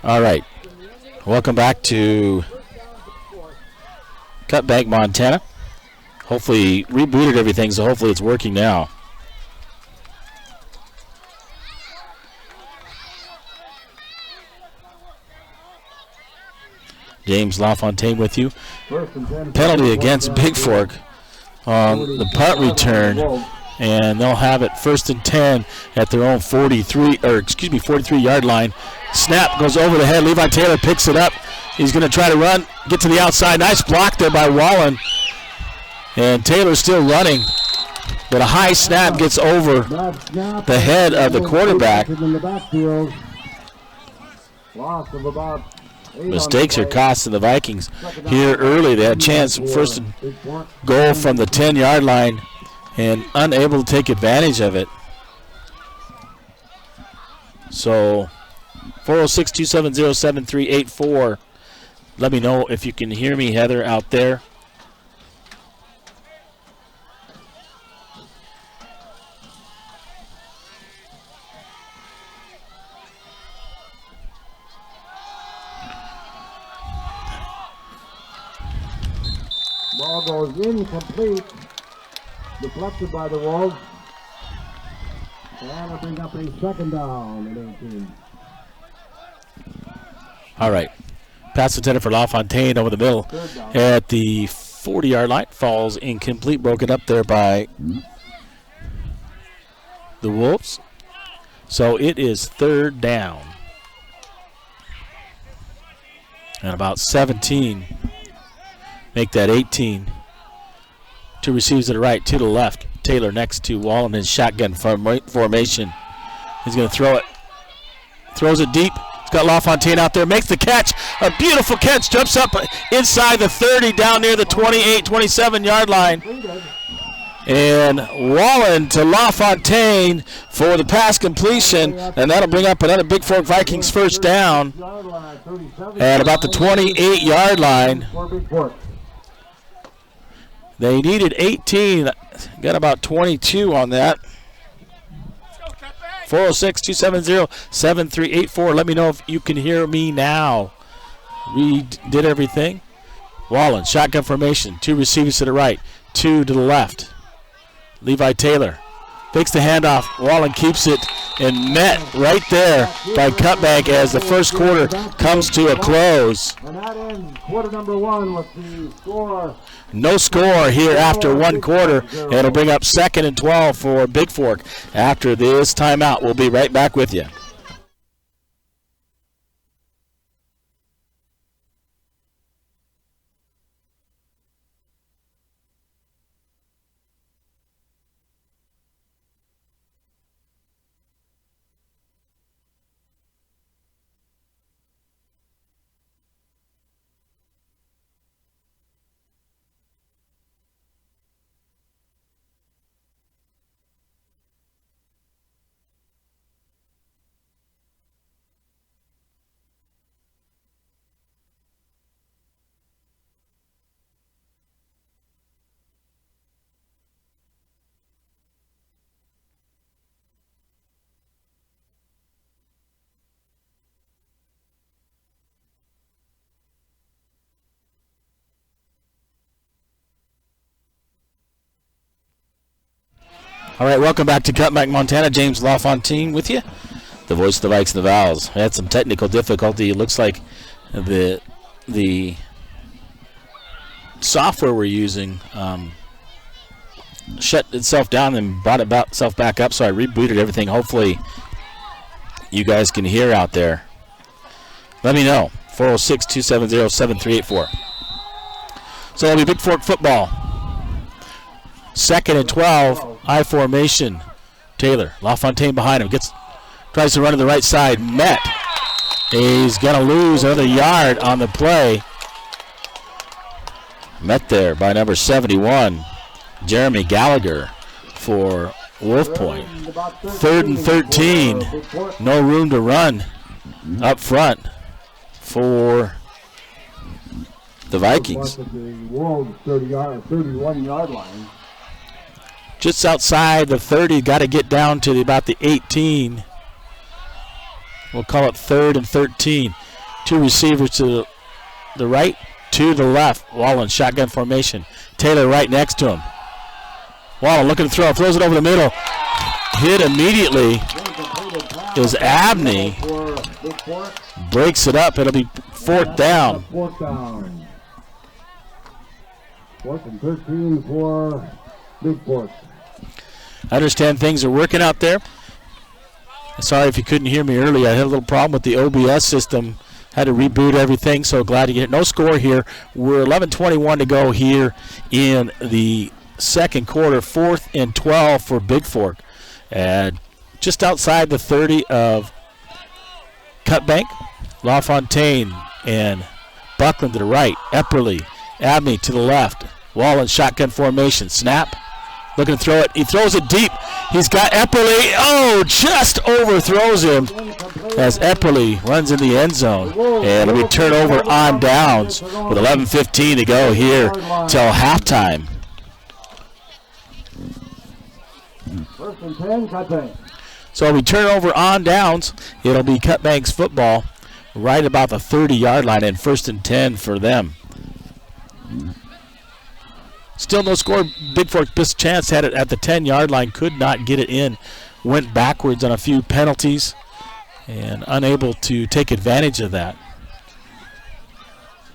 All right. Welcome back to Cutbank, Montana. Hopefully rebooted everything, so hopefully it's working now. James LaFontaine with you. Penalty against Bigfork on the punt return, and they'll have it 1st and 10 at their own 43-yard line. Snap goes over the head. Levi Taylor picks it up. He's going to try to run, get to the outside. Nice block there by Wallen. And Taylor's still running, but a high snap gets over the head of the quarterback. Loss of about Mistakes are costing the Vikings here early. They had a chance, first goal from the 10-yard line, and unable to take advantage of it. So 406-270-7384. Let me know if you can hear me, Heather, out there. Ball goes incomplete, deflected by the Wolves. And it'll bring up a 2nd down at 18. All right. Pass intended for LaFontaine over the middle at the 40-yard line. Falls incomplete, broken up there by the Wolves. So it is 3rd down. And about 17. Make that 18. 2 receivers to the right, 2 to the left. Taylor next to Wallen in shotgun formation. He's going to throw it. Throws it deep. He's got LaFontaine out there. Makes the catch. A beautiful catch. Jumps up inside the 30, down near the 28, 27-yard line. And Wallen to LaFontaine for the pass completion. And that'll bring up another Bigfork Vikings 1st down at about the 28-yard line. They needed 18. Got about 22 on that. 406-270-7384. Let me know if you can hear me now. We did everything. Wallen, shotgun formation. 2 receivers to the right, 2 to the left. Levi Taylor fakes the handoff. Wallen keeps it and met right there by Cutbank as the first quarter comes to a close. And that ends quarter number 1 with the score. No score here after 1 quarter. It'll bring up 2nd and 12 for Bigfork after this timeout. We'll be right back with you. All right, welcome back to Cutbank, Montana. James LaFontaine with you, the voice of the Vikes and the Vals. We had some technical difficulty. It looks like the software we're using shut itself down and brought itself back up, so I rebooted everything. Hopefully you guys can hear out there. Let me know. 406-270-7384. So it'll be Bigfork football. 2nd and 12. I formation. Taylor, LaFontaine behind him. Tries to run to the right side. Met. He's going to lose another yard on the play. Met there by number 71, Jeremy Gallagher for Wolf Point. 3rd and 13. No room to run up front for the Vikings. 31-yard line. Just outside the 30, got to get down to about the 18. We'll call it 3rd and 13. 2 receivers to the right, 2 to the left. Wallen, shotgun formation. Taylor right next to him. Wallen looking to throw, throws it over the middle. Hit immediately is Abney. Breaks it up. It'll be 4th down. 4th down. 4th and 13 for Bigfork. I understand things are working out there. Sorry if you couldn't hear me earlier. I had a little problem with the OBS system. Had to reboot everything, so glad to get it. No score here. We're 11:21 to go here in the second quarter. 4th and 12 for Bigfork. And just outside the 30 of Cutbank, LaFontaine and Buckland to the right. Epperly, Abney to the left. Wallen shotgun formation. Snap. Looking to throw it. He throws it deep. He's got Epperly. Oh, just overthrows him as Epperly runs in the end zone. And it'll be turnover on downs with 11:15 to go here till halftime. 1st and 10, Cutbank. So we turn over on downs. It'll be Cutbank's football right about the 30-yard line and 1st and 10 for them. Still no score. Bigfork best chance had it at the 10-yard line. Could not get it in. Went backwards on a few penalties and unable to take advantage of that.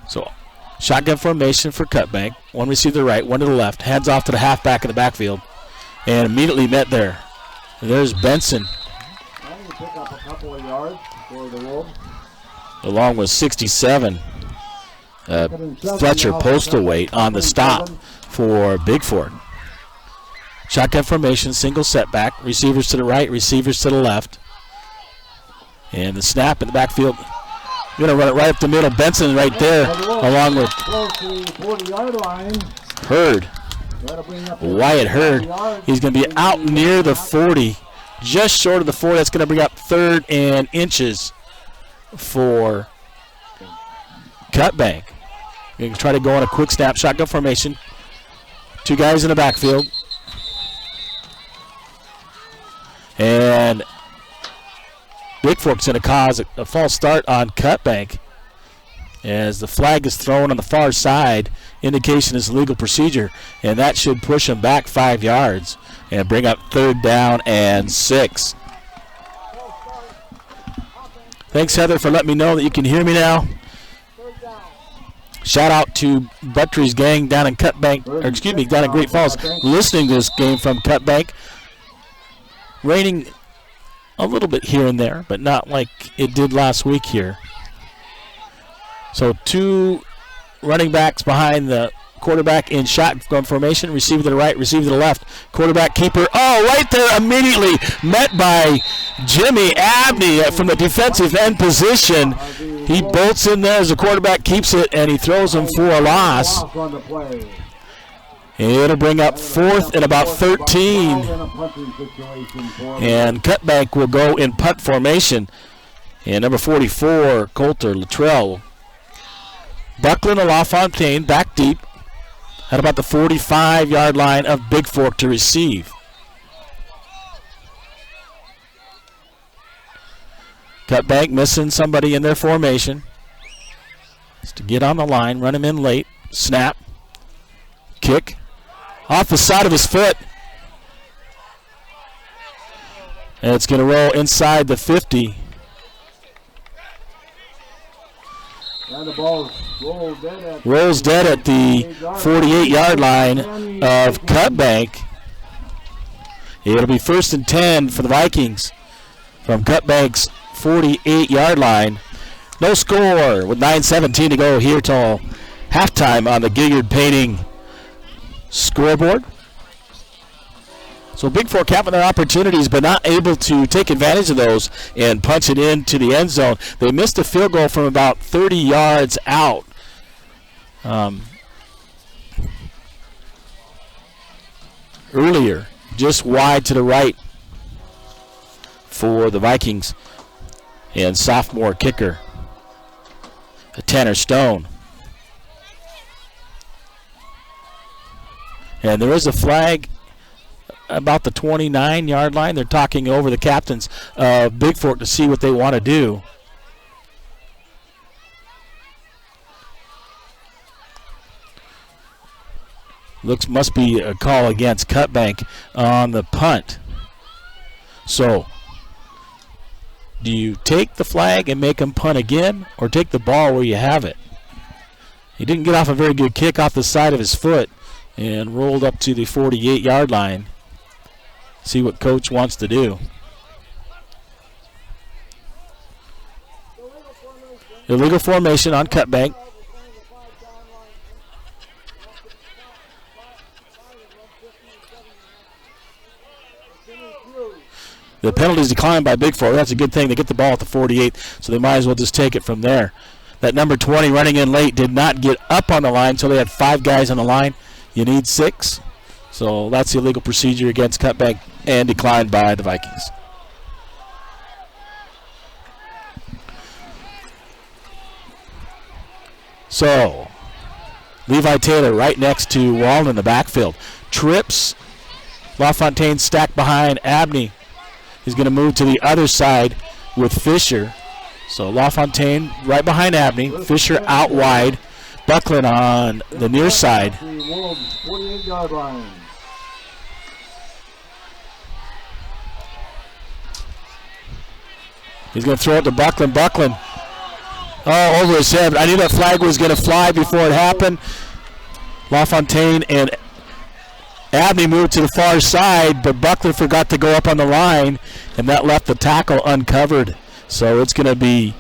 So shotgun formation for Cutbank. 1 receiver to the right, 1 to the left. Hands off to the halfback in the backfield. And immediately met there. And there's Benson. Pick up a couple of yards for the Wolves. Along with 67. Fletcher Postlethwaite on the stop for Bigfork. Shotgun formation, single setback. Receivers to the right, receivers to the left. And the snap in the backfield. Going to run it right up the middle. Benson right there, along with Hurd. Wyatt Hurd. He's going to be out near the 40, just short of the 40. That's going to bring up 3rd and inches for Cutbank. Going to try to go on a quick snap, shotgun formation. 2 guys in the backfield. And Bigfork's going to cause a false start on Cutbank as the flag is thrown on the far side. Indication is legal procedure, and that should push him back 5 yards and bring up 3rd down and 6. Thanks, Heather, for letting me know that you can hear me now. Shout out to Buttry's gang down in down in Great Falls, listening to this game from Cutbank. Raining a little bit here and there, but not like it did last week here. So 2 running backs behind the quarterback in shotgun formation. Receiver to the right, receiver to the left. Quarterback keeper. Oh, right there immediately met by Jimmy Abney from the defensive end position. He bolts in there as the quarterback keeps it, and he throws him for a loss. It'll bring up 4th and about 13. And Cutbank will go in punt formation. And number 44, Coulter Luttrell. Buckland and LaFontaine back deep at about the 45-yard line of Bigfork to receive. Cutbank missing somebody in their formation. Just to get on the line, run him in late. Snap. Kick. Off the side of his foot. And it's going to roll inside the 50. And the ball rolls dead at the 48-yard line of Cutbank. It'll be 1st and 10 for the Vikings from Cutbank's 48-yard line. No score with 9:17 to go here till halftime on the Gilliard Painting scoreboard. So Bigfork having their opportunities but not able to take advantage of those and punch it into the end zone. They missed a field goal from about 30 yards out. Earlier, just wide to the right for the Vikings. And sophomore kicker, Tanner Stone. And there is a flag about the 29-yard line. They're talking over the captains of Bigfork to see what they want to do. Must be a call against Cutbank on the punt. So, do you take the flag and make them punt again, or take the ball where you have it? He didn't get off a very good kick off the side of his foot and rolled up to the 48-yard line. See what coach wants to do. Illegal formation on Cutbank. The penalty's declined by Bigfork. That's a good thing. They get the ball at the 48, so they might as well just take it from there. That number 20 running in late did not get up on the line, so they had 5 guys on the line. You need 6. So that's the illegal procedure against Cutbank and declined by the Vikings. So Levi Taylor right next to Wallen in the backfield. Trips. LaFontaine stacked behind Abney. He's going to move to the other side with Fisher. So LaFontaine right behind Abney. Fisher out wide. Buckland on the near side. 48-yard line. He's going to throw it to Buckland. Buckland. Oh, over his head. I knew that flag was going to fly before it happened. LaFontaine and Abney moved to the far side, but Buckland forgot to go up on the line, and that left the tackle uncovered. So it's going to be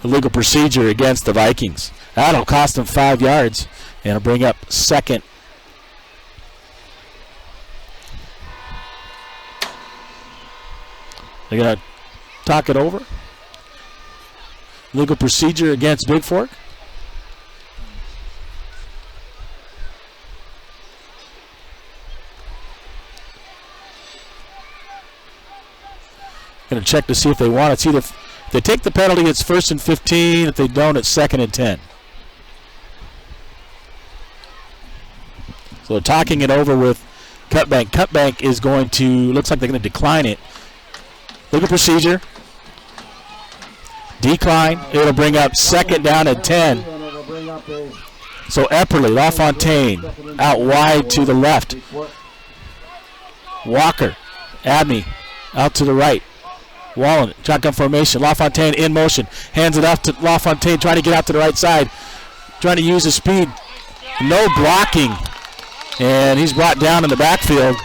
illegal procedure against the Vikings. That'll cost them 5 yards, and it'll bring up second. They're going to talk it over. Legal procedure against Bigfork. Going to check to see if they want it. It's either if they take the penalty, it's 1st and 15. If they don't, it's 2nd and 10. So they're talking it over with Cutbank. Cutbank is going to, looks like they're going to decline it. Legal procedure. Decline. It'll bring up 2nd down and 10. So Epperly, LaFontaine, out wide to the left. Walker, Abney, out to the right. Wallen, shotgun formation. LaFontaine in motion. Hands it off to LaFontaine, trying to get out to the right side. Trying to use his speed. No blocking. And he's brought down in the backfield.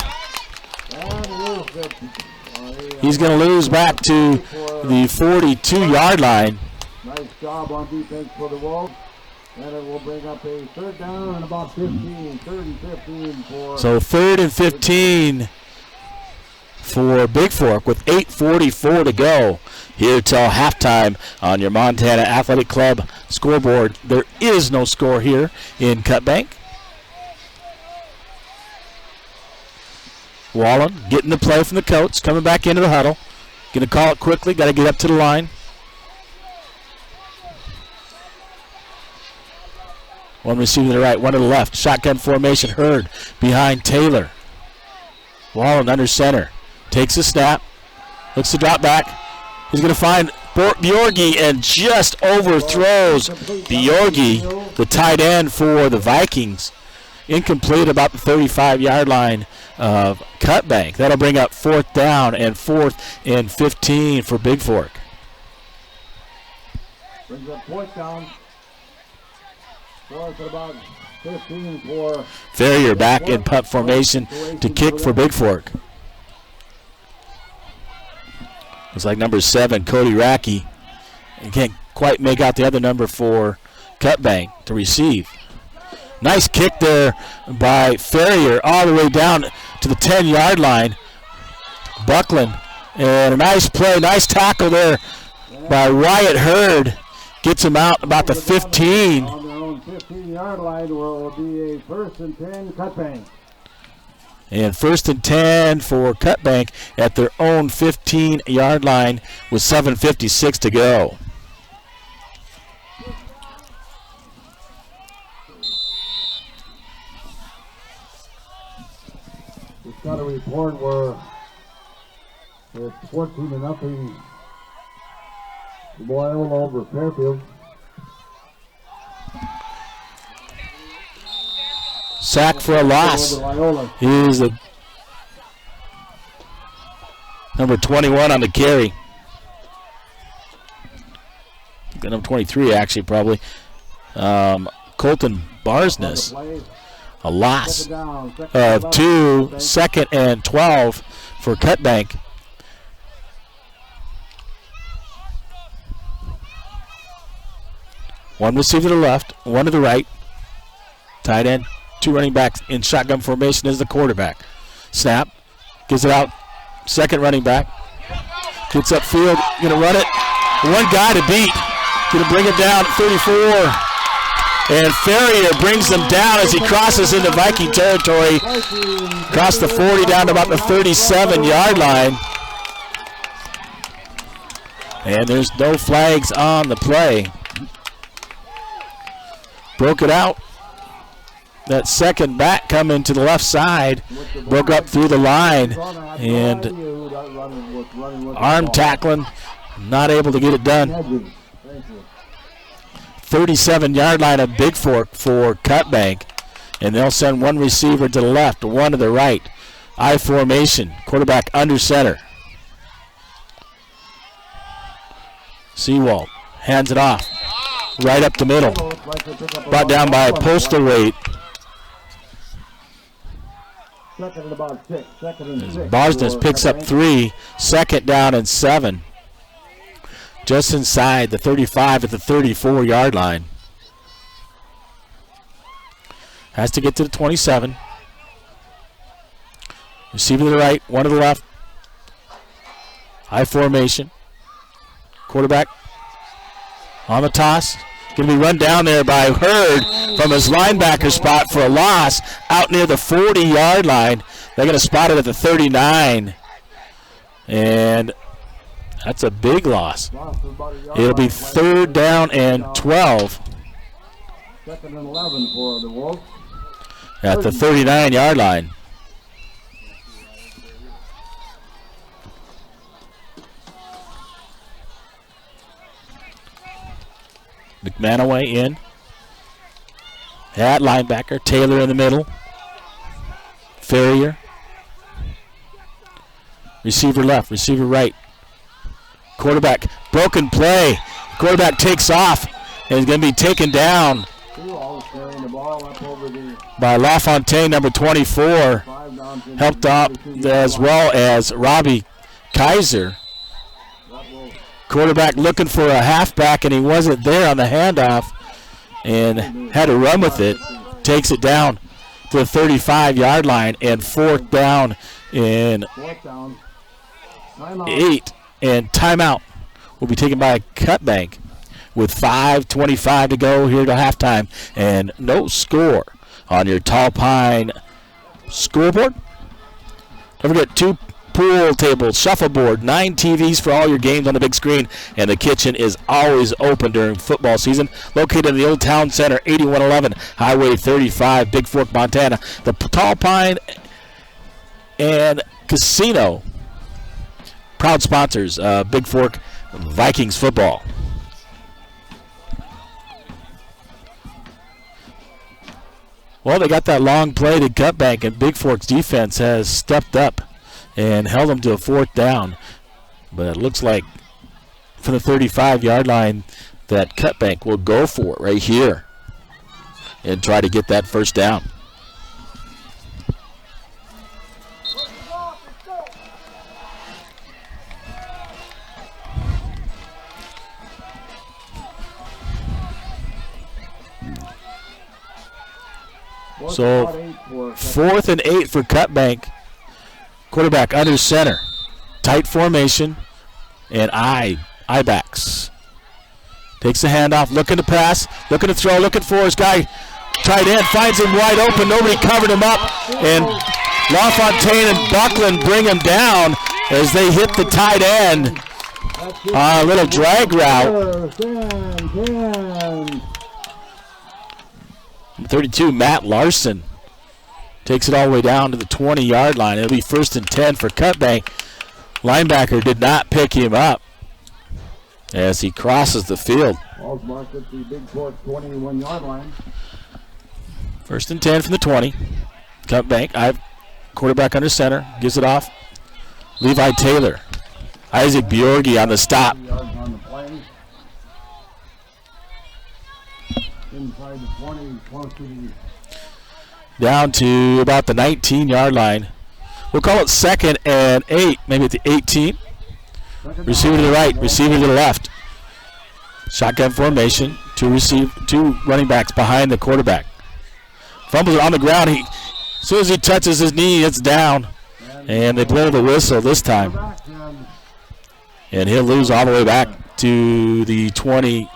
He's going to lose back to the 42-yard line. Nice job on defense for the Wolves. And it will bring up a 3rd down and about 15. 3rd and 15 for... So 3rd and 15 for Bigfork with 8:44 to go here till halftime on your Montana Athletic Club scoreboard. There is no score here in Cutbank. Wallen getting the play from the coach, coming back into the huddle. Going to call it quickly, got to get up to the line. One receiver to the right, one to the left. Shotgun formation, Hurd behind Taylor. Wallen under center. Takes a snap. Looks to drop back. He's going to find Bjorgi and just overthrows Bjorgi, the tight end for the Vikings. Incomplete about the 35-yard line of Cutbank. That'll bring up 4th down and 4th and 15 for Bigfork. Brings up 4th down. 4th at about 15 for... Ferrier back in punt formation to kick for Bigfork. Looks like number 7, Cody Racky. You can't quite make out the other number for Cutbank to receive. Nice kick there by Ferrier all the way down to the 10-yard line. Buckland. And a nice play, nice tackle there by Wyatt Hurd. Gets him out about the 15. On their own 15-yard line will be a 1st and 10 Cutbank. And 1st and 10 for Cutbank at their own 15-yard line with 7:56 to go. got a report where it's 14-0 Loyola over Fairfield. Sack for a loss. He's the number 21 on the carry. Number 23, actually, probably. Colton Barsness. A loss of 2, 2nd and 12 for Cutbank. One receiver to the left, one to the right. Tight end, 2 running backs in shotgun formation is the quarterback. Snap, gives it out. Second running back. Gets upfield, gonna run it. One guy to beat. Gonna bring it down, 34. And Ferrier brings them down as he crosses into Viking territory. Across the 40 down to about the 37-yard line. And there's no flags on the play. Broke it out. That second back coming to the left side. Broke up through the line. And arm tackling. Not able to get it done. 37-yard line of Bigfork for Cutbank. And they'll send one receiver to the left, one to the right. I formation. Quarterback under center. Seawald hands it off. Right up the middle. Brought down by Postlethwaite. Barsness picks up 3. 2nd down and 7. Just inside the 35 at the 34-yard line. Has to get to the 27. Receiver to the right, one to the left. I formation. Quarterback on the toss. Going to be run down there by Hurd from his linebacker spot for a loss out near the 40-yard line. They're going to spot it at the 39. And that's a big loss. It'll be 3rd down and 12. 2nd and 11 for the Wolves. At the 39-yard line. McManaway in. At linebacker. Taylor in the middle. Ferrier. Receiver left. Receiver right. Quarterback. Broken play. Quarterback takes off and is going to be taken down by LaFontaine, number 24. Helped up as well as Robbie Kaiser. Quarterback looking for a halfback, and he wasn't there on the handoff and had to run with it. Takes it down to the 35-yard line, and 4th down and 8. And timeout will be taken by Cutbank with 5:25 to go here to halftime, and no score on your Tall Pine scoreboard. Don't forget 2 pool tables, shuffleboard, 9 TVs for all your games on the big screen, and the kitchen is always open during football season. Located in the Old Town Center, 8111 Highway 35, Bigfork, Montana. The Tall Pine and Casino, proud sponsors of Bigfork Vikings football. Well, they got that long play to Cutbank, and Bigfork's defense has stepped up and held them to a 4th down. But it looks like from the 35-yard line that Cutbank will go for it right here and try to get that 1st down. So 4th and 8 for Cutbank. Quarterback under center. Tight formation. And I-backs. Takes the handoff, looking to pass, looking to throw, looking for his guy. Tight end finds him wide open. Nobody covered him up. And LaFontaine and Buckland bring him down as they hit the tight end. A little drag route. 32, Matt Larson Takes it all the way down to the 20-yard line. It'll be 1st and 10 for Cutbank. Linebacker did not pick him up as he crosses the field. Ball's marked at the Bigfork 21-yard line. 1st and 10 from the 20. Cutbank, quarterback under center, gives it off. Levi Taylor. Isaac Bjorgi on the stop. On the play. Inside the 20, close to the... Down to about the 19-yard line. We'll call it 2nd and 8, maybe at the 18. Receiver to the right, receiver to the left. Shotgun formation, two running backs behind the quarterback. Fumbles it on the ground. As soon as he touches his knee, it's down. And they blow the whistle this time. And he'll lose all the way back to the 22,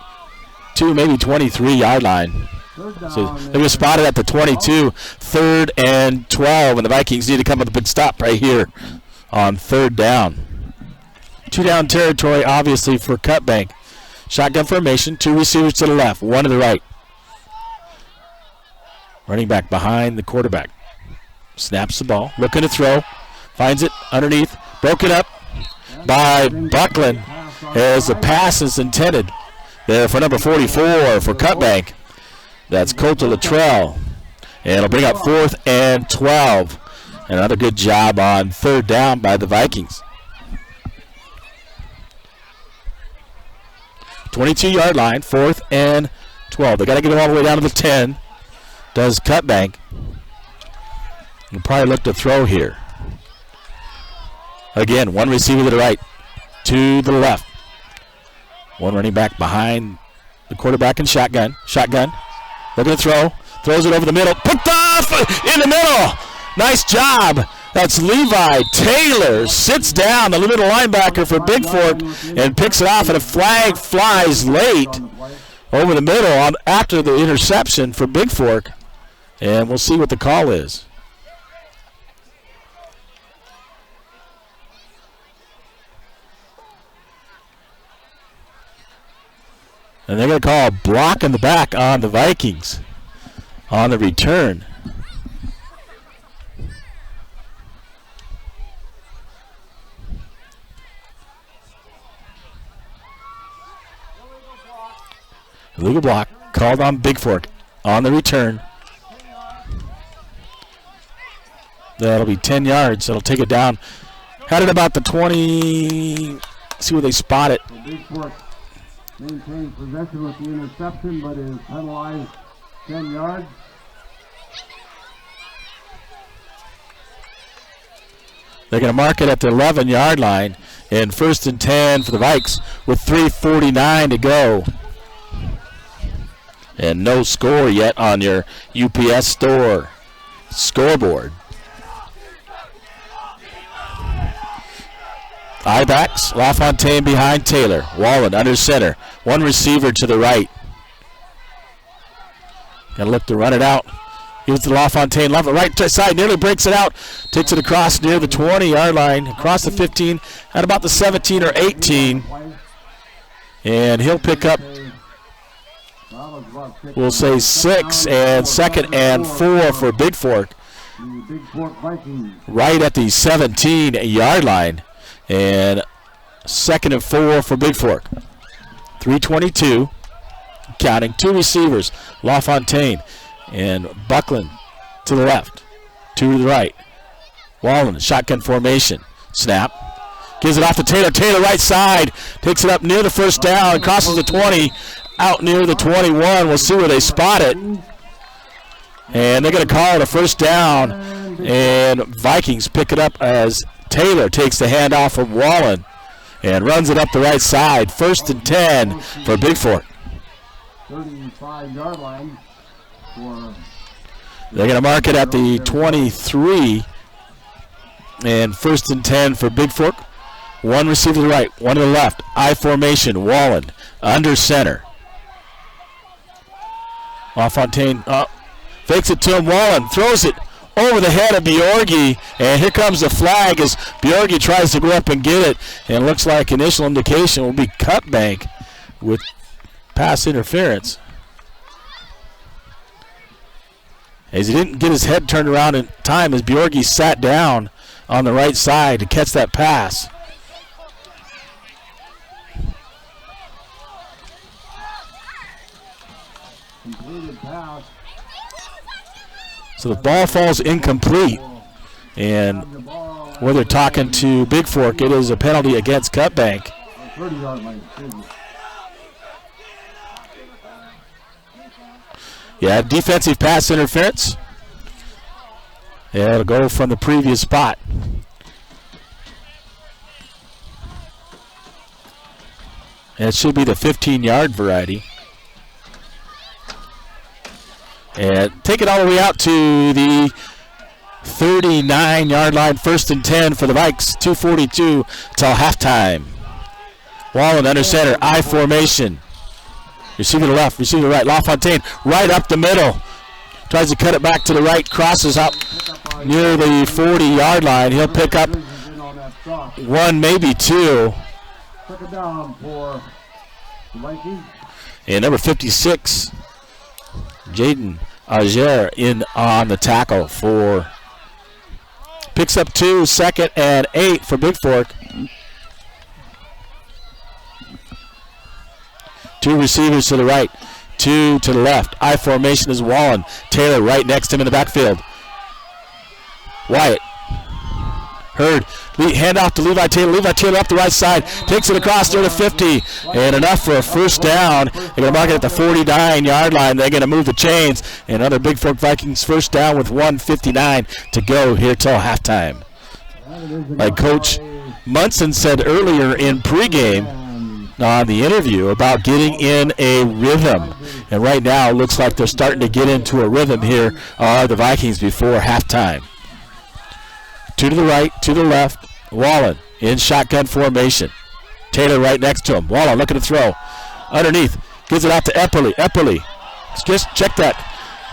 maybe 23-yard line. So they were spotted at the 22, 3rd and 12, and the Vikings need to come with a big stop right here on 3rd down. 2-down territory, obviously, for Cutbank. Shotgun formation, 2 receivers to the left, 1 to the right. Running back behind the quarterback. Snaps the ball, looking to throw, finds it underneath, broken up by Buckland as the pass is intended there for number 44 for Cutbank. That's Colter Luttrell. And it'll bring up 4th and 12. Another good job on 3rd down by the Vikings. 22-yard line, 4th and 12. They got to get it all the way down to the 10. Does Cutbank. He'll probably look to throw here. Again, 1 receiver to the right, 2 to the left. 1 running back behind the quarterback in shotgun. Looking to throw. Throws it over the middle. Picked off in the middle. Nice job. That's Levi Taylor. Sits down, the middle linebacker for Bigfork, and picks it off, and a flag flies late over the middle after the interception for Bigfork. And we'll see what the call is. And they're going to call a block in the back on the Vikings on the return. Illegal block called on Bigfork on the return. That'll be 10 yards. That'll take it down. Had it about the 20. See where they spot it. Bigfork maintains possession with the interception, but is penalized 10 yards. They're going to mark it at the 11-yard line, and 1st and 10 for the Vikes with 3:49 to go. And no score yet on your UPS store scoreboard. I-backs, LaFontaine behind Taylor. Wallen under center. 1 receiver to the right. Got to look to run it out. Gives to LaFontaine. Left, right side, nearly breaks it out. Takes it across near the 20-yard line. Across the 15 at about the 17 or 18. And he'll pick up, we'll say 6, and 2nd and 4 for Bigfork. Bigfork Vikings. Right at the 17-yard line. And 2nd and 4 for Bigfork. 3:22. Counting. 2 receivers. LaFontaine and Buckland to the left. 2 to the right. Wallen, shotgun formation. Snap. Gives it off to Taylor. Taylor right side. Takes it up near the 1st down. Crosses the 20. Out near the 21. We'll see where they spot it. And they're going to call it a 1st down. And Vikings pick it up as Taylor takes the handoff from Wallen and runs it up the right side. 1st and 10 for Bigfork. 35-yard line for. They're going to mark it at the 23. And 1st and 10 for Bigfork. 1 receiver to the right, 1 to the left. I formation, Wallen under center. LaFontaine fakes it to him. Wallen throws it over the head of Bjorgi, and here comes the flag as Bjorgi tries to go up and get it, and looks like initial indication will be Cutbank with pass interference. As he didn't get his head turned around in time as Bjorgi sat down on the right side to catch that pass. Completed pass. So the ball falls incomplete. And where they're talking to Bigfork, it is a penalty against Cutbank. 30-yard line. Excuse me. Yeah, defensive pass interference. Yeah, it'll go from the previous spot. And it should be the 15-yard variety. And take it all the way out to the 39-yard line, 1st and 10 for the Vikes. 2:42 till halftime. Wallen under center, I formation. Receiver to left, receiver to right. LaFontaine right up the middle. Tries to cut it back to the right, crosses up near the 40-yard line. He'll pick up one, maybe two. Second down for the Vikings. And number 56, Jaden Ager in on the tackle for picks up 2, 2nd and 8 for Bigfork. 2 receivers to the right, 2 to the left. I formation is Wallen. Taylor right next to him in the backfield. Wyatt. Hurd. Hand off to Levi Taylor. Levi Taylor up the right side. Takes it across there to 50. And enough for a first down. They're going to mark it at the 49-yard line. They're going to move the chains. And another Bigfork Vikings first down with 1:59 to go here till halftime. Like Coach Munson said earlier in pregame on the interview about getting in a rhythm. And right now it looks like they're starting to get into a rhythm here, the Vikings, before halftime. 2 to the right, 2 to the left. Wallen in shotgun formation. Taylor right next to him. Wallen looking to throw. Underneath. Gives it out to Epperly. Epperly. Just check that.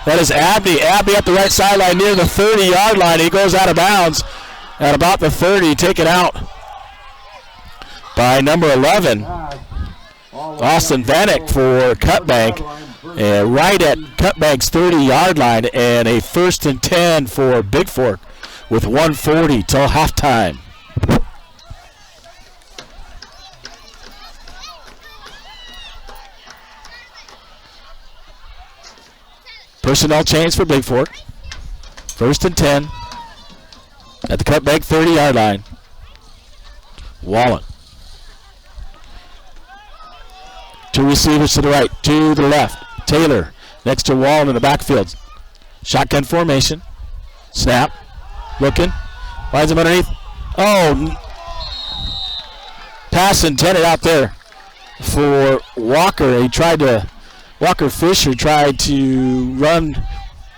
That is Abney. Abney at the right sideline near the 30-yard line. He goes out of bounds at about the 30. Taken out by number 11, Austin Vanek for Cutbank. Right at Cutbank's 30-yard line, and a 1st and 10 for Bigfork with 1:40 till halftime. Personnel change for Bigfork. 1st and 10 at the Cutbank 30-yard line. Wallen. 2 receivers to the right, 2 to the left. Taylor next to Wallen in the backfield. Shotgun formation. Snap. Looking. Finds him underneath. Oh. Pass intended out there for Walker. Walker Fisher tried to run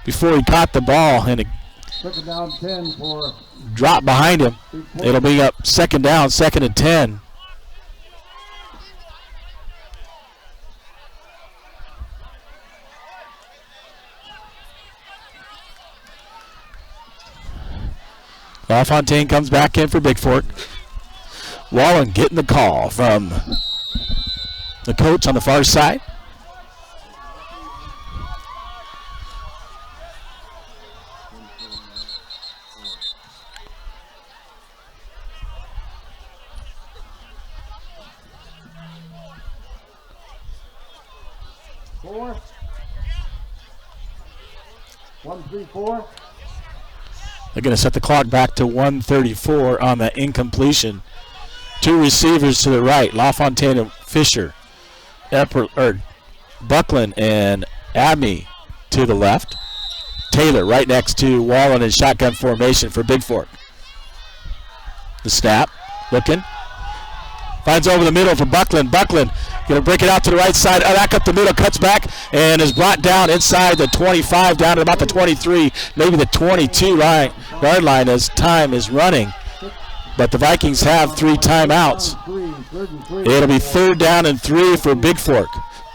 before he caught the ball, and it down 10 for dropped behind him. It'll be up 2nd down, 2nd and 10. LaFontaine comes back in for Bigfork. Wallen getting the call from the coach on the far side. Four. 1-3-4. They're going to set the clock back to 1:34 on the incompletion. 2 receivers to the right, LaFontaine and Fisher. Buckland and Abney to the left. Taylor right next to Wallen in shotgun formation for Bigfork. The snap, looking. Finds over the middle for Buckland. Buckland going to break it out to the right side. Back up the middle, cuts back, and is brought down inside the 25, down to about the 23, maybe the 22-yard line as time is running. But the Vikings have 3 timeouts. It'll be 3rd down and 3 for Bigfork.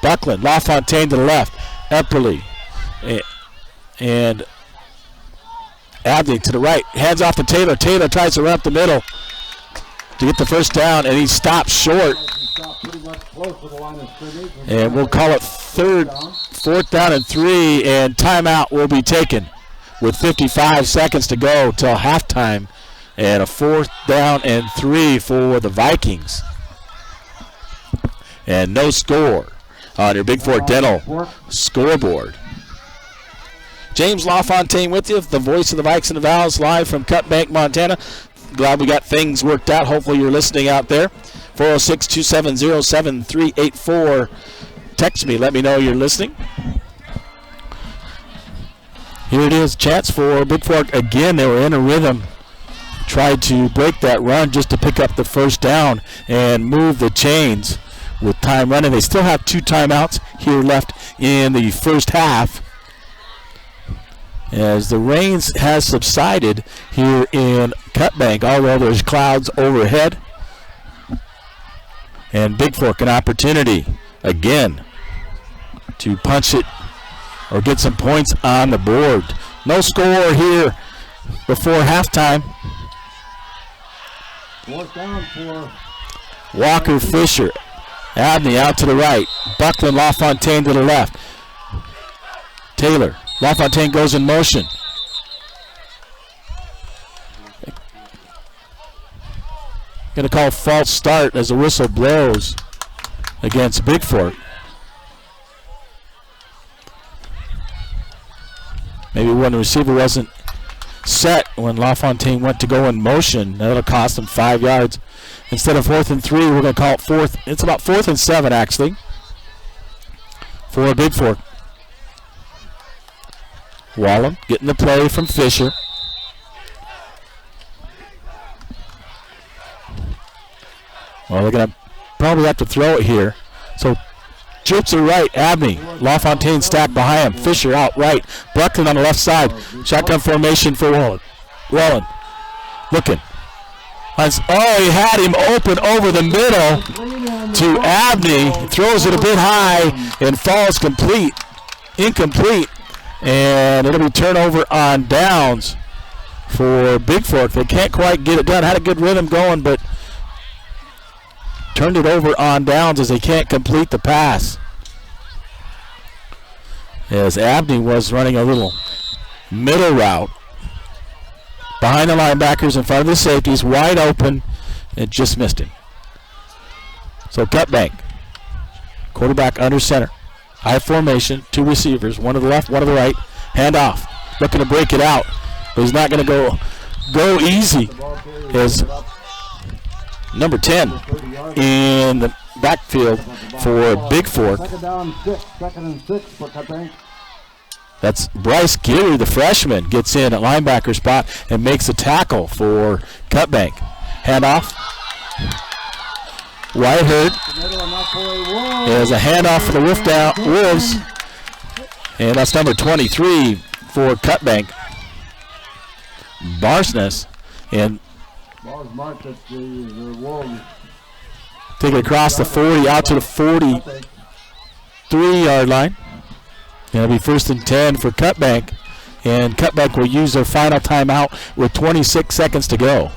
Buckland, LaFontaine to the left. Epperly and Abney to the right. Hands off to Taylor. Taylor tries to run up the middle to get the first down, and he stops short That's close to the line of scrimmage. And we'll call it fourth down and 3, and timeout will be taken with 55 seconds to go till halftime, and a 4th down and 3 for the Vikings. And no score on your Bigfork Dental scoreboard. James LaFontaine with you, the voice of the Vikes and the Vals, live from Cut Bank, Montana. Glad we got things worked out. Hopefully you're listening out there. 406-270-7384. Text me. Let me know you're listening. Here it is. Chance for Bigfork again. They were in a rhythm. Tried to break that run just to pick up the first down and move the chains with time running. They still have 2 timeouts here left in the first half, as the rain has subsided here in Cutbank, although there's clouds overhead. And Bigfork an opportunity again to punch it or get some points on the board. No score here before halftime. Fourth down for Walker, Fisher, Abney out to the right. Buckland, LaFontaine to the left. Taylor. LaFontaine goes in motion. Going to call false start as the whistle blows against Bigfork. Maybe when the receiver wasn't set when LaFontaine went to go in motion. That'll cost him 5 yards. Instead of 4th and 3, we're going to call it 4th. It's about 4th and 7, actually, for Bigfork. Wallen getting the play from Fisher. Well, they're going to probably have to throw it here. So, trips to the right, Abney. LaFontaine stacked behind him. Fisher out right. Buckland on the left side. Shotgun formation for Wallen. Wallen looking. Oh, he had him open over the middle to Abney. Throws it a bit high and falls incomplete. And it'll be turnover on downs for Bigfork. They can't quite get it done. Had a good rhythm going, but turned it over on downs as they can't complete the pass. As Abney was running a little middle route behind the linebackers in front of the safeties, wide open, and just missed him. So Cutbank, quarterback under center. High formation, 2 receivers, one to the left, one to the right. Hand off, looking to break it out, but he's not going to go easy. As number 10 in the backfield for Bigfork. Second and 6 for Cutbank. That's Bryce Geary, the freshman, gets in at linebacker spot and makes a tackle for Cutbank. Hand off. Whitehurd is a handoff for the Wolves. And that's number 23 for Cutbank. Barsness. And take it across the 40 out to the 43-yard line. It'll be 1st and 10 for Cutbank. And Cutbank will use their final timeout with 26 seconds to go.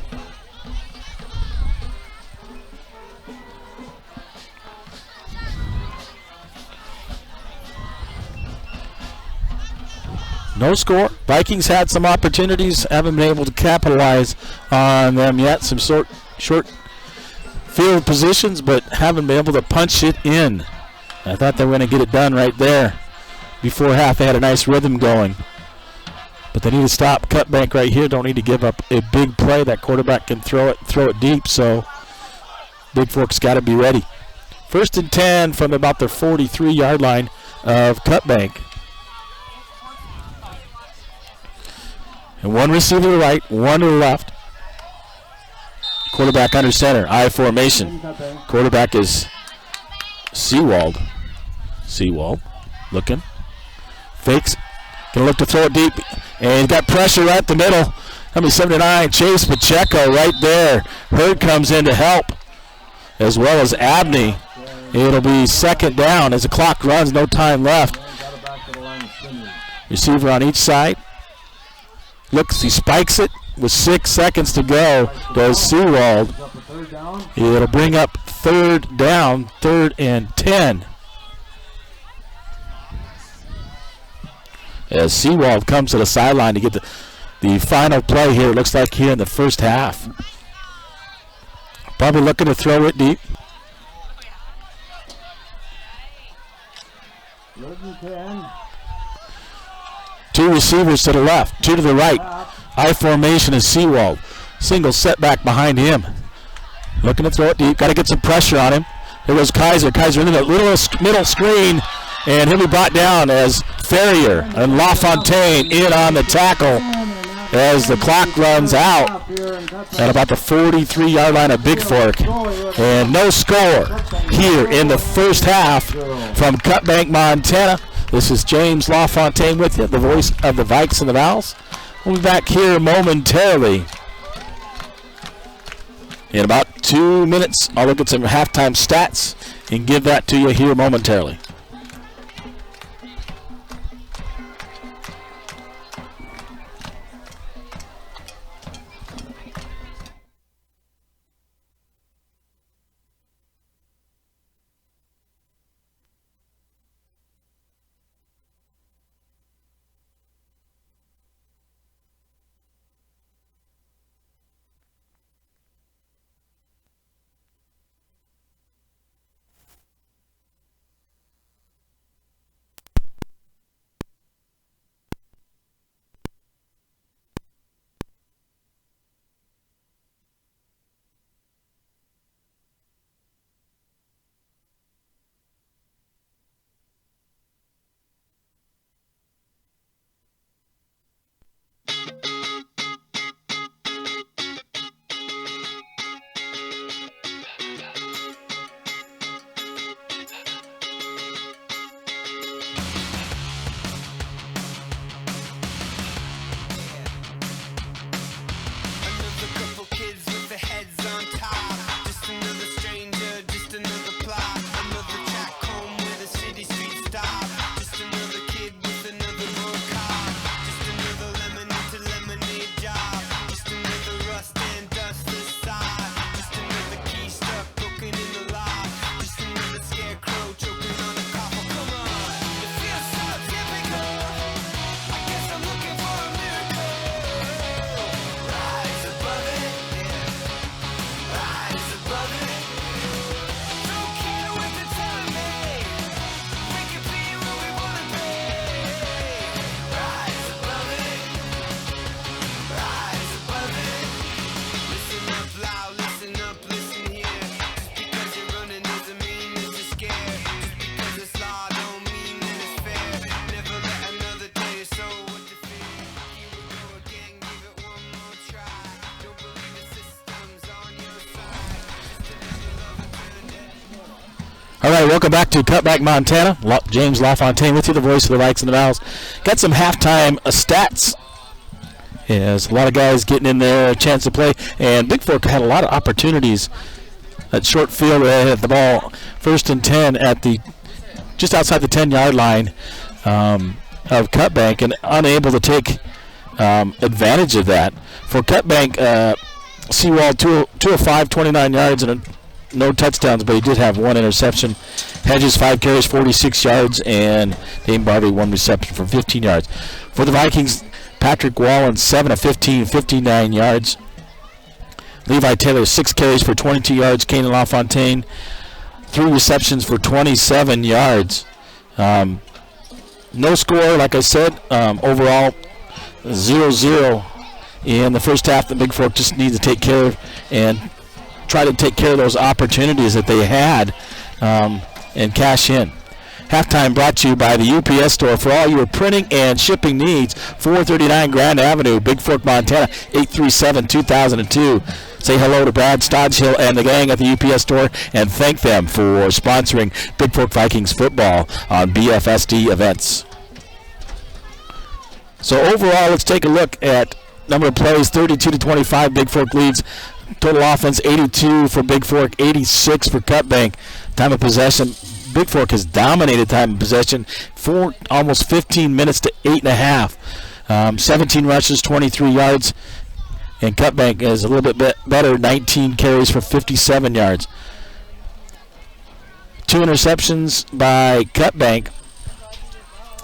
No score. Vikings had some opportunities, haven't been able to capitalize on them yet. Some short field positions, but haven't been able to punch it in. I thought they were going to get it done right there. Before half, they had a nice rhythm going. But they need to stop Cutbank right here. Don't need to give up a big play. That quarterback can throw it deep, so Bigfork's got to be ready. 1st and 10 from about the 43-yard line of Cutbank. And 1 receiver to the right, 1 to the left. Quarterback under center, I formation. Quarterback is Seawald. Seawald looking. Fakes. Gonna look to throw it deep. And he's got pressure right at the middle. Number 79, Chase Pacheco right there. Hurd comes in to help, as well as Abney. It'll be 2nd down as the clock runs, no time left. Receiver on each side. Looks, he spikes it with 6 seconds to go. Goes Seawald. third down. It'll bring up third down, 3rd and 10. As Seawald comes to the sideline to get the final play here, it looks like here in the first half. Probably looking to throw it deep. 3rd and 10. 2 receivers to the left, 2 to the right. I formation is Seawald. Single setback behind him. Looking to throw it deep. Got to get some pressure on him. Here goes Kaiser. Kaiser into the little middle screen, and he'll be brought down as Ferrier and LaFontaine in on the tackle as the clock runs out at about the 43-yard line of Bigfork. And no score here in the first half from Cutbank, Montana. This is James LaFontaine with you, the voice of the Vikes and the Vals. We'll be back here momentarily. In about 2 minutes, I'll look at some halftime stats and give that to you here momentarily. All right, welcome back to Cutback, Montana. James LaFontaine with you, the voice of the Vikes and the Vals. Got some halftime stats. Yes, a lot of guys getting in there, a chance to play. And Bigfork had a lot of opportunities at short field. They had the ball 1st and 10 at the just outside the 10-yard line of Cutbank, and unable to take advantage of that. For Cutbank, Seawald 2 of 5, 29 yards, and no touchdowns, but he did have 1 interception. Hedges 5 carries, 46 yards, and Dane Barbie 1 reception for 15 yards. For the Vikings, Patrick Wallen 7 of 15, 59 yards. Levi Taylor 6 carries for 22 yards. Kanan LaFontaine 3 receptions for 27 yards. No score, like I said. Overall 0-0 in the first half. The Bigfork just needs to take care of and try to take care of those opportunities that they had and cash in. Halftime brought to you by the UPS store for all your printing and shipping needs. 439 Grand Avenue, Bigfork, Montana, 837-2002. Say hello to Brad Stodgehill and the gang at the UPS store and thank them for sponsoring Bigfork Vikings football on BFSD events. So overall, let's take a look at number of plays. 32-25, Bigfork leads. Total offense 82 for Bigfork, 86 for Cutbank. Time of possession, Bigfork has dominated time of possession for almost 15 minutes to 8.5. 17 rushes, 23 yards. And Cutbank is a little bit better, 19 carries for 57 yards. 2 interceptions by Cutbank.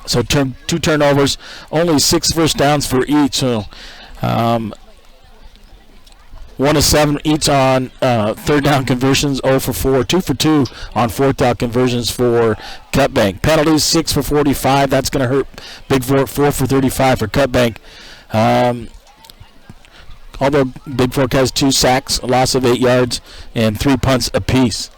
So 2 turnovers, only 6 first downs for each. So 1 of 7 each on third down conversions, 0 for 4, 2 for 2 on fourth down conversions for Cutbank. Penalties, 6 for 45. That's going to hurt Bigfork. 4 for 35 for Cutbank. Although Bigfork has 2 sacks, a loss of 8 yards, and 3 punts apiece.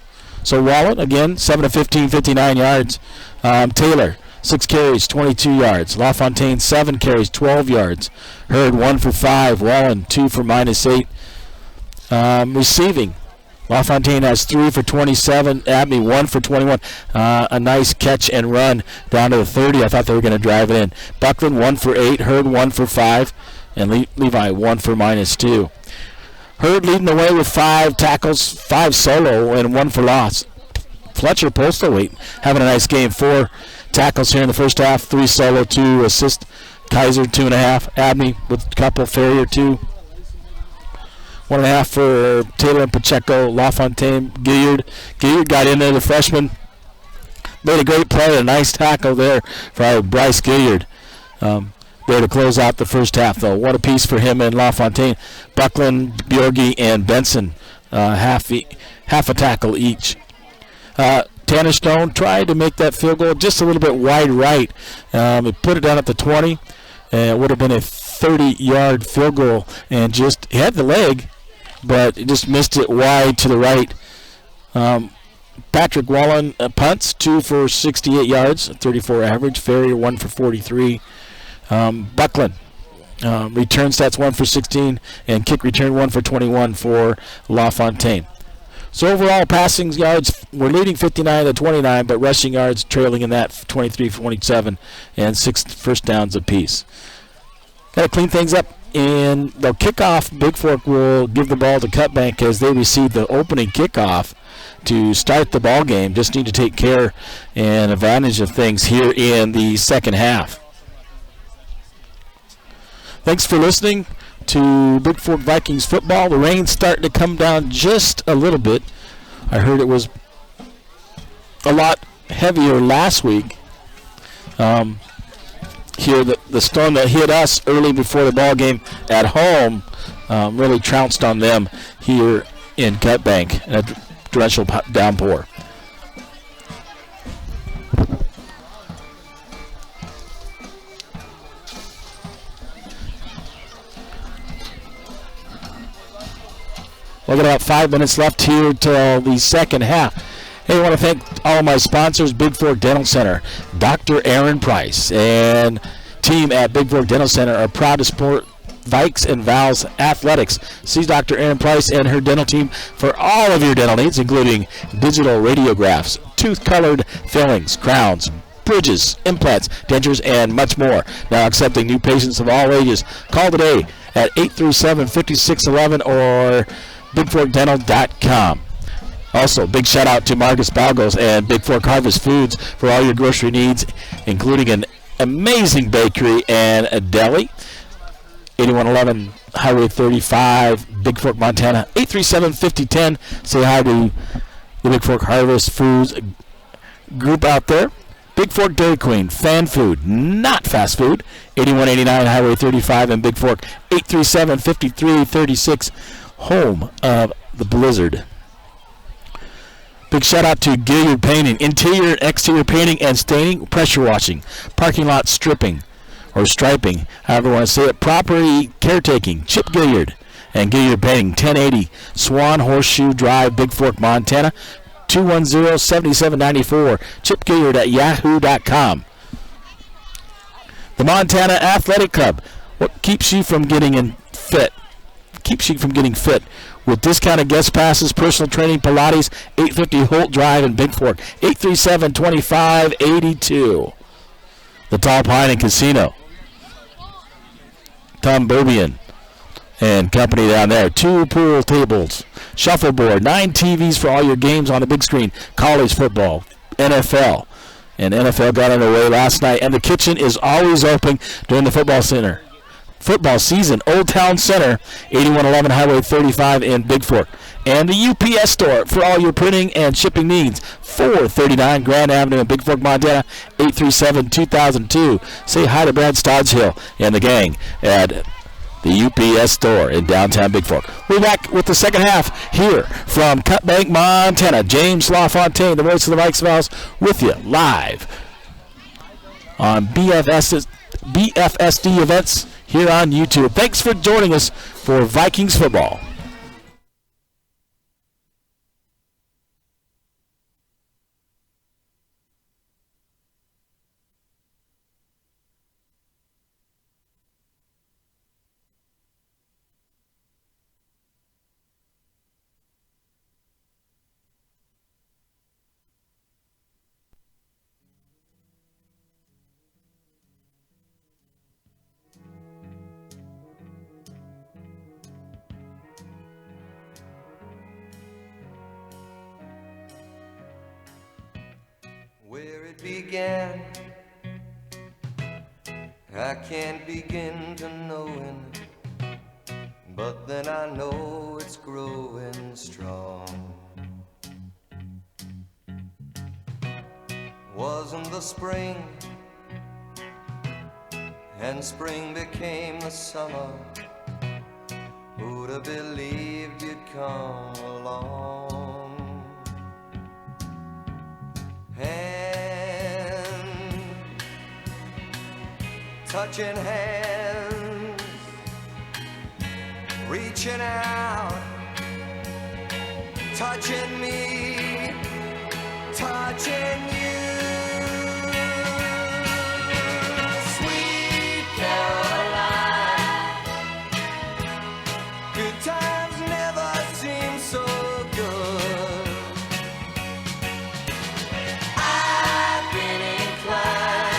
So Wallen, again, 7 of 15, 59 yards. Taylor, 6 carries, 22 yards. LaFontaine, 7 carries, 12 yards. Hurd, 1 for 5. Wallen, 2 for -8. Receiving, LaFontaine has 3 for 27. Abney, 1 for 21. A nice catch and run down to the 30. I thought they were going to drive it in. Buckland, 1 for 8. Hurd, 1 for 5. And Levi, 1 for -2. Hurd leading the way with 5 tackles, 5 solo, and 1 for loss. Fletcher Postlethwaite having a nice game. 4 tackles here in the first half, 3 solo, 2 assist. Kaiser, 2.5. Abney with a couple. Farrier, 2. 1.5 for Taylor and Pacheco. LaFontaine, Gilliard. Gilliard got in there, the freshman. Made a great play, a nice tackle there for Bryce Gilliard. There to close out the first half, though. What a piece for him and LaFontaine. Buckland, Bjorgi, and Benson, half a tackle each. Tanner Stone tried to make that field goal just a little bit wide right. He put it down at the 20. It would have been a 30-yard field goal, and just he had the leg, but he just missed it wide to the right. Patrick Wallen punts, 2 for 68 yards, 34 average. Farrier, 1 for 43. Buckland return stats, 1 for 16, and kick return 1 for 21 for LaFontaine. So overall passing yards, we're leading 59-29, but rushing yards trailing in that 23-27, and 6 first downs apiece. Got to clean things up, and the kickoff, Bigfork will give the ball to Cutbank as they receive the opening kickoff to start the ball game. Just need to take care and advantage of things here in the second half. Thanks for listening to Bigfork Vikings football. The rain's starting to come down just a little bit. I heard it was a lot heavier last week. Here, the storm that hit us early before the ball game at home really trounced on them here in Cutbank. A torrential downpour. We've got about 5 minutes left here till the second half. Hey, I want to thank all of my sponsors, Bigfork Dental Center. Dr. Aaron Price and team at Bigfork Dental Center are proud to support Vikes and Vals Athletics. See Dr. Aaron Price and her dental team for all of your dental needs, including digital radiographs, tooth-colored fillings, crowns, bridges, implants, dentures, and much more. Now accepting new patients of all ages. Call today at 837-5611 or BigForkDental.com. Also, big shout out to Marcus Balgos and Bigfork Harvest Foods for all your grocery needs, including an amazing bakery and a deli. 8111 Highway 35, Bigfork, Montana. 837-5010. Say hi to the Bigfork Harvest Foods group out there. Bigfork Dairy Queen, fan food, not fast food. 8189 Highway 35 and Bigfork. 837-5336. Home of the Blizzard. Big shout out to Gilliard Painting, interior and exterior painting and staining, pressure washing, parking lot stripping or striping, however you want to say it, property caretaking, Chip Gilliard and Gilliard Painting, 1080 Swan Horseshoe Drive, Bigfork, Montana, 210-7794, Chip Gilliard at yahoo.com. The Montana Athletic Club, what keeps you from getting fit? Keeps you from getting fit with discounted guest passes, personal training, Pilates, 850 Holt Drive in Bigfork, 837-2582. The Tall Pine and Casino. Tom Berbian and company down there. 2 pool tables, shuffleboard, 9 TVs for all your games on the big screen, college football, NFL. And NFL got underway last night, and the kitchen is always open during the football center. football season. Old Town Center, 8111 Highway 35 in Bigfork. And the UPS store for all your printing and shipping needs. 439 Grand Avenue in Bigfork, Montana, 837-2002. Say hi to Brad Stodgehill and the gang at the UPS store in downtown Bigfork. We're back with the second half here from Cut Bank, Montana. James LaFontaine, the voice of the Vikings, with you live on BFSD events here on YouTube. Thanks for joining us for Vikings football. Where it began, I can't begin to knowing, but then I know it's growing strong. Wasn't the spring, and spring became the summer. Who'd have believed you'd come along? Touching hands, reaching out, touching me, touching you. Sweet Caroline, good times never seem so good. I've been inclined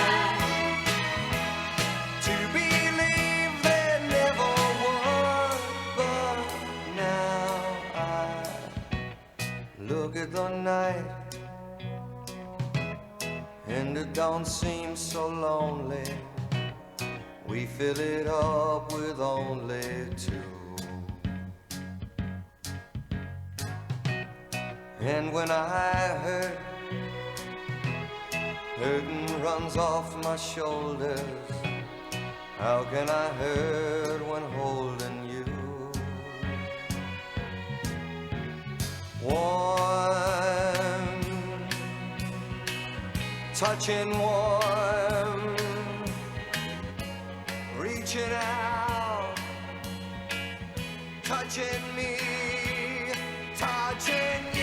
to believe there never was, but now I look at the night and it don't seem so lonely. We fill it up with only two. And when I hurt, hurting runs off my shoulders. How can I hurt when holding you? Warm, touching warm, reaching out, touching me, touching you.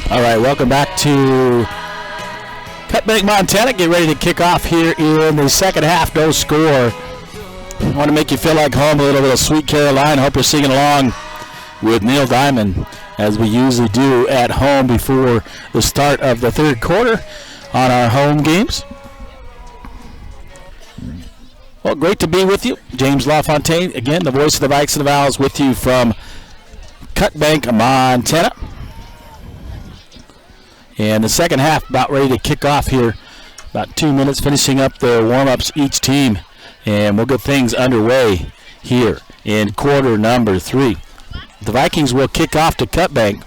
All right, welcome back to Cut Bank, Montana. Get ready to kick off here in the second half. No score. I want to make you feel like home, a little bit of Sweet Caroline. Hope you're singing along with Neil Diamond, as we usually do at home before the start of the third quarter on our home games. Well, great to be with you. James LaFontaine, again, the voice of the Vikes and the Vowels, with you from Cut Bank, Montana. And the second half about ready to kick off here. About 2 minutes finishing up the warm-ups each team. And we'll get things underway here in quarter number 3. The Vikings will kick off to Cut Bank.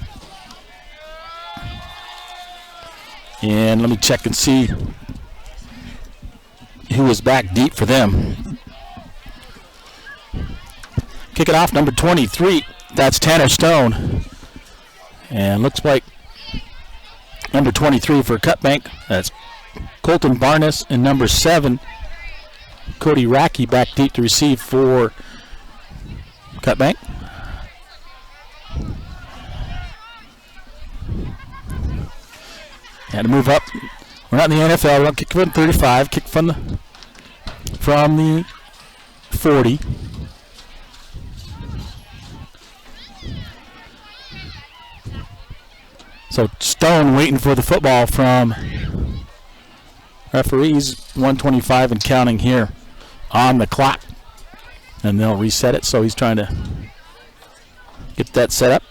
And let me check and see who is back deep for them. Kick it off, number 23. That's Tanner Stone. And looks like number 23 for Cut Bank. That's Colton Barnes. And number 7, Cody Racky, back deep to receive for Cut Bank. Had to move up. We're not in the NFL. We're kick from 35. Kick from the 40. So Stone waiting for the football from referees. 1:25 and counting here on the clock. And they'll reset it. So he's trying to get that set up.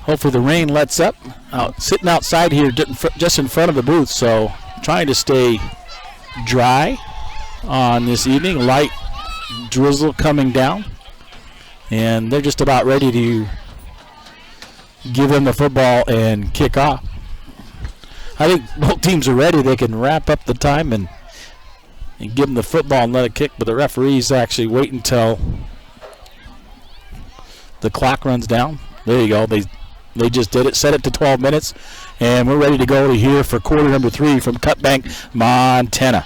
Hopefully the rain lets up. Sitting outside here just in front of the booth, so trying to stay dry on this evening. Light drizzle coming down. And they're just about ready to give them the football and kick off. I think both teams are ready. They can wrap up the time and give them the football and let it kick, but the referees actually wait until the clock runs down. There you go. They just did it. Set it to 12 minutes, and we're ready to go to here for quarter number 3 from Cutbank, Montana.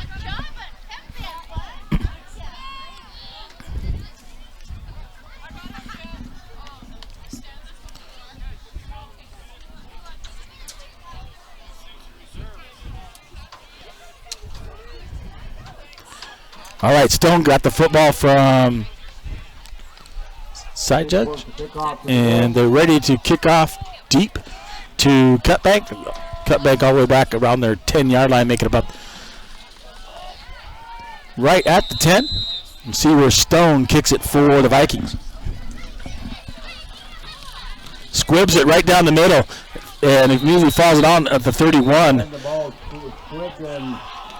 All right, Stone got the football from side judge, and they're ready to kick off deep to Cutbank. Cutbank all the way back around their 10-yard line, making about right at the 10. And see where Stone kicks it for the Vikings. Squibs it right down the middle, and it immediately falls it on at the 31. And the ball was quick and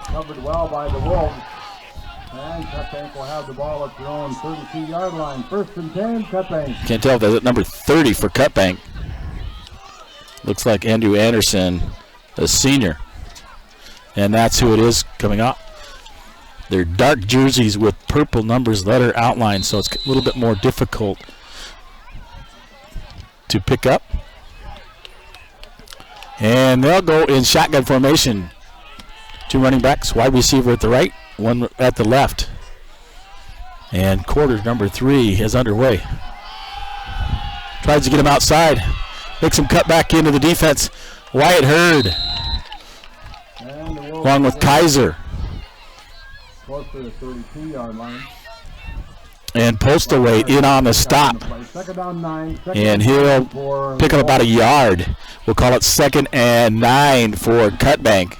covered well by the Wolves. And Cutbank will have the ball at their own 32-yard line. 1st and 10, Cutbank. Can't tell if that's at number 30 for Cutbank. Looks like Andrew Anderson, a senior. And that's who it is coming up. They're dark jerseys with purple numbers, letter outline, so it's a little bit more difficult to pick up. And they'll go in shotgun formation. 2 running backs, wide receiver at the right, 1 at the left. And quarter number 3 is underway. Tries to get him outside. Makes him cut back into the defense. Wyatt Hurd. Along with Kaiser. Close to the 32-yard line. And Postlethwaite in on the stop. 2nd down 9. And he'll pick up about a yard. We'll call it 2nd and 9 for Cutbank.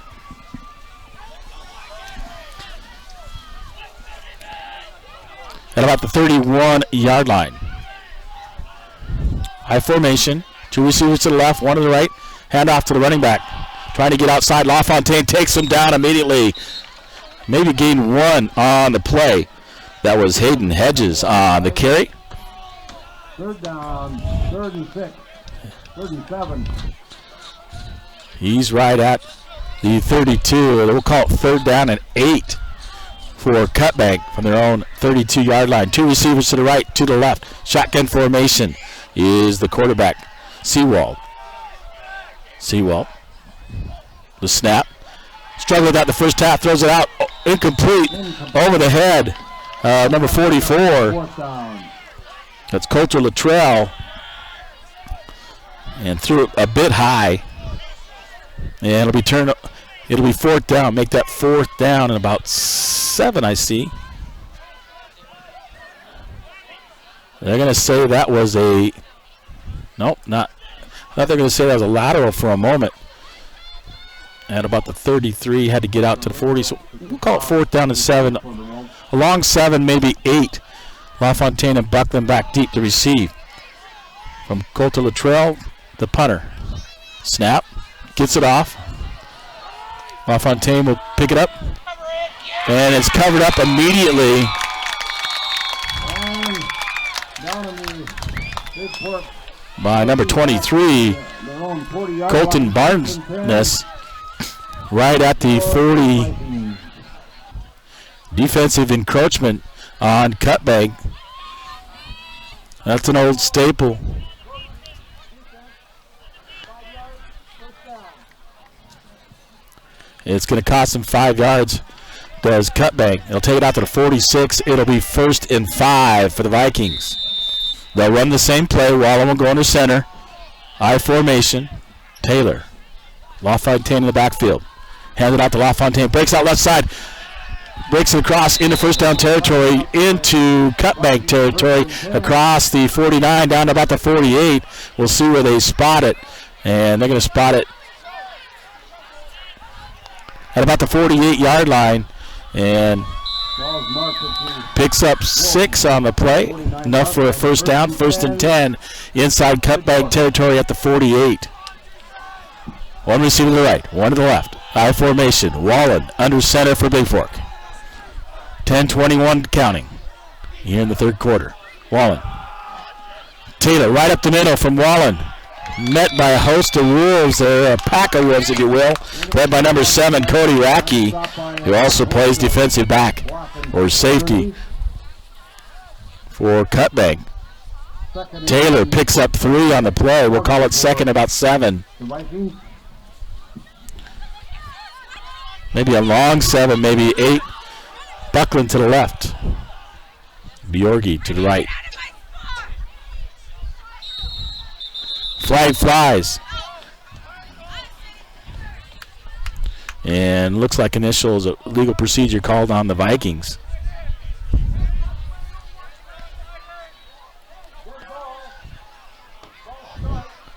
At about the 31-yard line. High formation. 2 receivers to the left, 1 to the right. Hand off to the running back. Trying to get outside. LaFontaine takes him down immediately. Maybe gained 1 on the play. That was Hayden Hedges on the carry. 3rd down, 3rd and 6. 3rd and 7. He's right at the 32. We'll call it 3rd down and 8. For Cutbank from their own 32-yard line. 2 receivers to the right, 2 to the left. Shotgun formation is the quarterback, Seawald. The snap. Struggled with that the first half, throws it out. Incomplete. Over the head. Number 44. 4th down. That's Coulter Luttrell. And threw it a bit high. And it'll be 4th down. Make that 4th down in about 7, I see. They're going to say that was a... Nope, not. I thought they were going to say that was a lateral for a moment. At about the 33, had to get out to the 40. So we'll call it 4th down and 7. Along 7, maybe 8. LaFontaine and Buckland back deep to receive. From Coulter Luttrell, the punter. Snap. Gets it off. LaFontaine will pick it up. And it's covered up immediately. By number 23, Colton Barnes. Right at the 40. Defensive encroachment on Cutbank. That's an old staple. It's going to cost him 5 yards. Does Cutbank. They'll take it out to the 46. It'll be 1st and 5 for the Vikings. They'll run the same play. Wallen will go under center. I formation. Taylor. LaFontaine in the backfield. Hand it out to LaFontaine. Breaks out left side. Breaks it across into 1st down territory. Into Cutbank territory. Across the 49 down to about the 48. We'll see where they spot it. And they're going to spot it at about the 48-yard line. And Ball's marked at Picks up 6 on the play. Enough for a first down. 1st and 10 inside cutback territory at the 48. One receiver to the right, one to the left. I formation. Wallen under center for Bigfork. 10-21 counting here in the third quarter. Wallen. Taylor right up the middle from Wallen. Met by a host of wolves there, a pack of wolves, if you will, led by number 7, Cody Racky, who also plays defensive back or safety for cutback. Taylor picks up 3 on the play. We'll call it 2nd, about 7. Maybe a long 7, maybe 8. Buckland to the left. Bjorgi to the right. Flag flies. And looks like initials, a legal procedure called on the Vikings.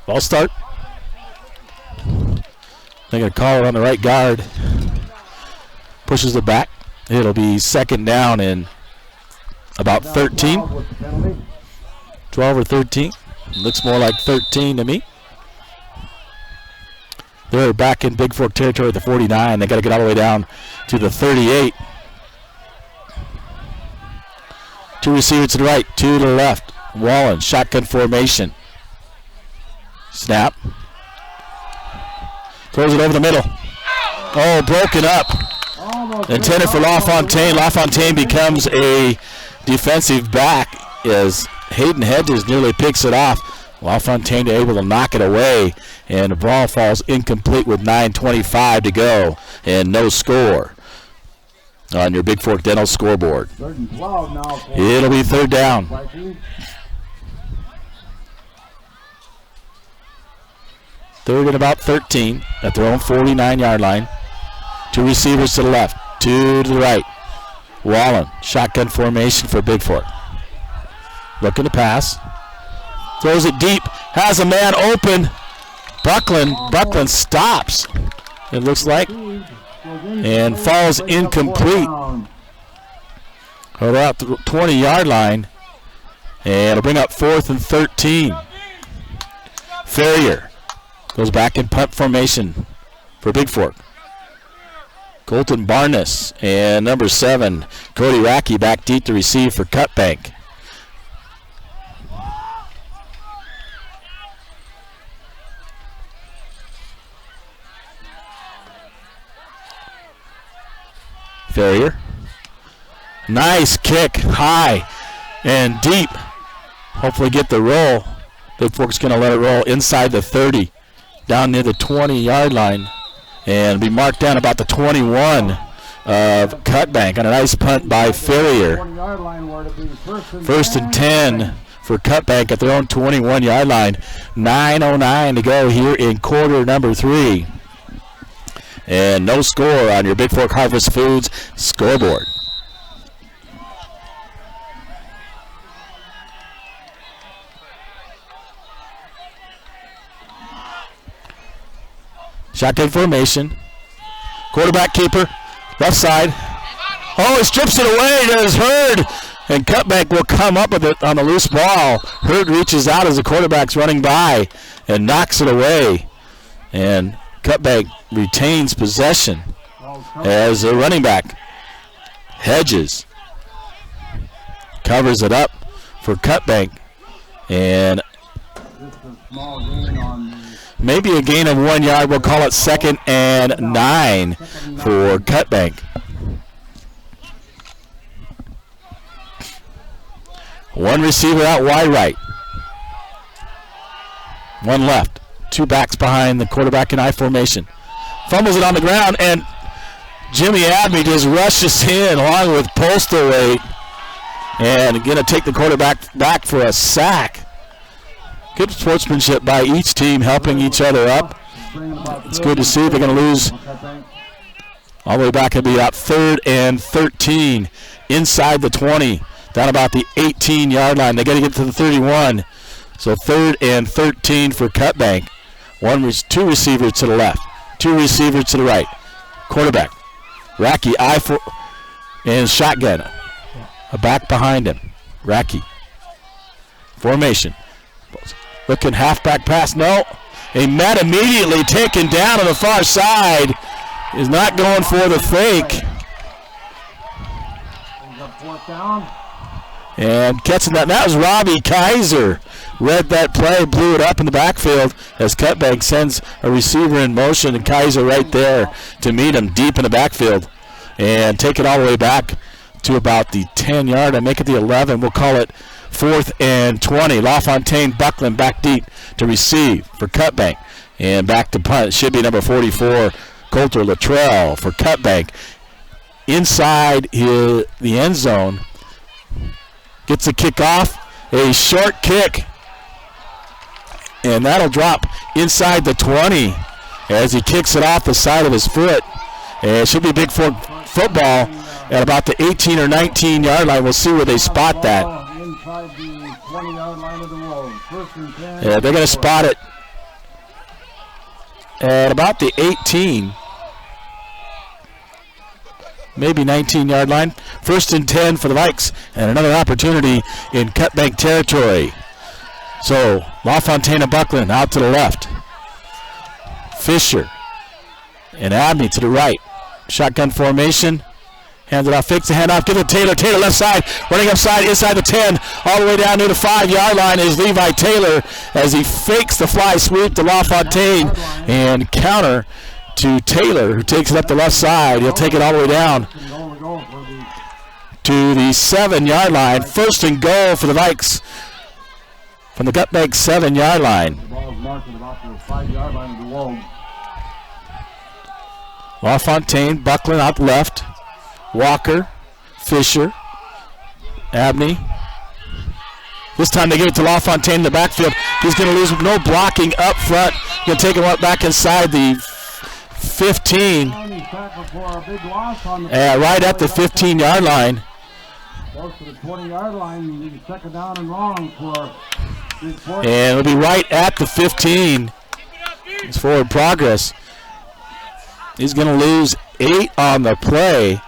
Ball start. They're going to call it on the right guard. Pushes it back. It'll be 2nd down and about 13. 12 or 13. Looks more like 13 to me. They're back in Bigfork territory at the 49. They got to get all the way down to the 38. 2 receivers to the right, 2 to the left. Wallen, shotgun formation. Snap. Throws it over the middle. Oh, broken up. Intended for LaFontaine. LaFontaine becomes a defensive back as Hayden Hedges nearly picks it off. LaFontaine able to knock it away, and the ball falls incomplete with 9:25 to go and no score on your Bigfork Dental scoreboard. It'll be 3rd down. 3rd and about 13 at their own 49-yard line. 2 receivers to the left, 2 to the right. Wallen, shotgun formation for Bigfork. Looking to pass. Throws it deep. Has a man open. Buckland stops, it looks like, and falls incomplete. Over out the 20-yard line. And it'll bring up 4th and 13. Ferrier goes back in punt formation for Bigfork. Colton Barnes and number 7, Cody Racky, back deep to receive for Cutbank. Ferrier. Nice kick, high and deep. Hopefully get the roll. Bigfork's going to let it roll inside the 30, down near the 20-yard line, and be marked down about the 21 of Cutbank on a nice punt by Ferrier. 1st and 10 for Cutbank at their own 21-yard line. 9:09 to go here in quarter number 3. And no score on your Bigfork Harvest Foods scoreboard. Shotgun formation. Quarterback keeper. Left side. Oh, he strips it away. There's Hurd. And Cutbank will come up with it on the loose ball. Hurd reaches out as the quarterback's running by and knocks it away. And Cutbank retains possession as a running back. Hedges covers it up for Cutbank. And maybe a gain of 1 yard. We'll call it 2nd and 9 for Cutbank. One receiver out wide right. One left. 2 backs behind the quarterback in I formation. Fumbles it on the ground, and Jimmy Abney just rushes in along with Postlethwaite, and going to take the quarterback back for a sack. Good sportsmanship by each team, helping each other up. It's good to see. They're going to lose all the way back. It'll be out 3rd and 13 inside the 20, down about the 18-yard line. They got to get to the 31. So 3rd and 13 for Cutbank. 2 receivers to the left, 2 receivers to the right. Quarterback Racky And shotgun. A back behind him. Racky. Formation. Looking halfback pass. No. A met immediately taken down on the far side. Is not going for the fake. Fourth down. And catching that. That was Robbie Kaiser. Read that play, blew it up in the backfield as Cutbank sends a receiver in motion, and Kaiser right there to meet him deep in the backfield. And take it all the way back to about the 10-yard and make it the 11. We'll call it 4th and 20. LaFontaine Buckland back deep to receive for Cutbank. And back to punt. It should be number 44, Coulter Luttrell for Cutbank. Inside the end zone. Gets a kickoff. A short kick. And that'll drop inside the 20 as he kicks it off the side of his foot. And it should be Bigfork football at about the 18 or 19-yard line. We'll see where they spot that. Inside the 20-yard line of the road. First and 10. Yeah, they're going to spot it at about the 18, maybe 19-yard line. First and 10 for the Vikes, and another opportunity in Cutbank territory. So LaFontaine and Buckland out to the left. Fisher and Abney to the right. Shotgun formation. Hands it off, fakes the handoff, gives it to Taylor. Taylor left side, running upside, inside the 10, all the way down near the 5-yard line is Levi Taylor as he fakes the fly sweep to LaFontaine and counter to Taylor, who takes it up the left side. He'll take it all the way down to the 7-yard line. First and goal for the Vikes from the Cutbank 7-yard line. The ball is marked at about the 5-yard line of the wall. LaFontaine, Buckland out left. Walker, Fisher, Abney. This time they give it to LaFontaine in the backfield. He's going to lose no blocking up front. Going to take him up back inside the 15. Right at the 15-yard line. Close to the 20-yard line. Second down and long for Bigfork. And it'll be right at the 15. It's forward progress. He's going to lose 8 on the play.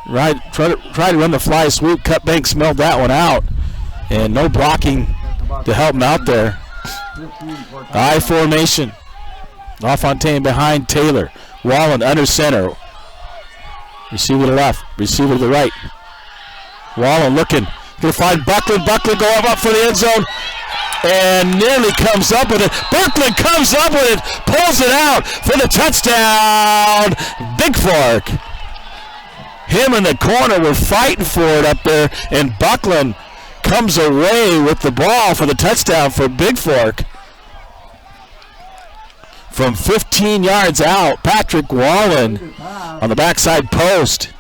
Right, try to run the fly sweep. Cutbank smelled that one out, and no blocking to help him out there. I formation. LaFontaine behind Taylor. Wallen under center. Receiver to the left. Receiver to the right. Wallen looking. Going to find Buckland. Buckland go up for the end zone. And nearly comes up with it. Buckland comes up with it. Pulls it out for the touchdown. Bigfork. Him and the corner were fighting for it up there, and Buckland comes away with the ball for the touchdown for Bigfork. From 15 yards out, Patrick Wallen on the backside post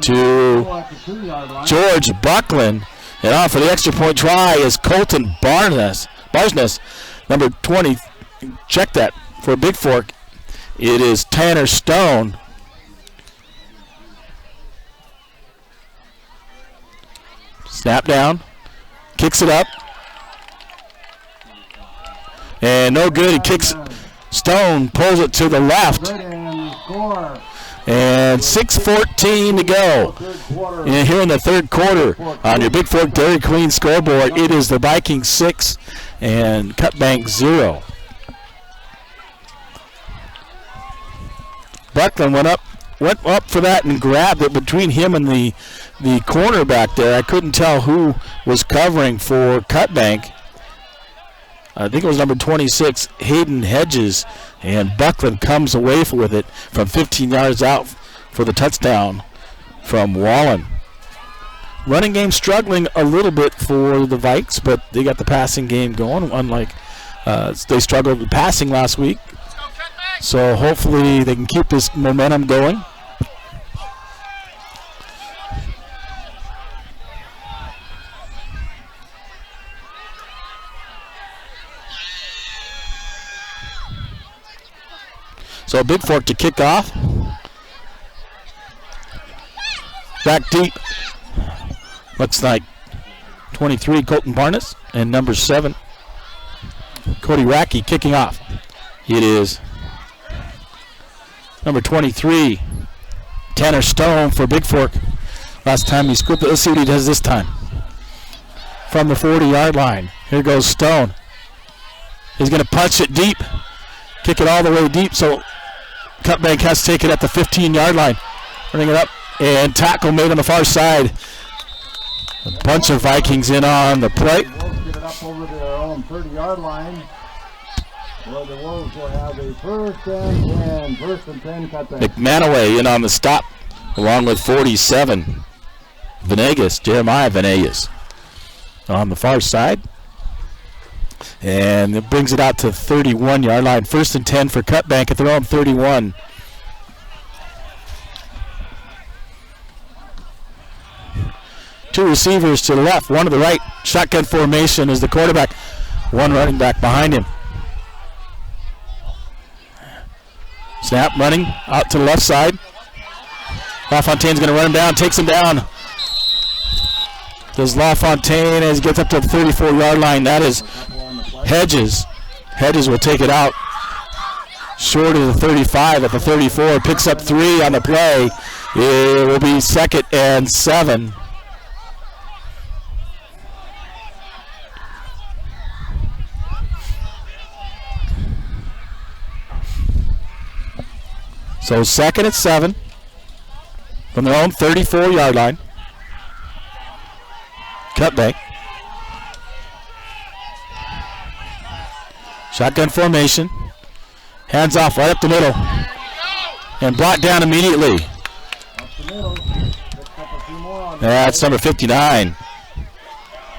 to George Buckland. And on for the extra point try is Colton Barsness, number 20. Check that for Bigfork. It is Tanner Stone. Snap down, kicks it up, and no good. He kicks. Stone pulls it to the left, and 6:14 to go. And here in the third quarter, on your Bigfork Dairy Queen scoreboard, it is the Vikings 6 and Cutbank 0. Buckland went up for that and grabbed it between him and the cornerback there. I couldn't tell who was covering for Cutbank. I think it was number 26, Hayden Hedges, and Buckland comes away with it from 15 yards out for the touchdown from Wallen. Running game struggling a little bit for the Vikes, but they got the passing game going, unlike they struggled with passing last week. So hopefully they can keep this momentum going. So Bigfork to kick off. Back deep. Looks like 23, Colton Barnes, and number 7, Cody Racky kicking off. It is number 23, Tanner Stone for Bigfork. Last time he scooped it. Let's see what he does this time. From the 40-yard line. Here goes Stone. He's going to punch it deep. Kick it all the way deep, so Cutbank has to take it at the 15-yard line. Running it up, and tackle made on the far side. A bunch of Vikings in on the play. The Wolves get it up over their own 30-yard line, where the Wolves will have a first and 10 Cutbank. McManaway in on the stop, along with 47. Jeremiah Venegas on the far side. And it brings it out to 31-yard line. First and 10 for Cutbank at their own 31. Two receivers to the left, one to the right. Shotgun formation is the quarterback. One running back behind him. Snap, running out to the left side. LaFontaine's going to run him down, takes him down. Does LaFontaine as he gets up to the 34-yard line. That is Hedges. Hedges will take it out short of the 35 at the 34. Picks up 3 on the play. It will be 2nd and 7. So 2nd and 7 from their own 34-yard line. Cutbank. Shotgun formation. Hands off right up the middle. And brought down immediately. Up the middle. Picks up a few more on That's number 59.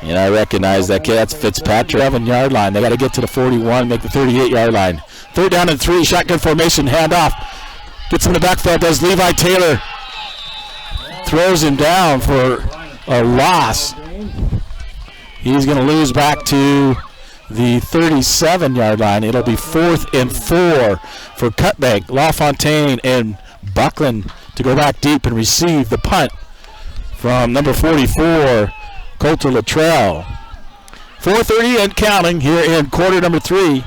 And I recognize that kid. That's Fitzpatrick. 7-yard line. They got to get to the 41, make the 38-yard line. 3rd down and 3. Shotgun formation. Hand off. Gets him in the backfield. Does Levi Taylor. Throws him down for a loss. He's going to lose back to the 37-yard line. It'll be 4th and 4 for Cutbank. LaFontaine and Buckland to go back deep and receive the punt from number 44, Colter Luttrell. 4:30 and counting here in quarter number 3.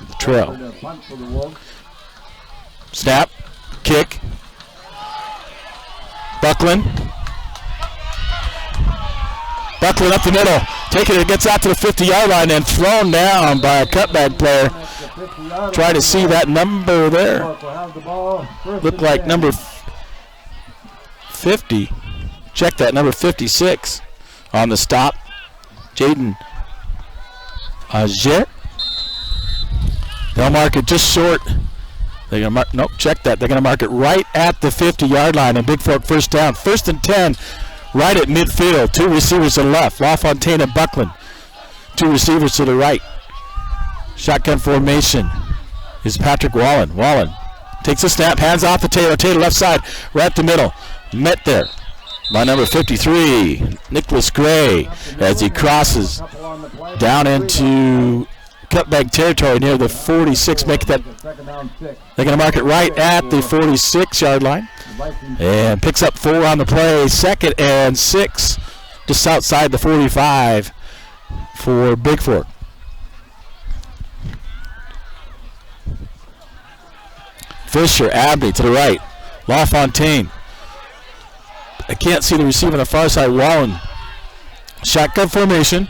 Luttrell. Snap. Kick. Buckland. Buckland up the middle. Taking it, gets out to the 50-yard line and thrown down by a Cutbank player. Try to see that number there. Looked like number 50. Check that, number 56 on the stop. Jaden Ajet. They'll mark it just short. They're gonna mark, nope, check that. They're going to mark it right at the 50-yard line, and Bigfork first down. 1st and 10, right at midfield. 2 receivers to the left, LaFontaine and Buckland. 2 receivers to the right. Shotgun formation is Patrick Wallen. Wallen takes a snap, hands off to Taylor. Taylor left side, right up the middle. Met there by number 53, Nicholas Gray, as he crosses down into Cutbank territory near the 46. Make that. They're going to mark it right at the 46-yard line. And picks up 4 on the play. 2nd and 6, just outside the 45 for Bigfork. Fisher, Abney to the right. LaFontaine. I can't see the receiver on the far side. Wallen. Shotgun formation.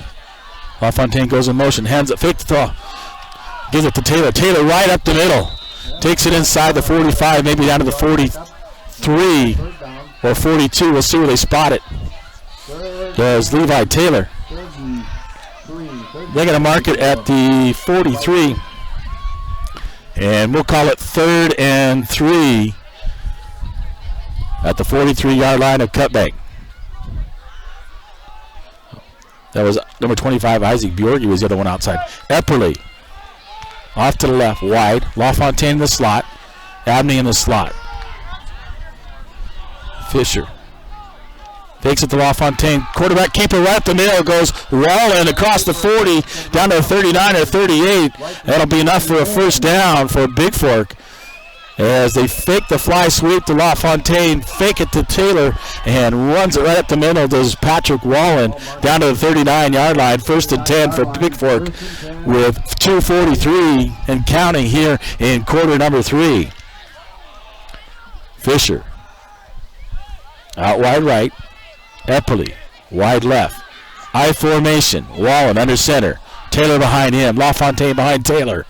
LaFontaine goes in motion. Hands it, fake the throw. Gives it to Taylor. Taylor right up the middle. Takes it inside the 45, maybe down to the 43 or 42. We'll see where they spot it. There's Levi Taylor. They're going to mark it at the 43. And we'll call it 3rd and 3 at the 43-yard line of Cutbank. That was number 25, Isaac Bjorgi was the other one outside. Epperly off to the left, wide. LaFontaine in the slot. Abney in the slot. Fisher takes it to LaFontaine. Quarterback keeper right up the middle, goes rolling across the 40, down to the 39 or 38. That'll be enough for a first down for Bigfork. As they fake the fly sweep to LaFontaine, fake it to Taylor, and runs it right up the middle. Does Patrick Wallen down to the 39-yard line. 1st and 10 for Bigfork with 2:43 and counting here in quarter number 3. Fisher. Out wide right. Epperly. Wide left. I formation. Wallen under center. Taylor behind him. LaFontaine behind Taylor.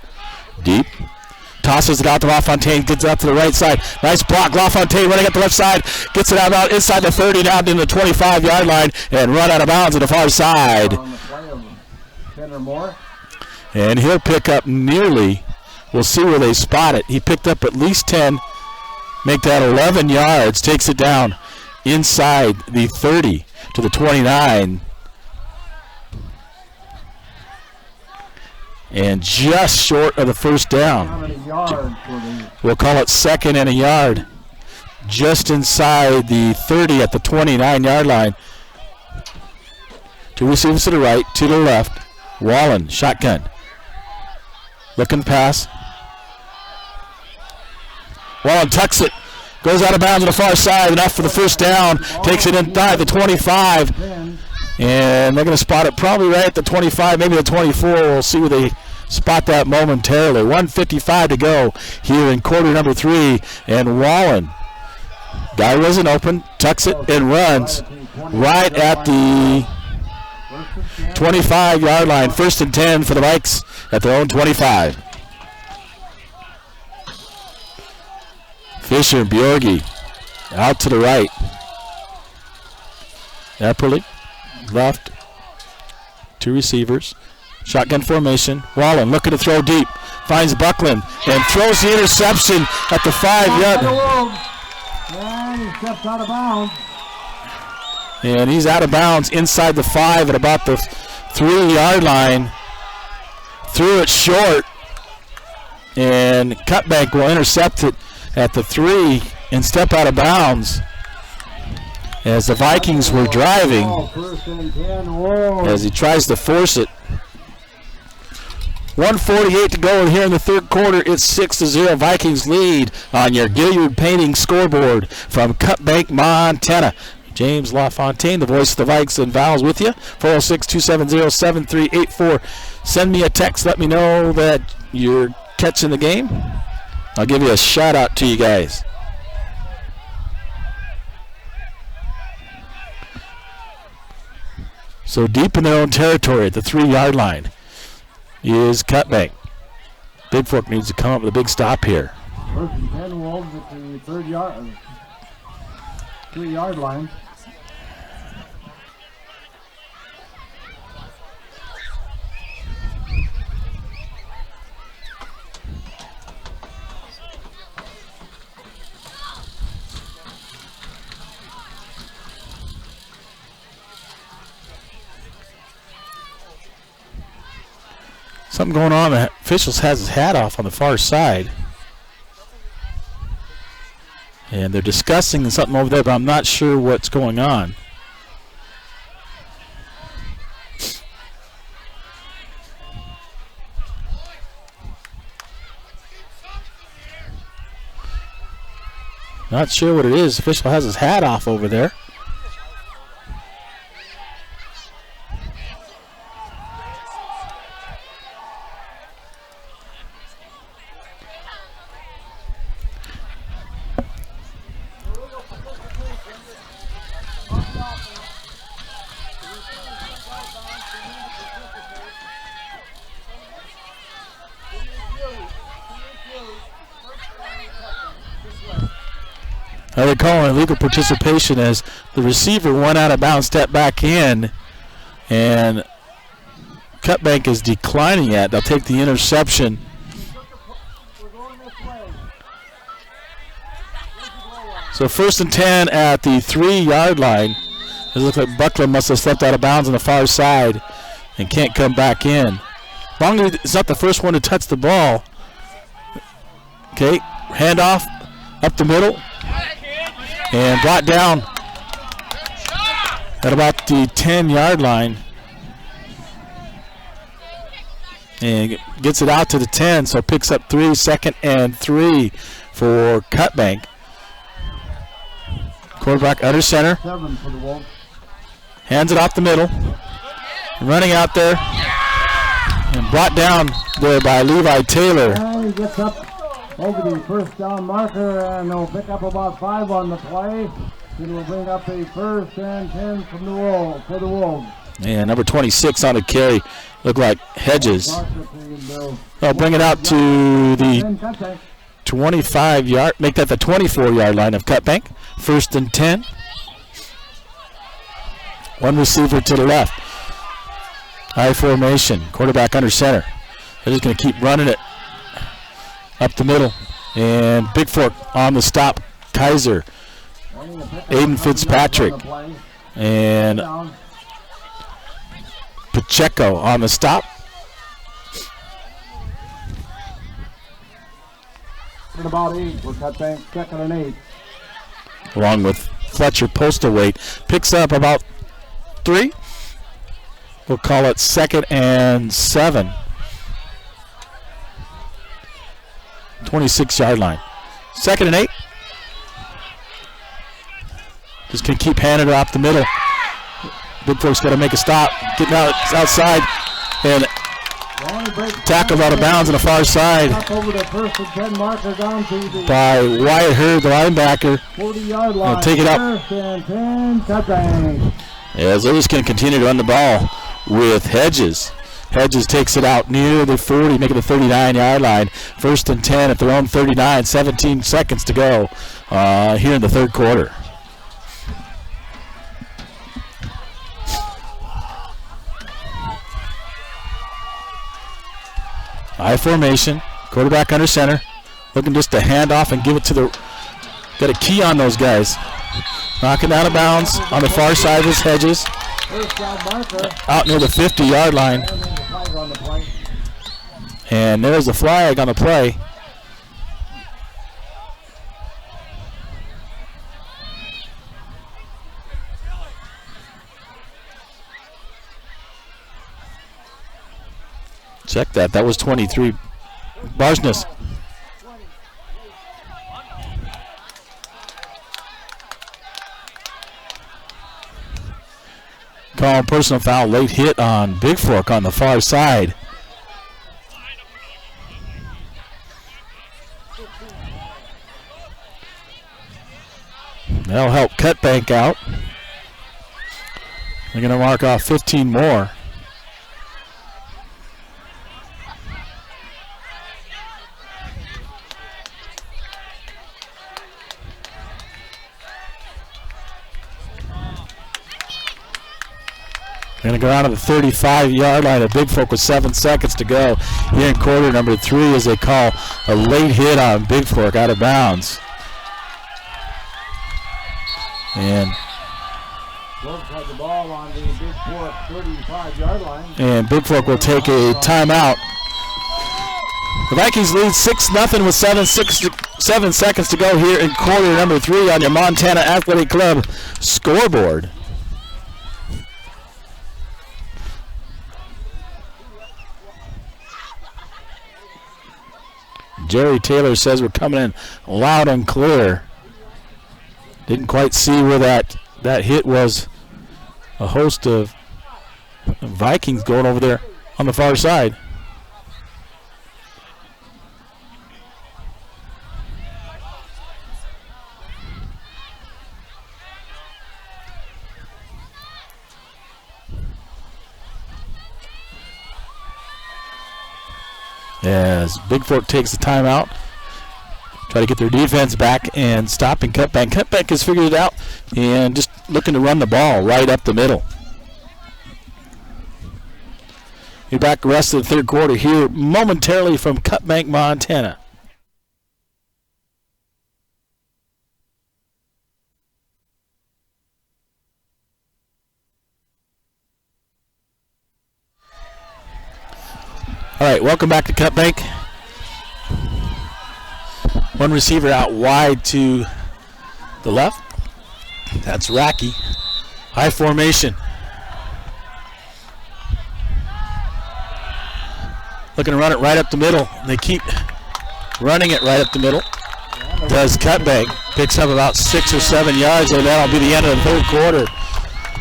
Deep. Tosses it out to LaFontaine. Gets out to the right side. Nice block. LaFontaine running up the left side. Gets it out inside the 30, down to the 25-yard line, and run out of bounds at the far side. On the play of 10 or more. And he'll pick up nearly. We'll see where they spot it. He picked up at least 10. Make that 11 yards. Takes it down inside the 30 to the 29. And just short of the first down. We'll call it second and a yard. Just inside the 30 at the 29-yard line. Two receivers to the right, two to the left. Wallen, shotgun. Looking pass. Wallen tucks it. Goes out of bounds on the far side. Enough for the first down. Takes it inside the 25. And they're going to spot it probably right at the 25, maybe the 24. We'll see where they spot that momentarily. 1:55 to go here in quarter number 3. And Wallen, guy wasn't open, tucks it and runs right at the 25-yard line. 1st and 10 for the Vikes at their own 25. Fisher and Bjorgi out to the right. Epperly left. Two receivers. Shotgun formation. Wallen looking to throw deep. Finds Buckland and throws the interception at the 5-yard. And he steps out of bounds. And he's out of bounds inside the 5 at about the 3-yard line. Threw it short. And Cutbank will intercept it at the 3 and step out of bounds as the Vikings were driving, as he tries to force it. 1:48 to go here in the third quarter. It's 6-0. Vikings lead on your Gilliard Painting scoreboard from Cutbank, Montana. James LaFontaine, the voice of the Vikes and Vowels, with you. 406-270-7384. Send me a text. Let me know that you're catching the game. I'll give you a shout out to you guys. So deep in their own territory at the 3-yard line is Cutbank. Bigfork needs to come up with a big stop here. 1st and 10 Wolves at the 3-yard line. Something going on. The officials has his hat off on the far side. And they're discussing something over there, but I'm not sure what's going on. Not sure what it is. The official has his hat off over there. They're calling illegal participation as the receiver went out of bounds, stepped back in, and Cutbank is declining it. They'll take the interception. So 1st and 10 at the 3-yard line. It looks like Buckland must have stepped out of bounds on the far side and can't come back in. Long as it's not the first one to touch the ball. Okay, handoff up the middle. And brought down at about the 10-yard line. And gets it out to the 10, so picks up 3, 2nd and 3 for Cutbank. Quarterback under center. 7 for the Wolves. Hands it off the middle. Running out there. And brought down there by Levi Taylor. And he gets up over the first down marker, and they'll pick up about 5 on the play. It will bring up a 1st and 10 from the Wolves, for the Wolves. And number 26 on the carry looked like Hedges. I'll bring it out to the 25-yard, make that the 24-yard line of Cutbank. 1st and 10. One receiver to the left. High formation, quarterback under center. They're just going to keep running it up the middle. And Bigfork on the stop. Kaiser, Aiden Fitzpatrick, and Pacheco on the stop. At about 8 for Cutbank, 2nd and 8. Along with Fletcher Postlethwaite. Picks up about 3. We'll call it 2nd and 7. 26-yard line. 2nd and 8. Just going to keep handing it off the middle. Bigfork's got to make a stop. Getting out outside. And tackled out of bounds on the far side Over the 1st and 10 marker down to the by Wyatt Hurd, the linebacker. 40-yard line. They'll take it up. 1st and 10, Cutbank. As they're just going to continue to run the ball with Hedges. Hedges takes it out near the 40, making the 39-yard line. 1st and 10 at their own 39. 17 seconds to go here in the 3rd quarter. High formation, quarterback under center, looking just to hand off and give it to the, got a key on those guys. Knocking out of bounds on the far side is Hedges. Out near the 50-yard line. And there's the flag on the play. Check that. That was 23. Barsness. Call personal foul. Late hit on Bigfork on the far side. That'll help Cutbank out. They're going to mark off 15 more. Going to go out to the 35-yard line of Bigfork with 7 seconds to go here in quarter number 3 as they call a late hit on Bigfork out of bounds. And had the ball on the Bigfork 35-yard line. And Bigfork will take a timeout. The Vikings lead 6-0 with 7 seconds to go here in quarter number 3 on your Montana Athletic Club scoreboard. Jerry Taylor says we're coming in loud and clear. Didn't quite see where that hit was. A host of Vikings going over there on the far side. As Bigfork takes the timeout, try to get their defense back and stopping Cutbank. Cutbank has figured it out and just looking to run the ball right up the middle. You're back the rest of the 3rd quarter here momentarily from Cutbank, Montana. All right, welcome back to Cutbank. One receiver out wide to the left. That's Racky. High formation. Looking to run it right up the middle. They keep running it right up the middle. Does Cutbank. Picks up about 6 or 7 yards, and that'll be the end of the 3rd quarter.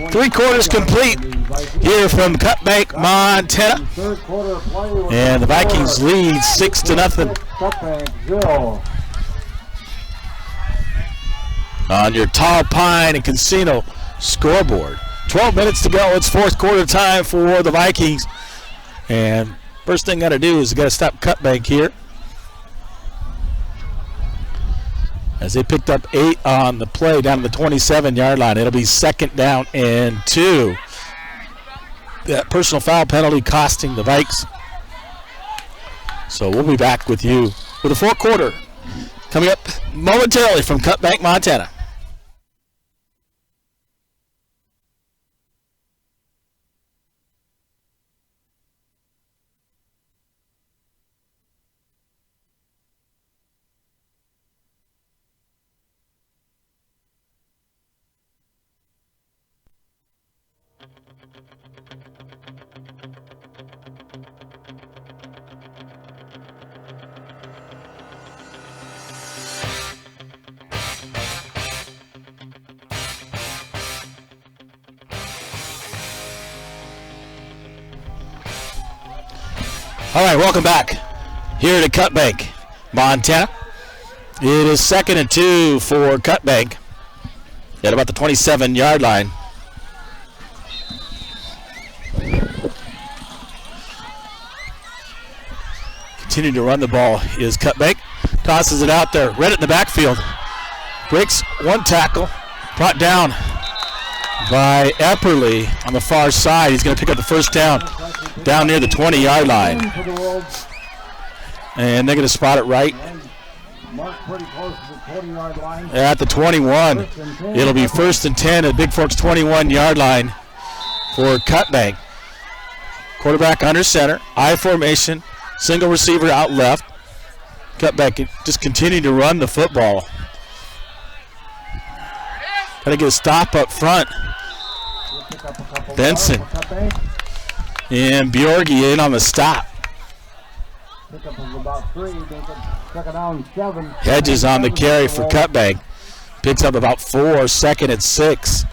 3 quarters complete here from Cutbank, Montana. Third quarter of play was And the Vikings lead 6-0 Cutbank 0. on your Tall Pine and Casino scoreboard. 12 minutes to go. It's fourth quarter time for the Vikings. And first thing got to do is got to stop Cutbank here, as they picked up 8 on the play down to the 27-yard line. It'll be 2nd down and 2. That personal foul penalty costing the Vikes. So we'll be back with you with the fourth quarter coming up momentarily from Cutbank, Montana. All right, welcome back here to Cutbank, Montana. It is 2nd and 2 for Cutbank at about the 27-yard line. Continuing to run the ball is Cutbank. Tosses it out there. Read it in the backfield. Breaks one tackle. Brought down by Epperly on the far side. He's going to pick up the first down near the 20-yard line. And they're going to spot it right at the 21. It'll be 1st and 10 at Bigfork's 21-yard line for Cutbank. Quarterback under center. I formation. Single receiver out left. Cutbank just continue to run the football. Got to get a stop up front. Benson and Bjorgi in on the stop. Hedges on the carry for Cutbank. Picks up about 4, 2nd and 6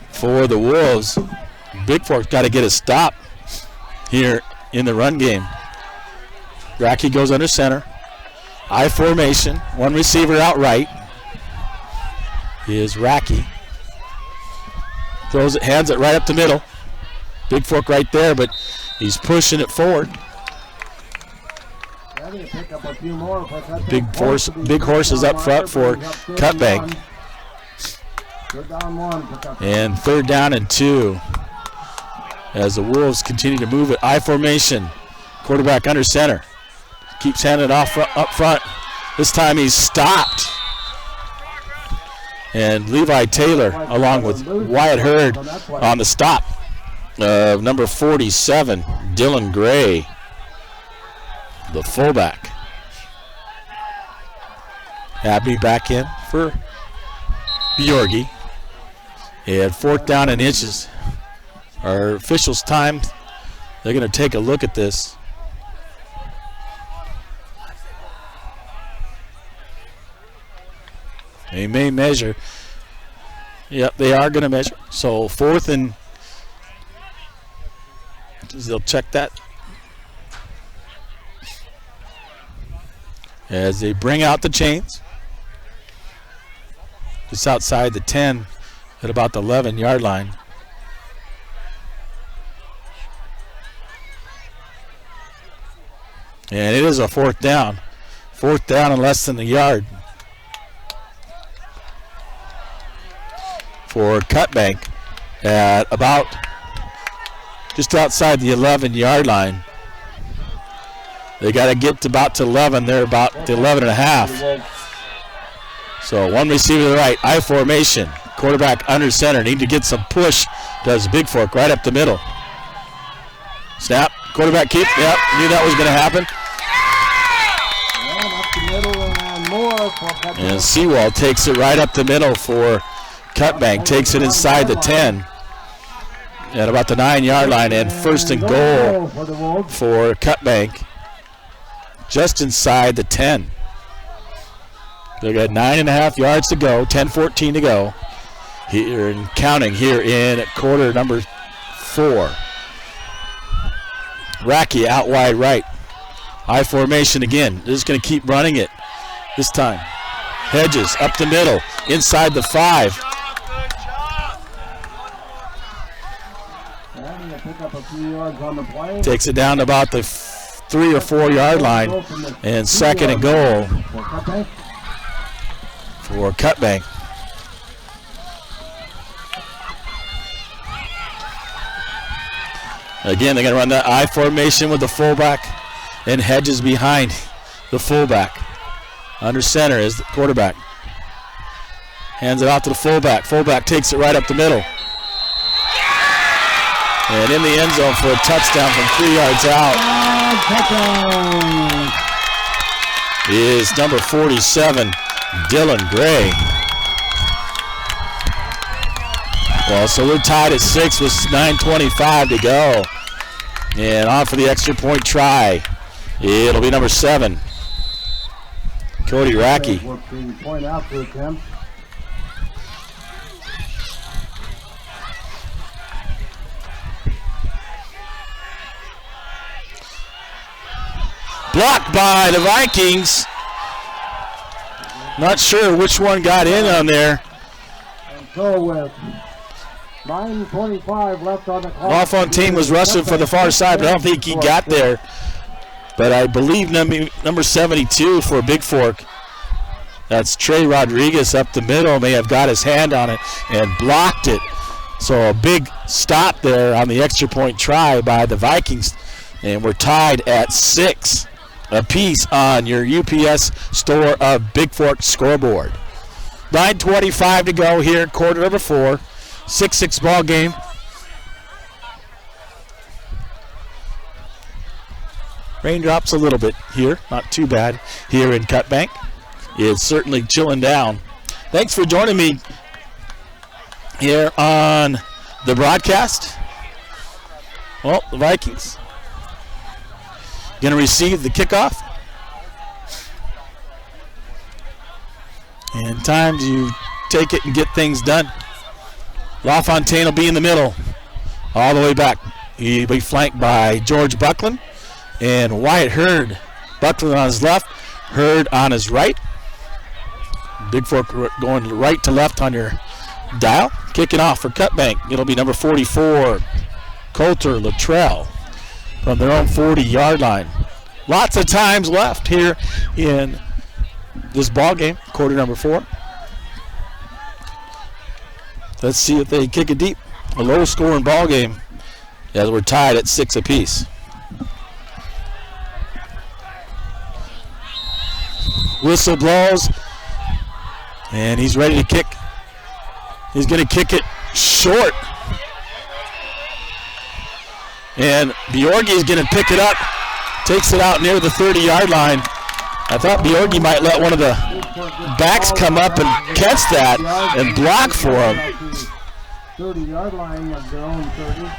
for the Wolves. Bigfork's got to get a stop here in the run game. Racky goes under center. I formation. One receiver out right is Racky. Throws it, hands it right up the middle. Bigfork right there, but he's pushing it forward. Big horses up front for Cutbank. And 3rd down and 2 as the Wolves continue to move it. I formation. Quarterback under center. Keeps handing it off up front. This time he's stopped. And Levi Taylor, along with Wyatt Hurd, on the stop of number 47, Dylan Gray, the fullback. Abney back in for Bjorgi. And 4th down and inches. Our officials' time, they're going to take a look at this. They may measure. Yep, they are going to measure. So 4th and they'll check that as they bring out the chains. Just outside the 10 at about the 11-yard line. And it is a 4th down. 4th down and less than a yard for Cutbank at about just outside the 11-yard line. They got to get to about to 11. They're about the 11 and a half. So one receiver to the right, I formation. Quarterback under center. Need to get some push. Does Bigfork right up the middle. Snap. Quarterback keep. Yep, knew that was going to happen. And Seawald takes it right up the middle for Cutbank. Takes it inside the 10 at about the 9-yard line, and 1st and goal for Cutbank just inside the 10. They got 9.5 yards to go, 10-14 to go. here and counting here in quarter number 4. Racky out wide right. I formation again. They're just going to keep running it this time. Hedges up the middle, inside the 5. Pick up a few yards on the play. Takes it down to about the 3 or 4 yard line, and 2nd and goal for Cutbank. Again, they're going to run that I formation with the fullback and Hedges behind the fullback. Under center is the quarterback. Hands it out to the fullback. Fullback takes it right up the middle. And in the end zone for a touchdown from 3 yards out is number 47, Dylan Gray. Well, so we're tied at 6 with 9:25 to go. And on for the extra point try. It'll be number 7, Cody Racky. Point out to attempt. Blocked by the Vikings. Not sure which one got in on there. And so with 9:25 left on the clock. LaFontaine was rushing for the far side, but I don't think he got there. But I believe number 72 for Bigfork, that's Trey Rodriguez up the middle, may have got his hand on it and blocked it. So a big stop there on the extra point try by the Vikings. And we're tied at 6 apiece on your UPS Store of Bigfork scoreboard. 9:25 to go here in quarter number 4. 6-6 ball game. Raindrops a little bit here, not too bad here in Cutbank. It's certainly chilling down. Thanks for joining me here on the broadcast. Well, the Vikings going to receive the kickoff. And time to take it and get things done. LaFontaine will be in the middle, all the way back. He'll be flanked by George Buckland and Wyatt Hurd. Buckland on his left, Hurd on his right. Bigfork going right to left on your dial. Kicking off for Cutbank. It'll be number 44, Coulter Luttrell, from their own 40-yard line. Lots of times left here in this ball game, quarter number 4. Let's see if they kick it deep. A low-scoring ball game as we're tied at 6 apiece. Whistle blows, and he's ready to kick. He's going to kick it short. And Bjorgi is going to pick it up, takes it out near the 30-yard line. I thought Bjorgi might let one of the backs come up and catch that and block for him. 30-yard line of their own 30.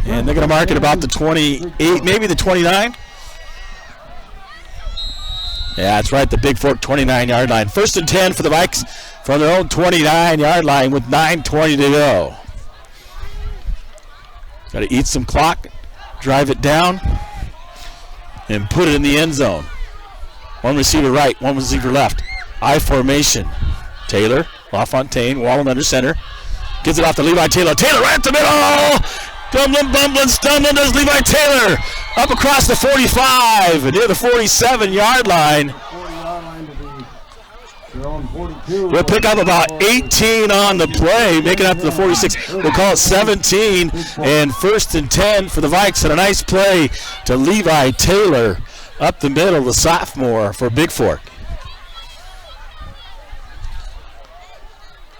And they're going to mark it about the 28, maybe the 29. Yeah, that's right, the Bigfork 29-yard line. 1st and 10 for the Vikes from their own 29-yard line with 9:20 to go. Got to eat some clock, drive it down, and put it in the end zone. One receiver right, one receiver left. I formation. Taylor, LaFontaine, Wallen under center. Gives it off to Levi Taylor. Taylor right at the middle! Stumbling, bumbling, stumbling does Levi Taylor. Up across the 45, near the 47-yard line. 40-yard line to be their own 42. We'll pick up about 18 on the play, make it up to the 46. We'll call it 17, and 1st and 10 for the Vikes. And a nice play to Levi Taylor up the middle, the sophomore for Bigfork.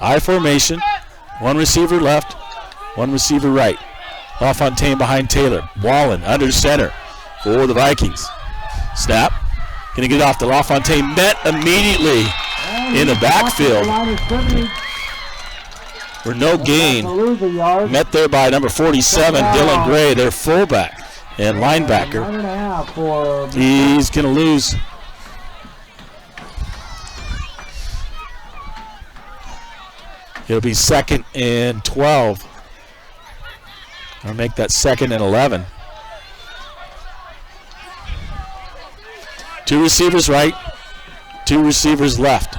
I formation, one receiver left, one receiver right. LaFontaine behind Taylor. Wallen under center for the Vikings. Snap. Going to get off to LaFontaine. Met immediately in the backfield. For no gain. Met there by number 47, Dylan Gray, their fullback and linebacker. He's going to lose. It'll be 2nd and 12. Or make that 2nd and 11. 2 receivers right, 2 receivers left.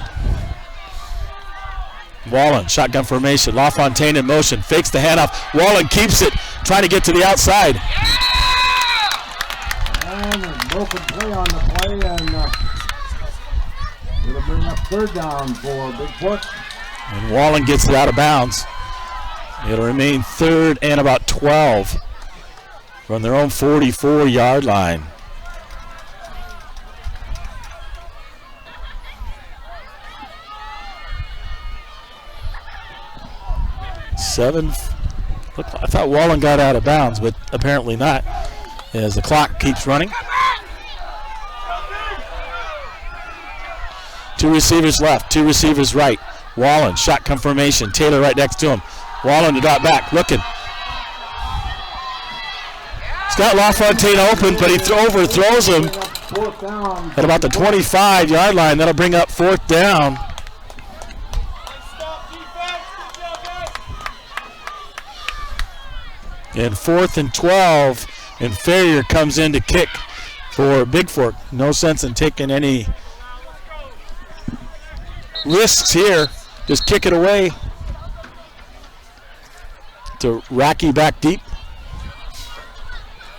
Wallen, shotgun formation. LaFontaine in motion, fakes the handoff. Wallen keeps it, trying to get to the outside. And a broken play on the play, and it'll bring up 3rd down for Bigfork. And Wallen gets it out of bounds. It'll remain 3rd and about 12 from their own 44-yard line. I thought Wallen got out of bounds, but apparently not, as the clock keeps running. 2 receivers left, 2 receivers right. Wallen, shotgun formation. Taylor right next to him. Wallen to drop back, looking. He's got LaFontaine open, but he overthrows him at about the 25-yard line. That'll bring up 4th down. And 4th and 12, and Ferrier comes in to kick for Bigfork. No sense in taking any risks here. Just kick it away to Racky back deep,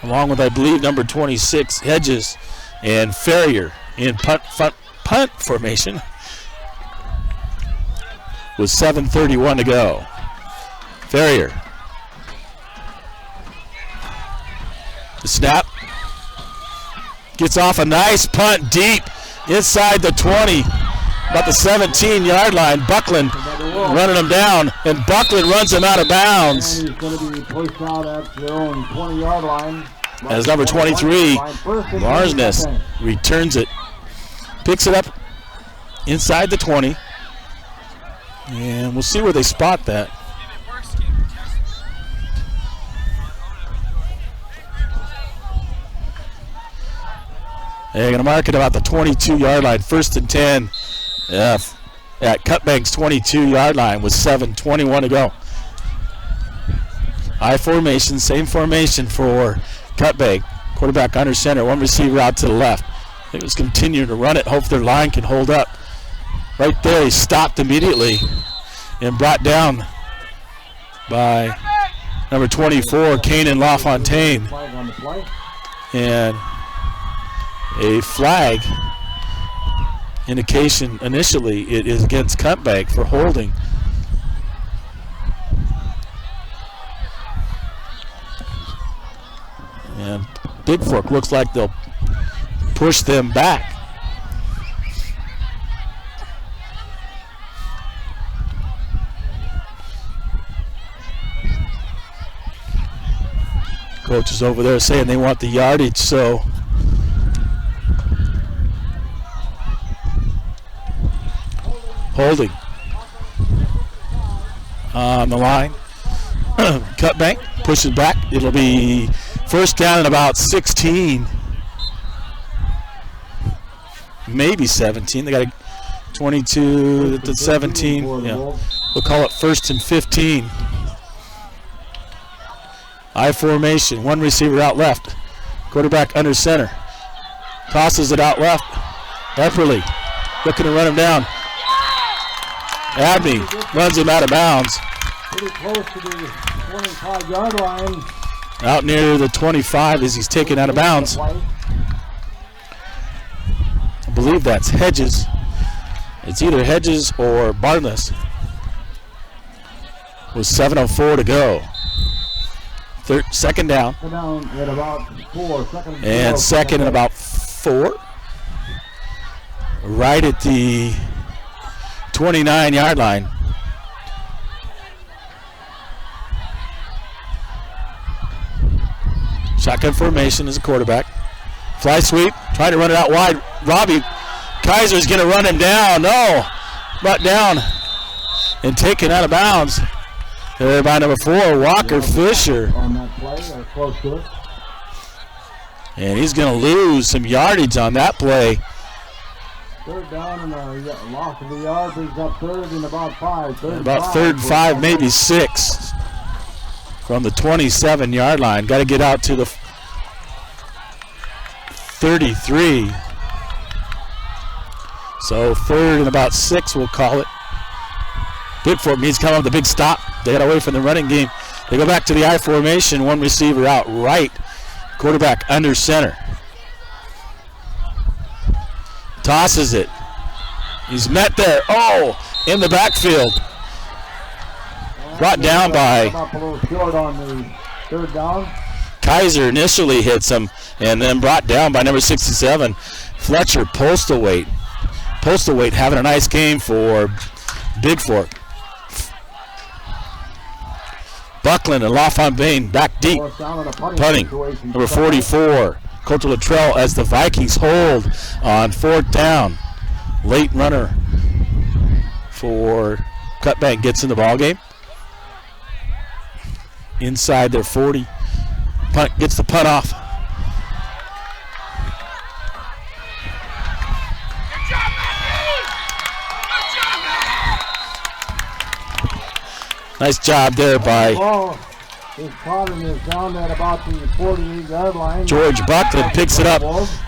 along with, I believe, number 26, Hedges, and Ferrier in punt formation with 7:31 to go. Ferrier. The snap. Gets off a nice punt deep inside the 20, about the 17-yard line. Buckland running him down, and Buckland runs him out of bounds. And he's going to be pushed out at their own 20-yard line. As number 23, Marsness, returns it. Picks it up inside the 20. And we'll see where they spot that. They're going to mark it about the 22-yard line. 1st and 10 at Cutbank's 22-yard line with 7:21 to go. I formation, same formation for Cutbank. Quarterback under center, 1 receiver out to the left. They just continue to run it, hope their line can hold up. Right there, he stopped immediately and brought down by number 24, Kanan LaFontaine. And a flag indication initially it is against Cutbank for holding. And Bigfork looks like they'll push them back. Coach is over there saying they want the yardage, so holding on the line. Cutbank pushes back. It'll be 1st down and about 16, maybe 17. They got a 22 to 17. Yeah, we'll call it 1st and 15. I formation, 1 receiver out left. Quarterback under center. Tosses it out left. Epperly looking to run him down. Abney runs him out of bounds. Pretty close to the 25-yard line. Out near the 25 as he's taken out of bounds. I believe that's Hedges. It's either Hedges or Barnes. With 7:04 to go. 2nd down. At about 4. And 2nd and about 4. Right at the 29-yard line. Shotgun formation as a quarterback. Fly sweep, trying to run it out wide. Robbie Kaiser's going to run him down. No, brought down and taken out of bounds. There by number 4, Walker Fisher. On that play, or close to it. And he's going to lose some yardage on that play. Third down and a loss of the yard brings up third and about 5. Third and 5, maybe 6 from the 27-yard line. Got to get out to the 33. So third and about 6, we'll call it. Bigfork needs to come up with a big stop. They got away from the running game. They go back to the I formation. One receiver out right. Quarterback under center. Tosses it. He's met there. Oh, in the backfield. Brought down by Up a little short on the third down. Kaiser. Initially hits him and then brought down by number 67, Fletcher Postlethwaite. Postlethwaite having a nice game for Bigfork. Buckland and LaFontaine back deep. Punting. Number 44, Coach Luttrell, as the Vikings hold on 4th down. Late runner for Cutbank gets in the ball game. Inside their 40. Punt gets the punt off. Nice job there by His pattern is down at about the 48-yard line. George Buckland. Picks it up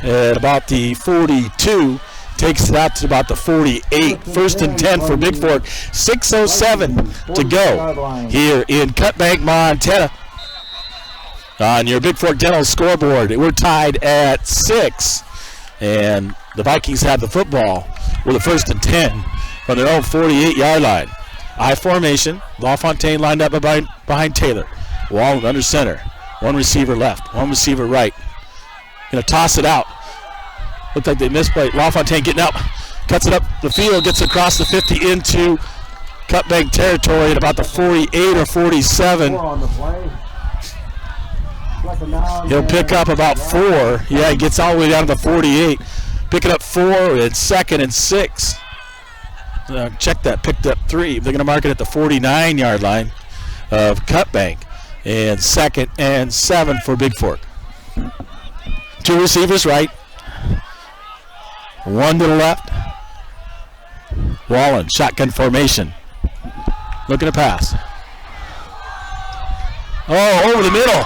at about the 42. Takes it out to about the 48. First and 10 for Bigfork. 6:07 to go here in Cutbank, Montana. On your Bigfork Dental scoreboard, we're tied at 6. And the Vikings have the football with a first and 10 from their own 48-yard line. I formation. LaFontaine lined up behind Taylor. Wallen under center. One receiver left. One receiver right. Going to toss it out. Looked like they misplaced. LaFontaine getting out. Cuts it up the field. Gets across the 50 into Cutbank territory at about the 48 or 47. He'll pick up about 4. Yeah, he gets all the way down to the 48. Picking up 4. It's 2nd and 6. Check that. Picked up 3. They're going to mark it at the 49-yard line of Cutbank. And 2nd and 7 for Bigfork. 2 receivers right. 1 to the left. Wallen, shotgun formation. Looking to pass. Oh, over the middle.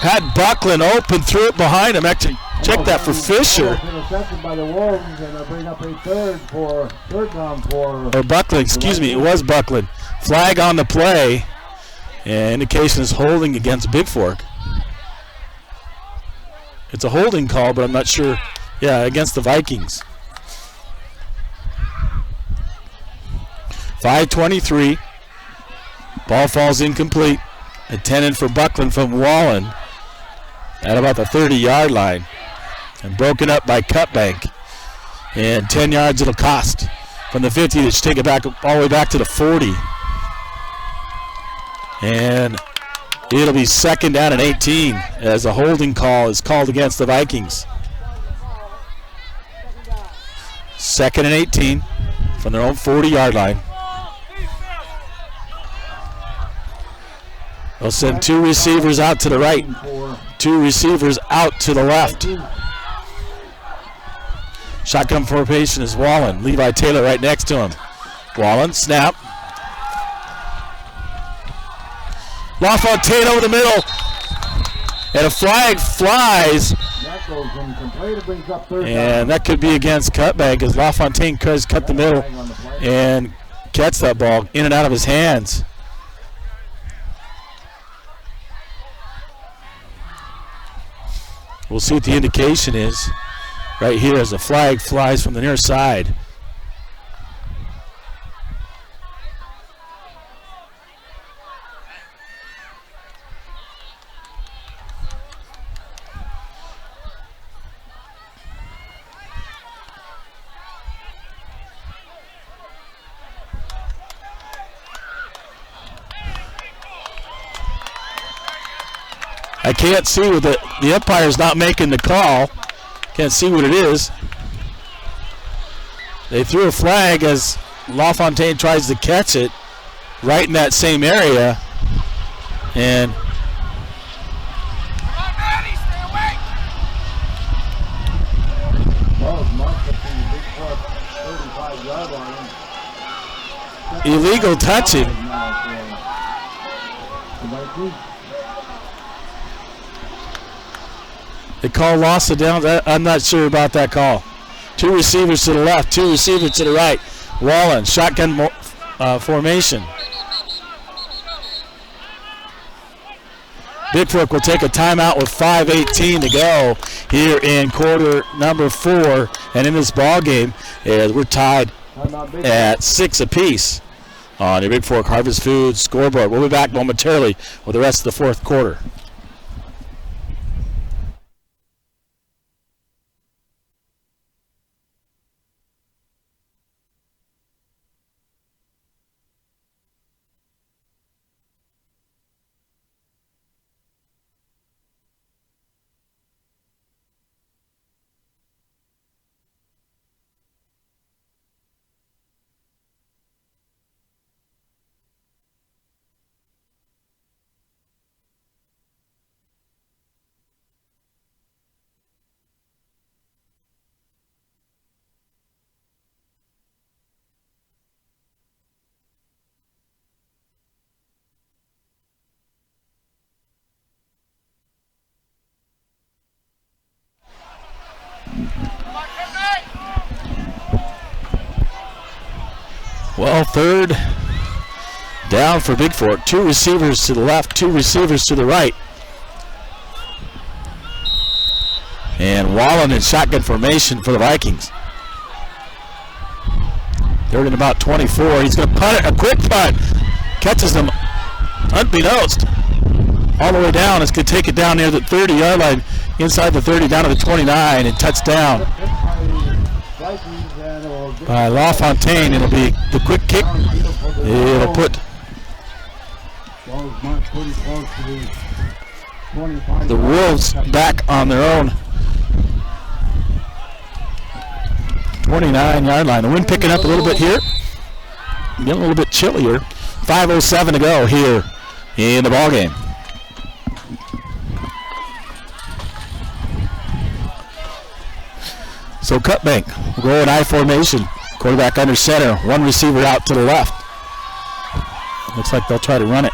Had Buckland open, threw it behind him. Actually, check that for Fisher. Intercepted by the Wolves, and they'll bring up a third down for. Or Buckland, excuse me, it was Buckland. Flag on the play. And indication is holding against Bigfork. It's a holding call, but I'm not sure. Yeah, against the Vikings. 5:23. Ball falls incomplete. Intended for Buckland from Wallen at about the 30-yard line. And broken up by Cutbank. And 10 yards it'll cost. From the 50, they should take it back all the way back to the 40. And it'll be 2nd down and 18 as a holding call is called against the Vikings. 2nd and 18 from their own 40-yard line. They'll send 2 receivers out to the right, 2 receivers out to the left. Shotgun formation is Wallen. Levi Taylor right next to him. Wallen, snap. LaFontaine over the middle. And a flag flies. And that could be against Cutbank as LaFontaine has cut the middle and catch that ball in and out of his hands. We'll see what the indication is right here as the flag flies from the near side. I can't see what the umpire's not making the call. Can't see what it is. They threw a flag as LaFontaine tries to catch it right in that same area. And illegal touching. They call loss of downs. I'm not sure about that call. 2 receivers to the left, 2 receivers to the right. Wallen, shotgun formation. Bigfork will take a timeout with 5:18 to go here in quarter number 4. And in this ball game, we're tied at 6 apiece on the Bigfork Harvest Foods scoreboard. We'll be back momentarily with the rest of the fourth quarter. Well, third down for Bigfork. 2 receivers to the left, 2 receivers to the right. And Wallen in shotgun formation for the Vikings. Third and about 24. He's going to punt it, a quick punt. Catches them unbeknownst. All the way down. It's going to take it down near the 30-yard line, inside the 30, down to the 29, and touchdown by LaFontaine. It'll be the quick kick. It'll put the Wolves back on their own 29-yard line. The wind picking up a little bit here. Getting a little bit chillier. 5:07 to go here in the ball game. So Cutbank will go in I formation. Quarterback under center. 1 receiver out to the left. Looks like they'll try to run it.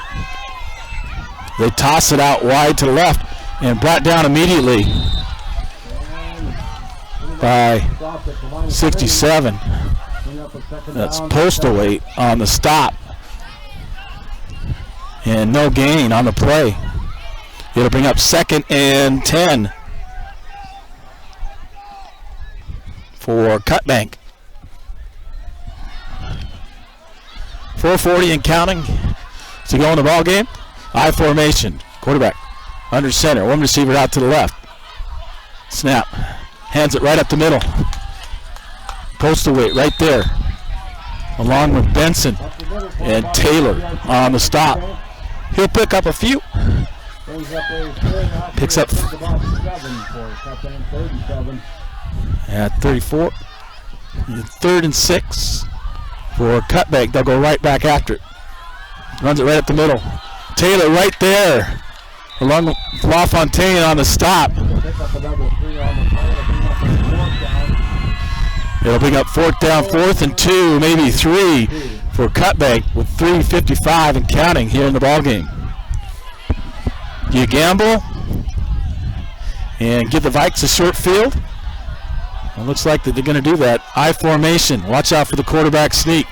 They toss it out wide to the left and brought down immediately by 67. That's Postlethwaite on the stop. And no gain on the play. It'll bring up 2nd and 10 for Cutbank. 4:40 and counting to go in the ball game. I formation. Quarterback under center. 1 receiver out to the left. Snap. Hands it right up the middle. Postlethwaite right there, along with Benson and Taylor on the stop. He'll pick up a few. Picks up at 34. 3rd and 6 for Cutbank. They'll go right back after it. Runs it right up the middle. Taylor right there, along with LaFontaine on the stop. It'll bring up 4th down, 4th and 2, maybe 3 for Cutbank with 3:55 and counting here in the ball game. Do you gamble and give the Vikes a short field? It looks like that they're going to do that. I formation. Watch out for the quarterback sneak.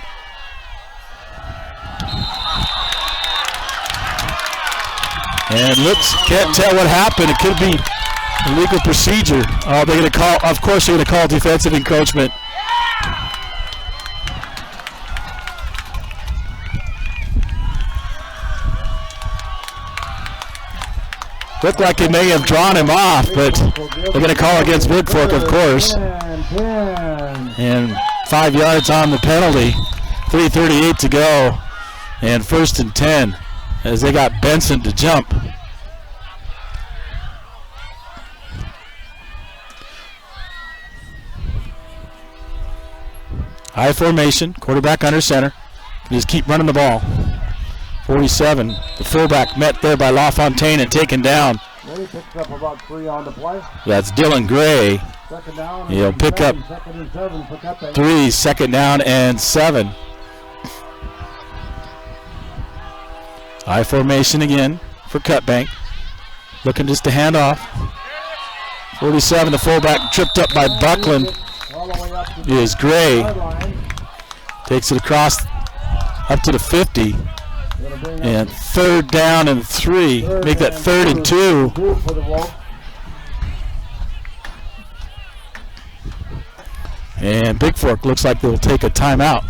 And can't tell what happened. It could be illegal procedure. Oh, they're going to call. Of course, they're going to call defensive encroachment. Looked like it may have drawn him off, but they're going to call against Bigfork, of course. And 5 yards on the penalty. 3:38 to go. And 1st and 10 as they got Benson to jump. High formation, quarterback under center. Just keep running the ball. 47, the fullback met there by LaFontaine and taken down. He picks up about 3 on the play. That's Dylan Gray. He'll pick up 3, 2nd down and 7. I formation again for Cutbank. Looking just to hand off. 47, the fullback, tripped up by Buckland, is Gray. Takes it across up to the 50. And 3rd down and 3. Make that 3rd and 2. And Bigfork looks like they'll take a timeout.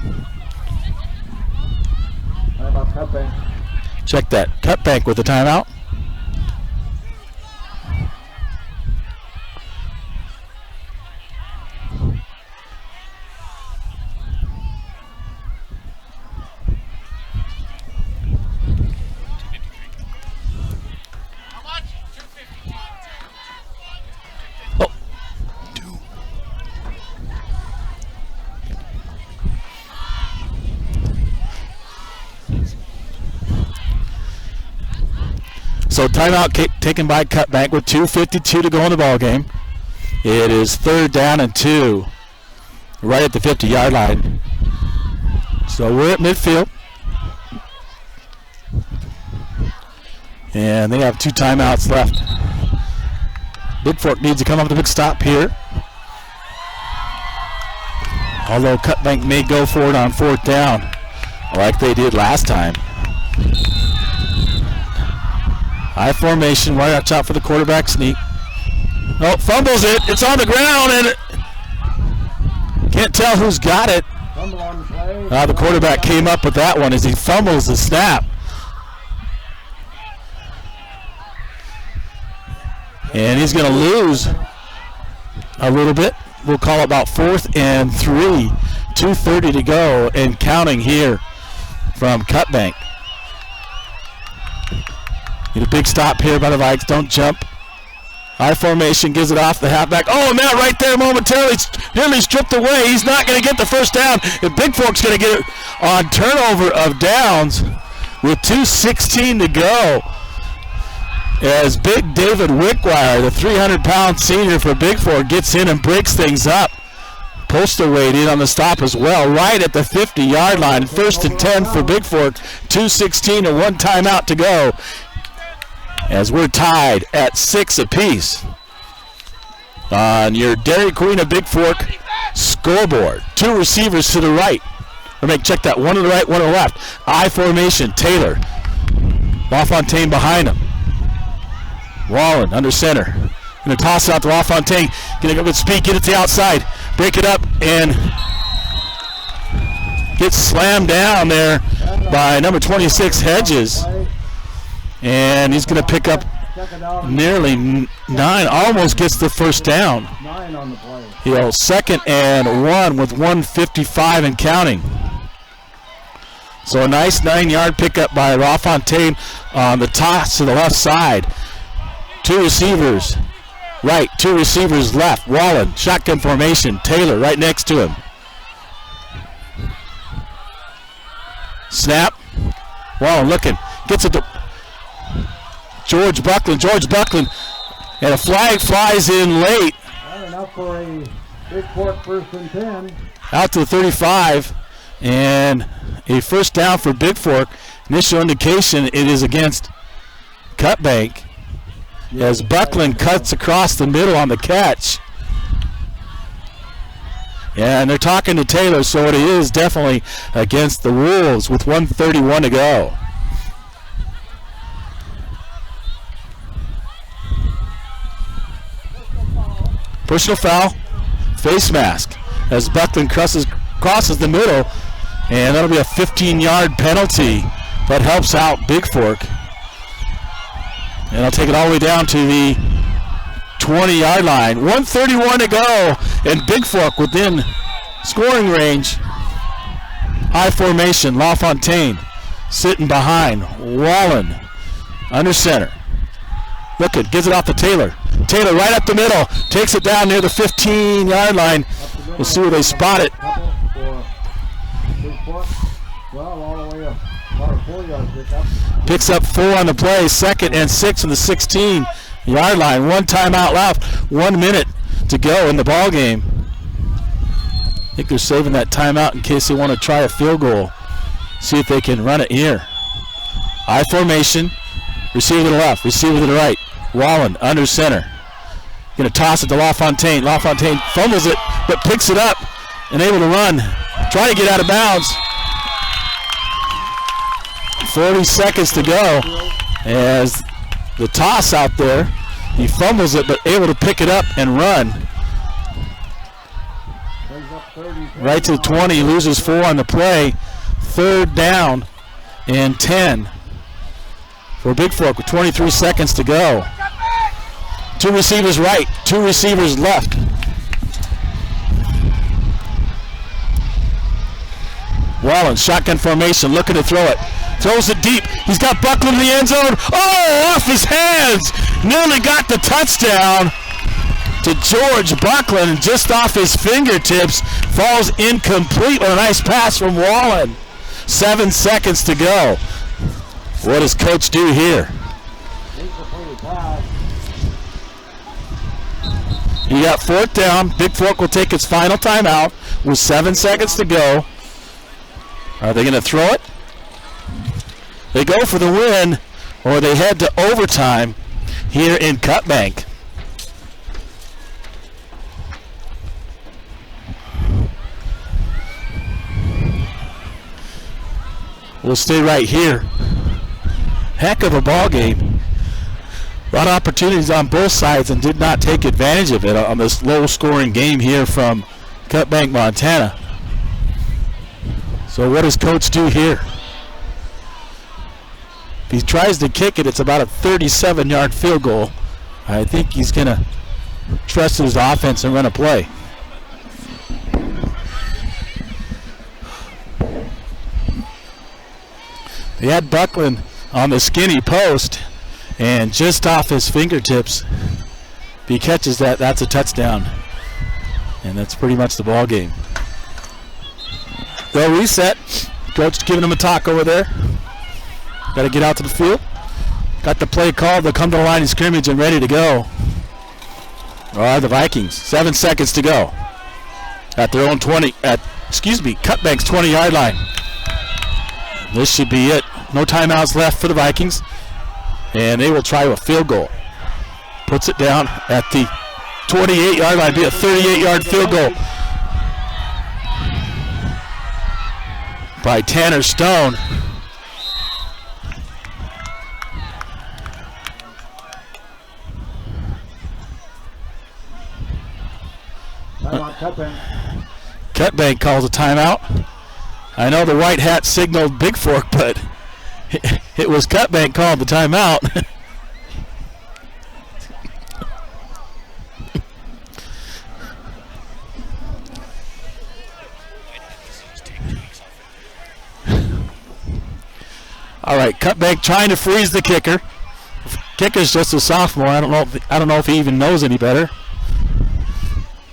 Check that. Cutbank with a timeout. So timeout taken by Cutbank with 2:52 to go in the ball game. It is 3rd down and 2, right at the 50-yard line. So we're at midfield, and they have 2 timeouts left. Bigfork needs to come up with a big stop here. Although Cutbank may go for it on 4th down, like they did last time. High formation, right out for the quarterback sneak. Oh, fumbles it. It's on the ground, and can't tell who's got it. The quarterback came up with that one as he fumbles the snap. And he's going to lose a little bit. We'll call it about 4th and 3. 2:30 to go and counting here from Cutbank. Need a big stop here by the Vikes. Don't jump. High formation, gives it off the halfback. Oh, and that right there momentarily nearly stripped away. He's not going to get the first down. And Bigfork's going to get it on turnover of downs with 2:16 to go. As Big David Wickwire, the 300-pound senior for Bigfork, gets in and breaks things up. Postal Wade in on the stop as well, right at the 50-yard line. 1st and 10 for Bigfork. 2:16 and 1 timeout to go. As we're tied at 6 apiece on your Dairy Queen of Bigfork scoreboard. 2 receivers to the right. Check that. 1 to the right, 1 to the left. I formation. Taylor. LaFontaine behind him. Wallen under center. Going to toss it out to LaFontaine. Going to go with speed. Get it to the outside. Break it up and gets slammed down there by number 26 Hedges. And he's going to pick up nearly 9, almost gets the first down. 9 on the play. 2nd and 1 with 1:55 and counting. So a nice 9-yard pickup by LaFontaine on the toss to the left side. 2 receivers right, 2 receivers left. Wallen, shotgun formation. Taylor right next to him. Snap. Wallen looking, gets it to George Buckland, and a flag flies in late. Not enough for a Bigfork 1st and 10. Out to the 35, and a first down for Bigfork. Initial indication it is against Cutbank, as Buckland cuts across the middle on the catch. And they're talking to Taylor, so it is definitely against the Wolves with 1:31 to go. Personal foul, face mask, as Buckland crosses the middle, and that'll be a 15-yard penalty that helps out Bigfork. And I'll take it all the way down to the 20-yard line. 1:31 to go, and Bigfork within scoring range. High formation, LaFontaine sitting behind, Wallen under center. Looking, gives it off to Taylor. Taylor right up the middle, takes it down near the 15-yard line. We'll see where they spot it. Picks up 4 on the play, 2nd and 6 on the 16-yard line. 1 timeout left, 1 minute to go in the ball game. I think they're saving that timeout in case they want to try a field goal. See if they can run it here. I formation. Receiver to the left. Receiver to the right. Wallen under center. Going to toss it to LaFontaine. LaFontaine fumbles it, but picks it up and able to run. Trying to get out of bounds. 40 seconds to go as the toss out there. He fumbles it, but able to pick it up and run. Right to the 20, loses 4 on the play. 3rd down and 10 for Bigfork with 23 seconds to go. 2 receivers right, 2 receivers left. Wallen, shotgun formation, looking to throw it. Throws it deep. He's got Buckland in the end zone. Oh, off his hands. Nearly got the touchdown to George Buckland, just off his fingertips. Falls incomplete on a nice pass from Wallen. 7 seconds to go. What does Coach do here? You got 4th down. Bigfork will take its final timeout with 7 seconds to go. Are they going to throw it? They go for the win, or they head to overtime here in Cutbank. We'll stay right here. Heck of a ball game. A lot of opportunities on both sides and did not take advantage of it on this low-scoring game here from Cutbank, Montana. So what does Coach do here? If he tries to kick it, it's about a 37-yard field goal. I think he's going to trust his offense and run a play. They had Buckland on the skinny post, and just off his fingertips, if he catches that, that's a touchdown. And that's pretty much the ball game. They'll reset. Coach giving him a talk over there. Got to get out to the field. Got the play called. They'll come to the line of scrimmage and ready to go. Are the Vikings. 7 seconds to go. At their own Cutbank's 20-yard line. This should be it. No timeouts left for the Vikings. And they will try a field goal. Puts it down at the 28-yard line. Be a 38-yard field goal by Tanner Stone. Cutbank calls a timeout. I know the white hat signaled Bigfork, but it was Cutbank called the timeout. All right, Cutbank trying to freeze the kicker. Kicker's just a sophomore. I don't know if he even knows any better.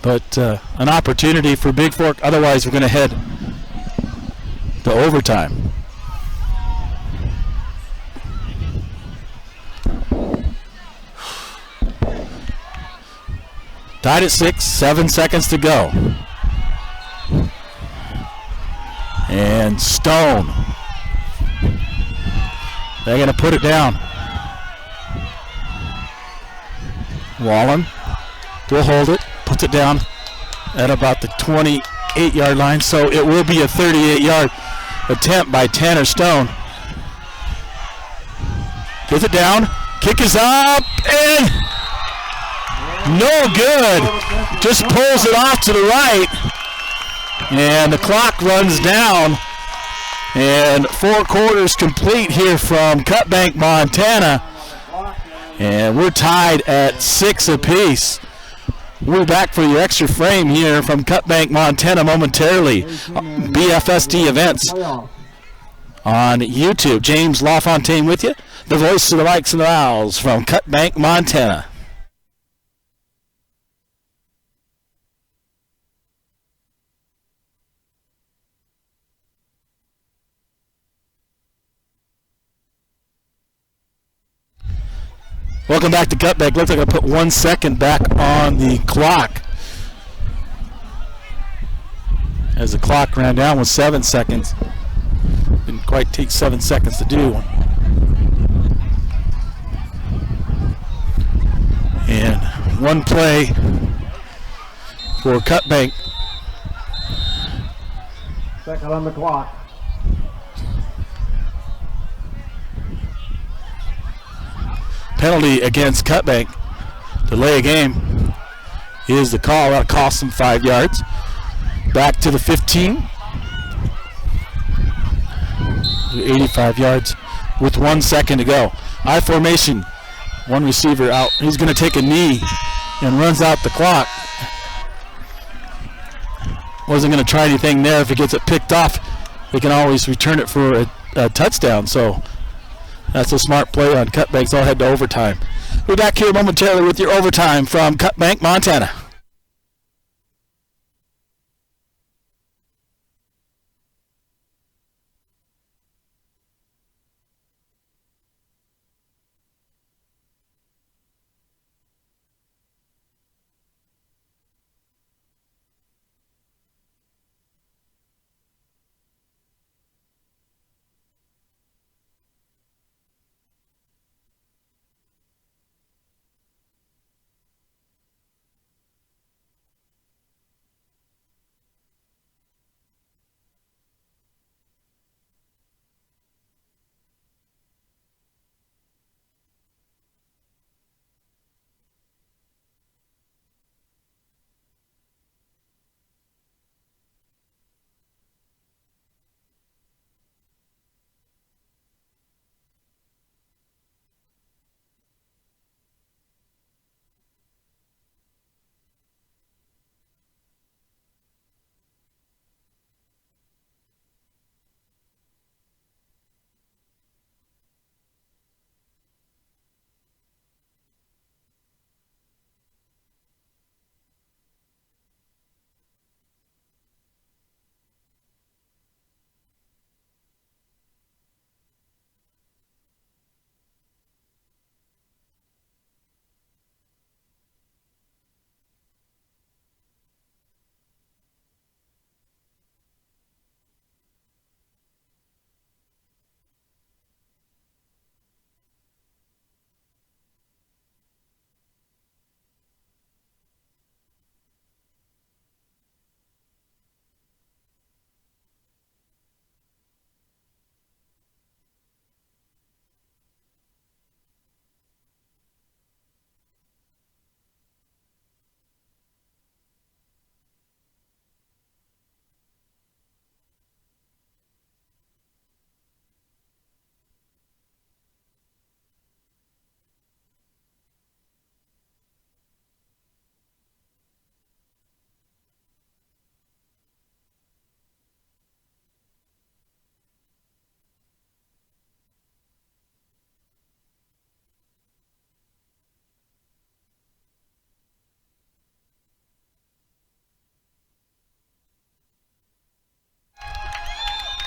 But an opportunity for Bigfork. Otherwise, we're going to head to overtime. Tied at 6, 7 seconds to go. And Stone. They're going to put it down. Wallen will hold it. Puts it down at about the 28-yard line, so it will be a 38-yard attempt by Tanner Stone. Gets it down, kick is up, and no good. Just pulls it off to the right, and the clock runs down, and 4 quarters complete here from Cutbank, Montana, and we're tied at 6 apiece. We're back for your extra frame here from Cutbank, Montana momentarily. BFSD events on YouTube. James LaFontaine with you, the voice of the Vikes and the Owls from Cutbank, Montana. Welcome back to Cutbank. Looks like I put 1 second back on the clock, as the clock ran down with 7 seconds. Didn't quite take 7 seconds to do. One play for Cutbank. Second on the clock. Penalty against Cutbank. Delay a game is the call. That costs them 5 yards. Back to the 15. 85 yards with 1 second to go. I formation. One receiver out. He's going to take a knee and runs out the clock. Wasn't going to try anything there. If he gets it picked off, they can always return it for a touchdown. So that's a smart play on Cutbank. So I'll head to overtime. We're back here momentarily with your overtime from Cutbank, Montana.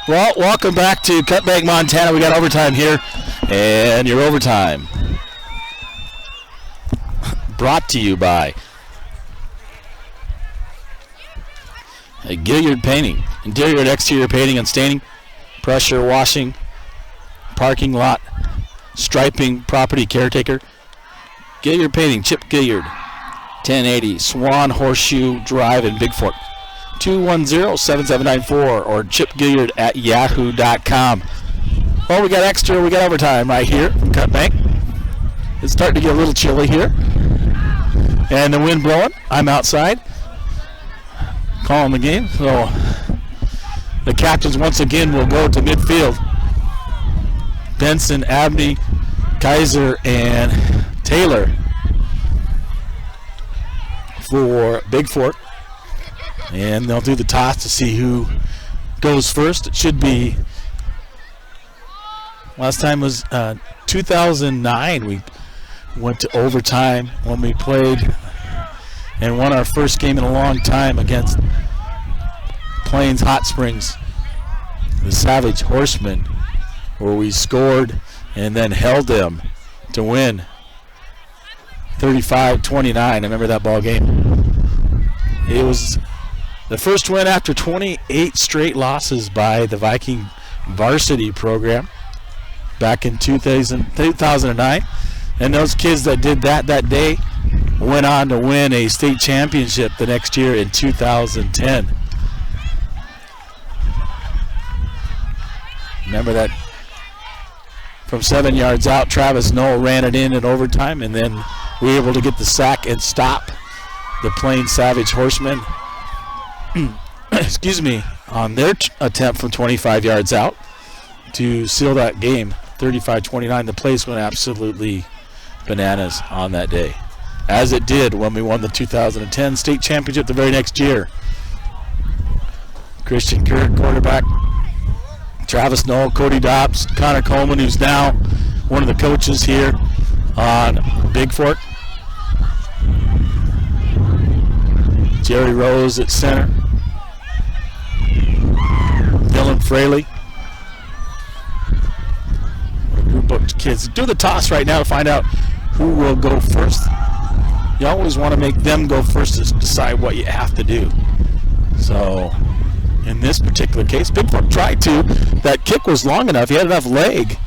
Well, welcome back to Cutbank, Montana. We got overtime here, and your overtime brought to you by Gilliard Painting, interior and exterior painting and staining, pressure washing, parking lot, striping, property caretaker. Gilliard Painting, Chip Gilliard, 1080 Swan Horseshoe Drive in Bigfork. 210-7794 or chipgilliard@yahoo.com. Well, we got extra, we got overtime right here from Cutbank. It's starting to get a little chilly here. And the wind blowing. I'm outside calling the game. So the captains once again will go to midfield. Benson, Abney, Kaiser, and Taylor for Bigfork. And they'll do the toss to see who goes first. It should be, last time was 2009. We went to overtime when we played and won our first game in a long time against Plains Hot Springs, the Savage Horsemen, where we scored and then held them to win 35-29. I remember that ball game. It was the first win after 28 straight losses by the Viking varsity program back in 2009. And those kids that did that day went on to win a state championship the next year in 2010. Remember that from 7 yards out, Travis Knoll ran it in overtime, and then we were able to get the sack and stop the Plain Savage Horsemen excuse me, on their attempt from 25 yards out to seal that game 35-29. The place went absolutely bananas on that day, as it did when we won the 2010 state championship the very next year. Christian Kirk, quarterback, Travis Knoll, Cody Dobbs, Connor Coleman, who's now one of the coaches here on Bigfork. Jerry Rose at center. Dylan Fraley. A group of kids do the toss right now to find out who will go first. You always want to make them go first to decide what you have to do. So in this particular case, Bigfork tried to. That kick was long enough. He had enough leg.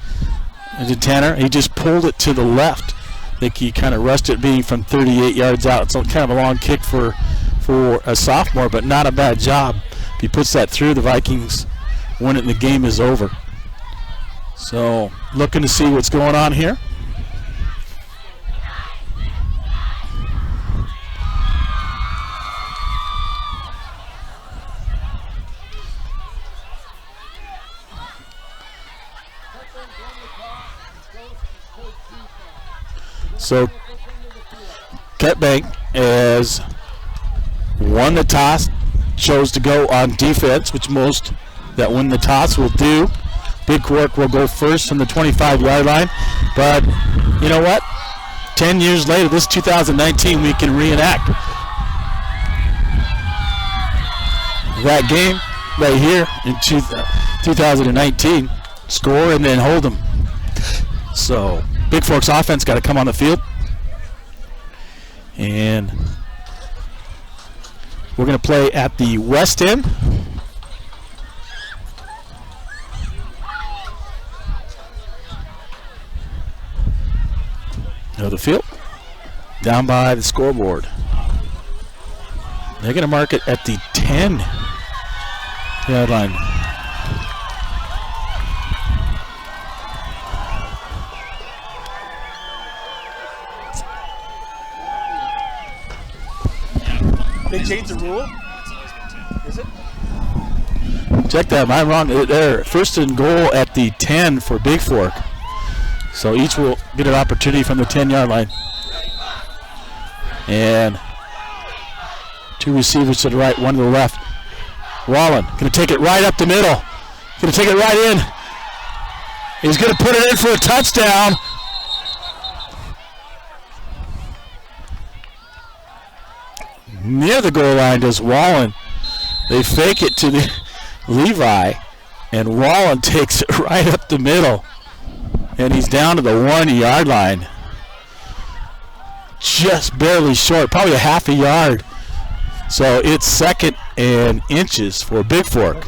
And Tanner, he just pulled it to the left. I think he kind of rushed it being from 38 yards out. It's kind of a long kick for a sophomore, but not a bad job. If he puts that through, the Vikings win it and the game is over. So looking to see what's going on here. So Cutbank has won the toss, chose to go on defense, which most that win the toss will do. Bigfork will go first from the 25-yard line. But you know what? 10 years later, this 2019, we can reenact that game right here in 2019. Score and then hold them. So Bigfork's offense got to come on the field. And we're going to play at the west end. Of the field. Down by the scoreboard. They're going to mark it at the 10-yard line. They changed the rule? Is it? Check that. Am I wrong? They're first and goal at the 10 for Bigfork. So each will get an opportunity from the 10-yard line. And two receivers to the right, one to the left. Wallen going to take it right up the middle. Going to take it right in. He's going to put it in for a touchdown. Near the goal line does Wallen. They fake it to the Levi, and Wallen takes it right up the middle. And he's down to the 1-yard line. Just barely short, probably a half a yard. So it's second and inches for Bigfork.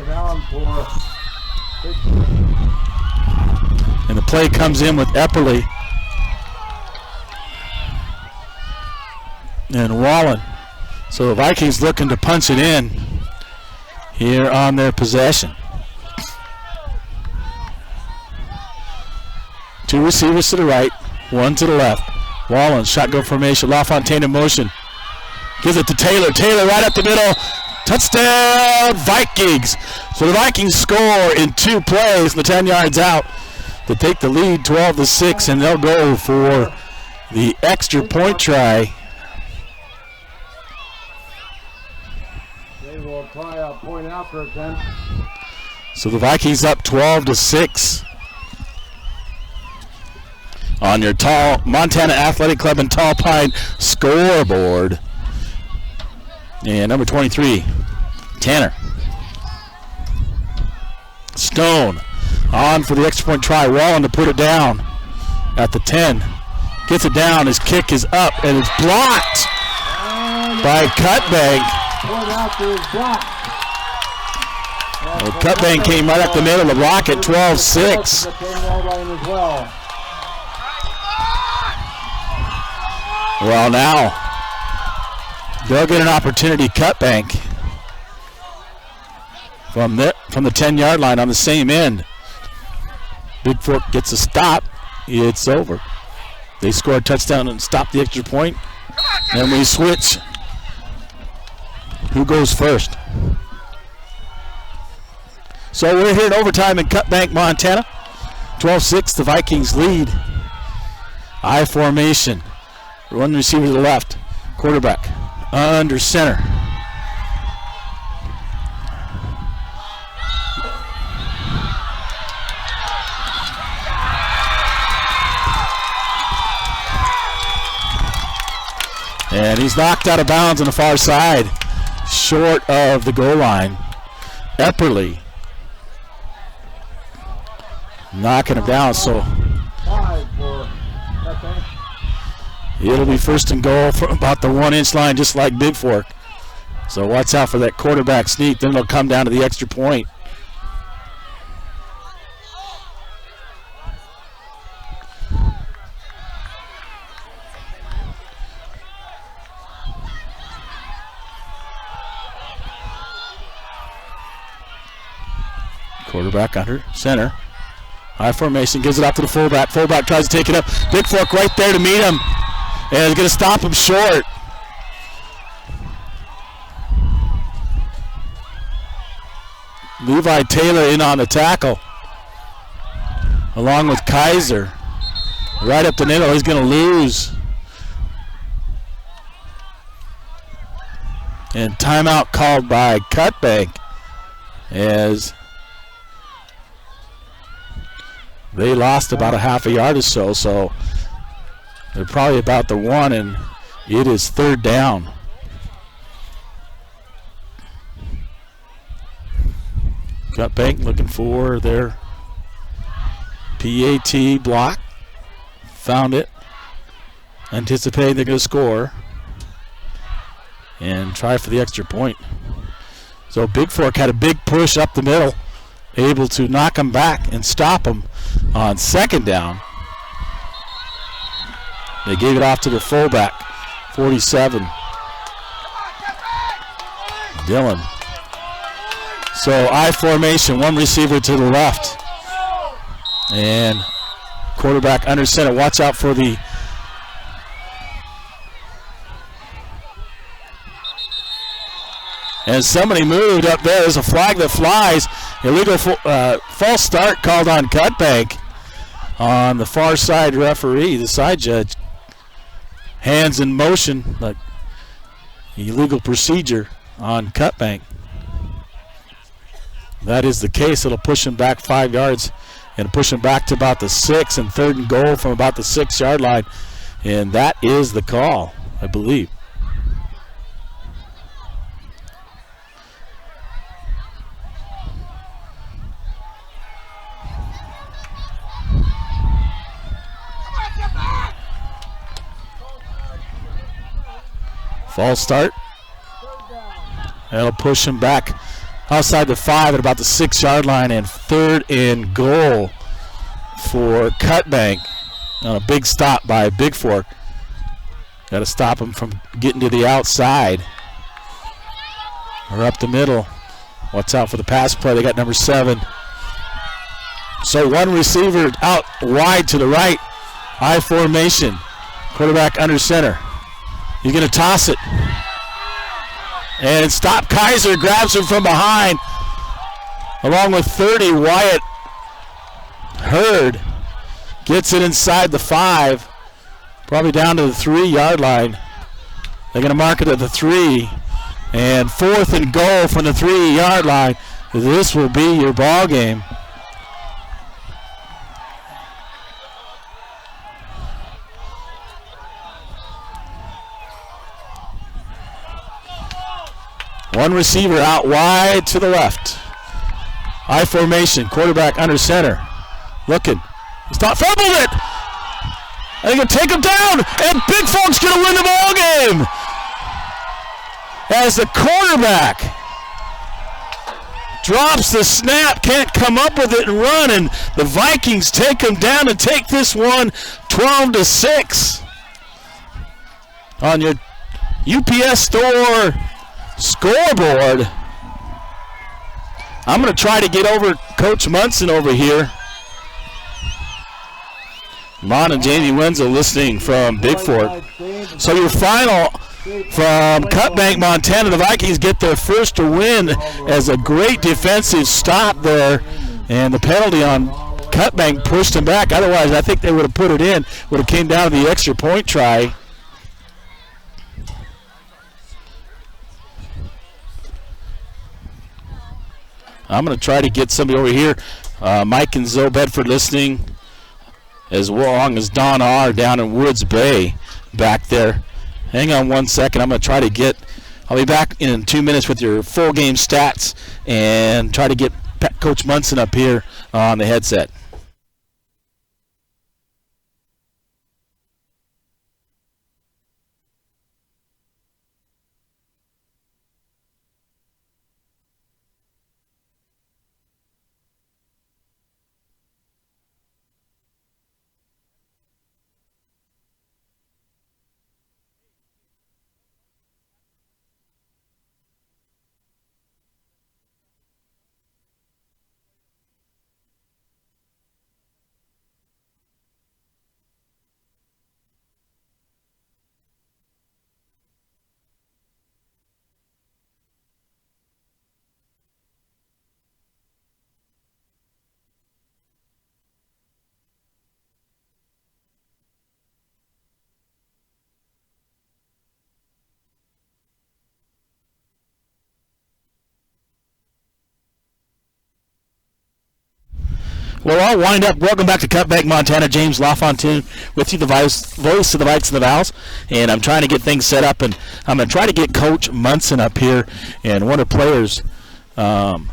And the play comes in with Epperly. And Wallen. So the Vikings looking to punch it in here on their possession. Two receivers to the right, one to the left. Wallen, shotgun formation, LaFontaine in motion. Gives it to Taylor. Taylor right up the middle. Touchdown, Vikings. So the Vikings score in 2 plays, the 10 yards out to take the lead 12-6, and they'll go for the extra point try. They will try a point after attempt. So the Vikings up 12-6. On your tall Montana Athletic Club and Tall Pine scoreboard. And number 23, Tanner. Stone on for the extra point try. Wallen to put it down at the 10. Gets it down. His kick is up and it's blocked by Cutbank. Well, Cutbank came right up the middle to block at 12-6. Well, now They'll get an opportunity cut bank from the 10-yard line on the same end. Bigfork gets a stop. It's over. They score a touchdown and stop the extra point. Then we switch. Who goes first? So we're here in overtime in Cutbank, Montana. 12-6, the Vikings lead. I formation. One receiver to the left. Quarterback under center. And he's knocked out of bounds on the far side, short of the goal line. Epperly knocking him down, so it'll be first and goal from about the 1-inch line, just like Bigfork. So watch out for that quarterback sneak. Then they'll come down to the extra point. Quarterback under center. High formation, gives it out to the fullback. Fullback tries to take it up. Bigfork right there to meet him. And is going to stop him short. Levi Taylor in on the tackle. Along with Kaiser. Right up the middle, he's going to lose. And timeout called by Cutbank as they lost about a half a yard or so, so they're probably about the 1, and it is third down. Cutbank looking for their PAT block. Found it. Anticipating they're going to score and try for the extra point. So Bigfork had a big push up the middle, able to knock him back and stop him on second down. They gave it off to the fullback, 47. Dillon. So I formation, one receiver to the left. And quarterback under center. Watch out for the and somebody moved up there. There's a flag that flies. Illegal false start called on Cutbank on the far side referee, the side judge. Hands in motion, like illegal procedure on Cutbank. That is the case. It'll push him back 5 yards and push him back to about the 6, and third and goal from about the 6-yard line. And that is the call, I believe. False start. That'll push him back outside the 5 at about the 6-yard line, and third and goal for Cutbank on a big stop by Bigfork. Got to stop him from getting to the outside or up the middle. Watch out for the pass play. They got number 7. So one receiver out wide to the right. I formation. Quarterback under center. He's going to toss it. And stop. Kaiser grabs him from behind. Along with 30, Wyatt Hurd gets it inside the 5. Probably down to the 3-yard line. They're going to mark it at the 3. And fourth and goal from the 3-yard line. This will be your ball game. One receiver out wide to the left. I formation, quarterback under center. Looking. He's not fumbled it. They're going to take him down, and Bigfork's going to win the ball game. As the quarterback drops the snap, can't come up with it and run, and the Vikings take him down and take this one 12-6 on your UPS Store scoreboard. I'm going to try to get over Coach Munson over here. Lon and Jamie Wenzel listening from Bigfork. So your final from Cutbank, Montana. The Vikings get their first win as a great defensive stop there. And the penalty on Cutbank pushed them back. Otherwise, I think they would have put it in. Would have came down to the extra point try. I'm going to try to get somebody over here. Mike and Zoe Bedford listening, as long as Don R. down in Woods Bay back there. Hang on 1 second. I'm going to try to get, I'll be back in 2 minutes with your full game stats and try to get Coach Munson up here on the headset. Well, I'll wind up. Welcome back to Cutbank, Montana. James LaFontaine with you, the voice of the Vikes and the Vows. And I'm trying to get things set up, and I'm going to try to get Coach Munson up here. And one of the players of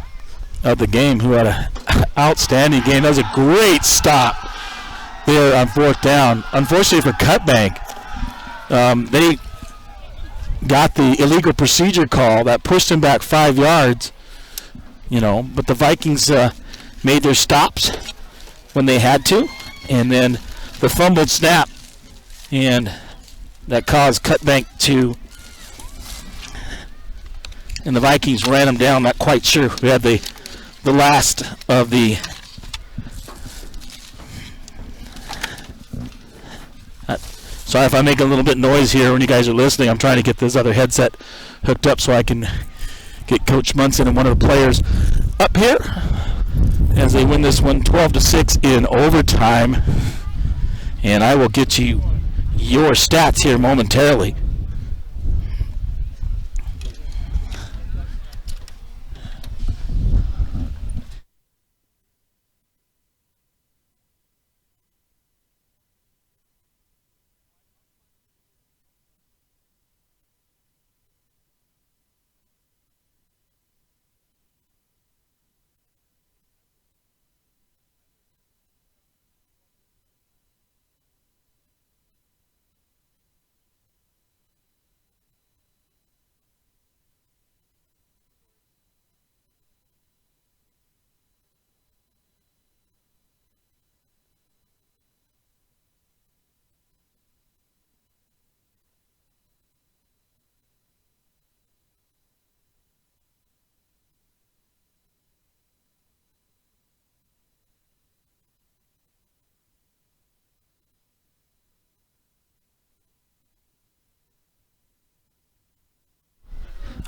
the game who had an outstanding game. That was a great stop there on fourth down. Unfortunately for Cutbank, they got the illegal procedure call that pushed them back 5 yards. But the Vikings made their stops when they had to, and then the fumbled snap, and that caused Cutbank to, and the Vikings ran them down. Not quite sure. We had the last of the sorry if I make a little bit of noise here when you guys are listening. I'm trying to get this other headset hooked up so I can get Coach Munson and one of the players up here as they win this one 12-6 in overtime. And I will get you your stats here momentarily.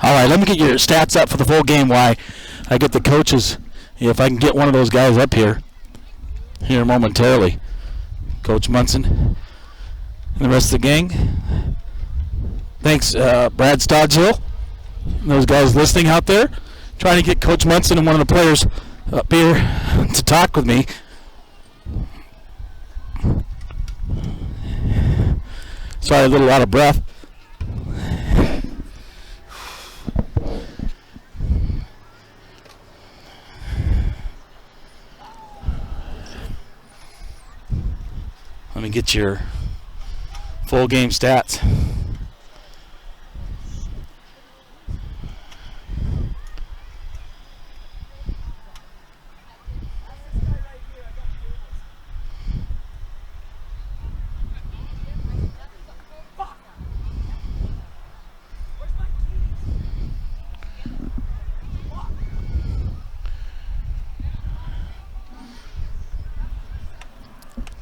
All right, let me get your stats up for the full game while I get the coaches, if I can get one of those guys up here momentarily. Coach Munson and the rest of the gang. Thanks, Brad Stodgill, and those guys listening out there. Trying to get Coach Munson and one of the players up here to talk with me. Sorry, a little out of breath. Let me get your full game stats.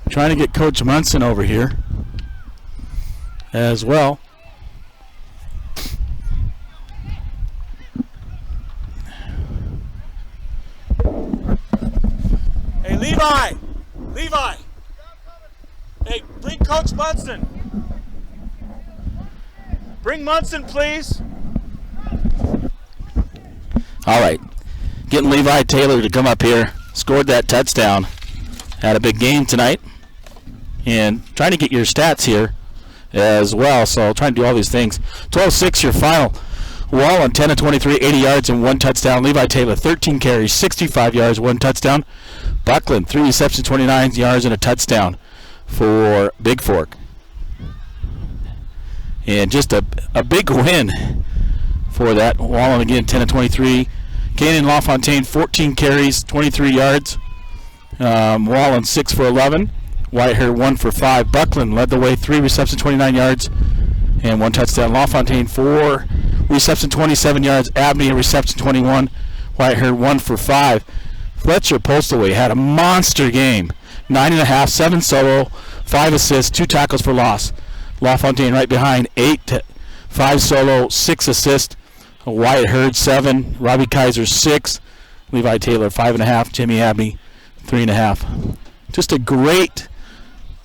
Trying to get Coach Munson over here as well. Hey, Levi! Levi! Hey, bring Coach Munson. Bring Munson, please. All right. Getting Levi Taylor to come up here. Scored that touchdown. Had a big game tonight. And trying to get your stats here as well. So trying to do all these things. 12-6 your final. Wallen 10 of 23, 80 yards and 1 touchdown. Levi Taylor 13 carries, 65 yards, 1 touchdown. Buckland 3 receptions, 29 yards and a touchdown for Bigfork. And just a big win for that. Wallen again 10 of 23. Canyon LaFontaine 14 carries, 23 yards. Wallen 6 for 11. Whiteherd 1 for 5. Buckland led the way, 3 receptions, 29 yards and 1 touchdown. LaFontaine 4 reception, 27 yards. Abney a reception, 21. Whiteherd 1 for 5. Fletcher Postleway had a monster game. 9.5, 7 solo, 5 assists, 2 tackles for loss. LaFontaine right behind, 5 solo, 6 assists. Whiteherd 7, Robbie Kaiser 6, Levi Taylor 5.5, Jimmy Abney 3.5. Just a great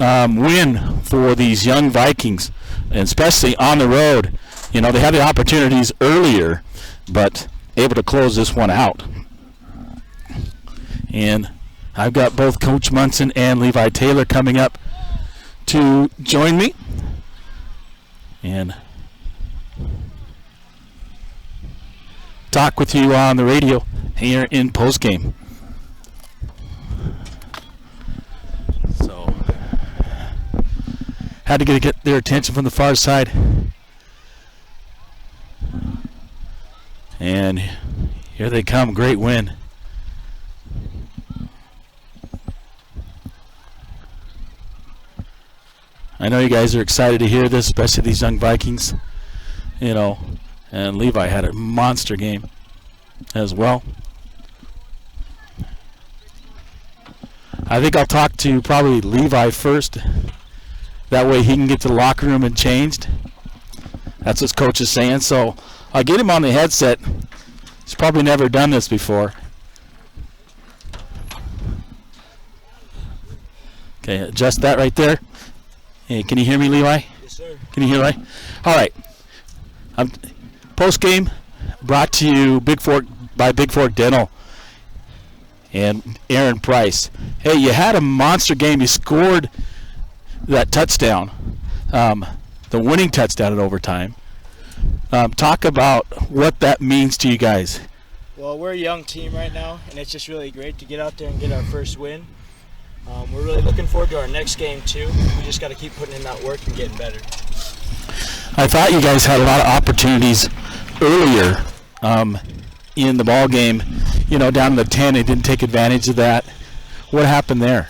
win for these young Vikings, and especially on the road. You know, they had the opportunities earlier, but able to close this one out. And I've got both Coach Munson and Levi Taylor coming up to join me. And talk with you on the radio here in postgame. So, had to get their attention from the far side. And here they come, great win. I know you guys are excited to hear this, especially these young Vikings, you know, and Levi had a monster game as well. I think I'll talk to probably Levi first. That way he can get to the locker room and changed. That's what Coach is saying. So I'll get him on the headset. He's probably never done this before. Okay, adjust that right there. Hey, can you hear me, Levi? Yes, sir. Can you hear me? All right. Post game brought to you by Bigfork Dental and Aaron Price. Hey, you had a monster game. You scored that touchdown, the winning touchdown in overtime. Talk about what that means to you guys. Well, we're a young team right now, and it's just really great to get out there and get our first win. We're really looking forward to our next game, too. We just got to keep putting in that work and getting better. I thought you guys had a lot of opportunities earlier in the ball game, you know, down in the 10. They didn't take advantage of that. What happened there?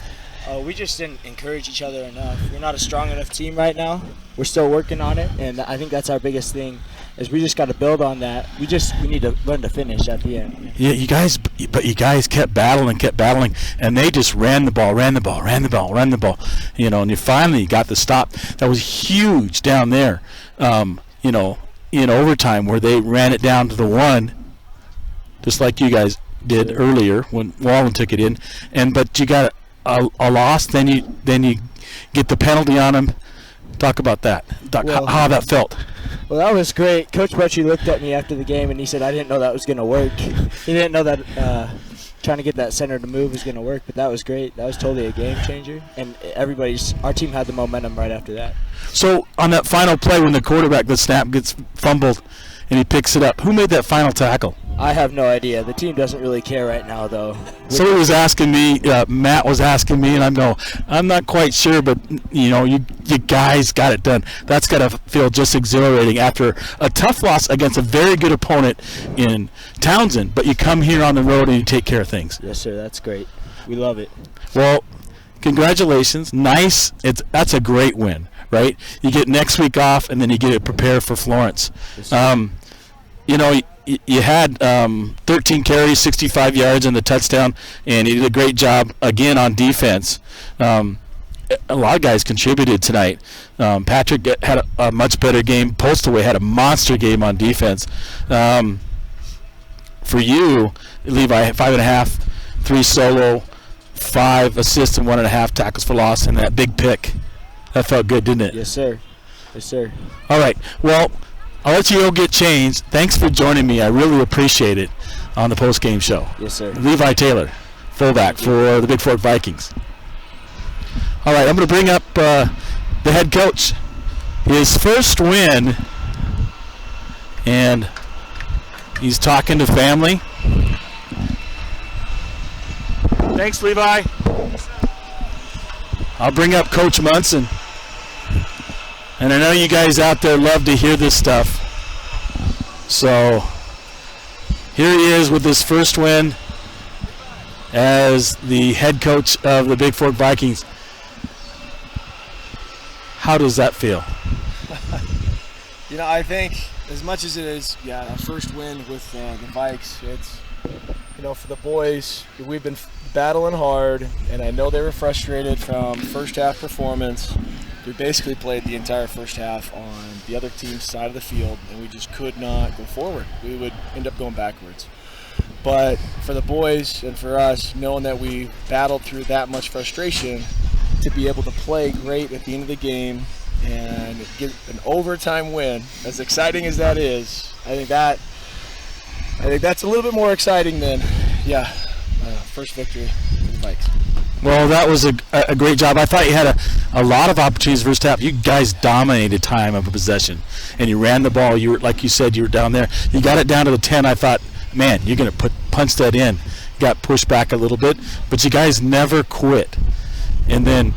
We just didn't encourage each other enough. We're not a strong enough team right now. We're still working on it, and I think that's our biggest thing, is we just got to build on that. We need to learn to finish at the end. Yeah, you guys kept battling, and they just ran the ball, you know, and you finally got the stop. That was huge down there, you know, in overtime where they ran it down to the 1, just like you guys did earlier when Wallen took it in, but you got a loss, then you get the penalty on them. Talk about that. How that felt. Well, that was great. Coach Butchie looked at me after the game and he said, "I didn't know that was going to work." He didn't know that trying to get that center to move was going to work, but that was great. That was totally a game changer, and our team had the momentum right after that. So on that final play when the quarterback, the snap gets fumbled and he picks it up, who made that final tackle? I have no idea. The team doesn't really care right now, though. Somebody was asking me, Matt was asking me, and I'm not quite sure, but you know, you guys got it done. That's got to feel just exhilarating after a tough loss against a very good opponent in Townsend, but you come here on the road and you take care of things. Yes, sir. That's great. We love it. Well, congratulations. Nice. That's a great win, right? You get next week off, and then you get it prepared for Florence. Yes, you know, you had 13 carries, 65 yards, and the touchdown, and you did a great job again on defense. a lot of guys contributed tonight. Patrick had a much better game. Postaway had a monster game on defense. For you, Levi, 5.5, 3 solo, 5 assists and 1.5 tackles for loss, and that big pick. That felt good, didn't it? Yes, sir. Yes, sir. All right. Well, I'll let you go get changed. Thanks for joining me. I really appreciate it on the post-game show. Yes, sir. Levi Taylor, fullback for the Bigfork Vikings. All right, I'm going to bring up the head coach. His first win, and he's talking to family. Thanks, Levi. I'll bring up Coach Munson. And I know you guys out there love to hear this stuff. So here he is with his first win as the head coach of the Bigfork Vikings. How does that feel? I think as much as it is, our first win with the Vikes, it's, for the boys, we've been battling hard, and I know they were frustrated from first half performance. We basically played the entire first half on the other team's side of the field, and we just could not go forward. We would end up going backwards. But for the boys and for us, knowing that we battled through that much frustration, to be able to play great at the end of the game and get an overtime win, as exciting as that is, I think that's a little bit more exciting than, first victory for the Vikes. Well, that was a great job. I thought you had a lot of opportunities first half. You guys dominated time of possession, and you ran the ball. You were, like you said, you were down there. You got it down to the 10. I thought, man, you're going to punch that in. Got pushed back a little bit, but you guys never quit. And then,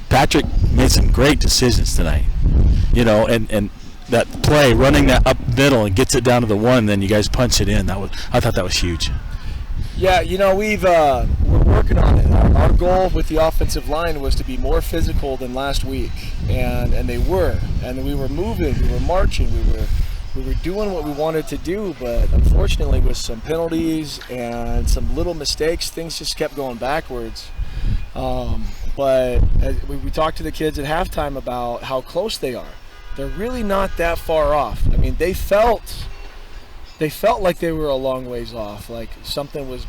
Patrick made some great decisions tonight. And that play, running that up middle and gets it down to the 1, and then you guys punch it in. I thought that was huge. Yeah, we're working on it. Our goal with the offensive line was to be more physical than last week, and they were. And we were moving, we were marching, we were doing what we wanted to do, but unfortunately with some penalties and some little mistakes, things just kept going backwards. But we talked to the kids at halftime about how close they are. They're really not that far off. I mean, they felt like they were a long ways off, like something was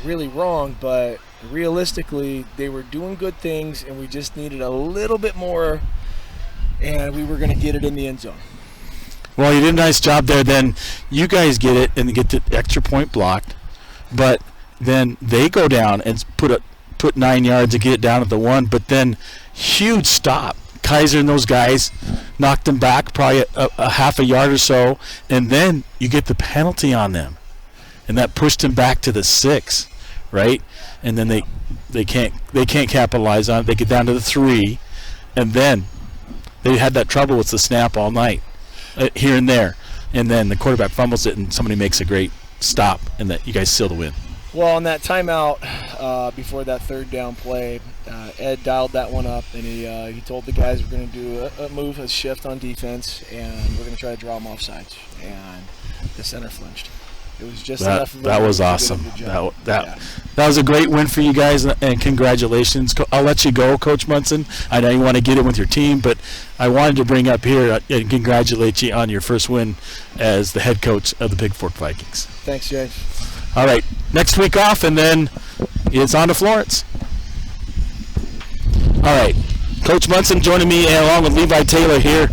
really wrong, but realistically they were doing good things, and we just needed a little bit more, and we were going to get it in the end zone. Well, you did a nice job there. Then you guys get it and get the extra point blocked, but then they go down and put 9 yards to get it down at the 1, but then huge stop. Kaiser and those guys knocked them back probably a half a yard or so, and then you get the penalty on them, and that pushed them back to the 6, right? And then they can't capitalize on it. They get down to the 3, and then they had that trouble with the snap all night, here and there, and then the quarterback fumbles it, and somebody makes a great stop, and that you guys seal the win. Well, on that timeout before that third down play, Ed dialed that one up, and he told the guys we're going to do a shift on defense, and we're going to try to draw them off sides. And the center flinched. It was just enough of that was awesome. That was a great win for you guys, and congratulations. I'll let you go, Coach Munson. I know you want to get it with your team, but I wanted to bring up here and congratulate you on your first win as the head coach of the Bigfork Vikings. Thanks, Jay. All right, next week off, and then it's on to Florence. All right, Coach Munson joining me along with Levi Taylor here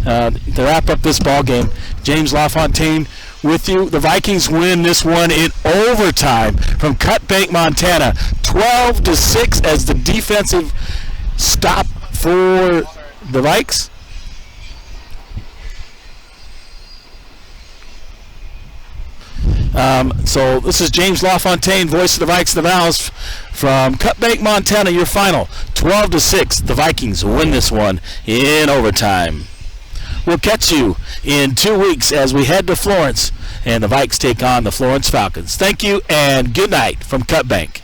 to wrap up this ball game. James LaFontaine with you. The Vikings win this one in overtime from Cut Bank, Montana, 12-6 as the defensive stop for the Vikes. So this is James LaFontaine, voice of the Vikes and the Vows from Cut Bank, Montana. Your final, 12-6. The Vikings win this one in overtime. We'll catch you in 2 weeks as we head to Florence and the Vikes take on the Florence Falcons. Thank you and good night from Cut Bank.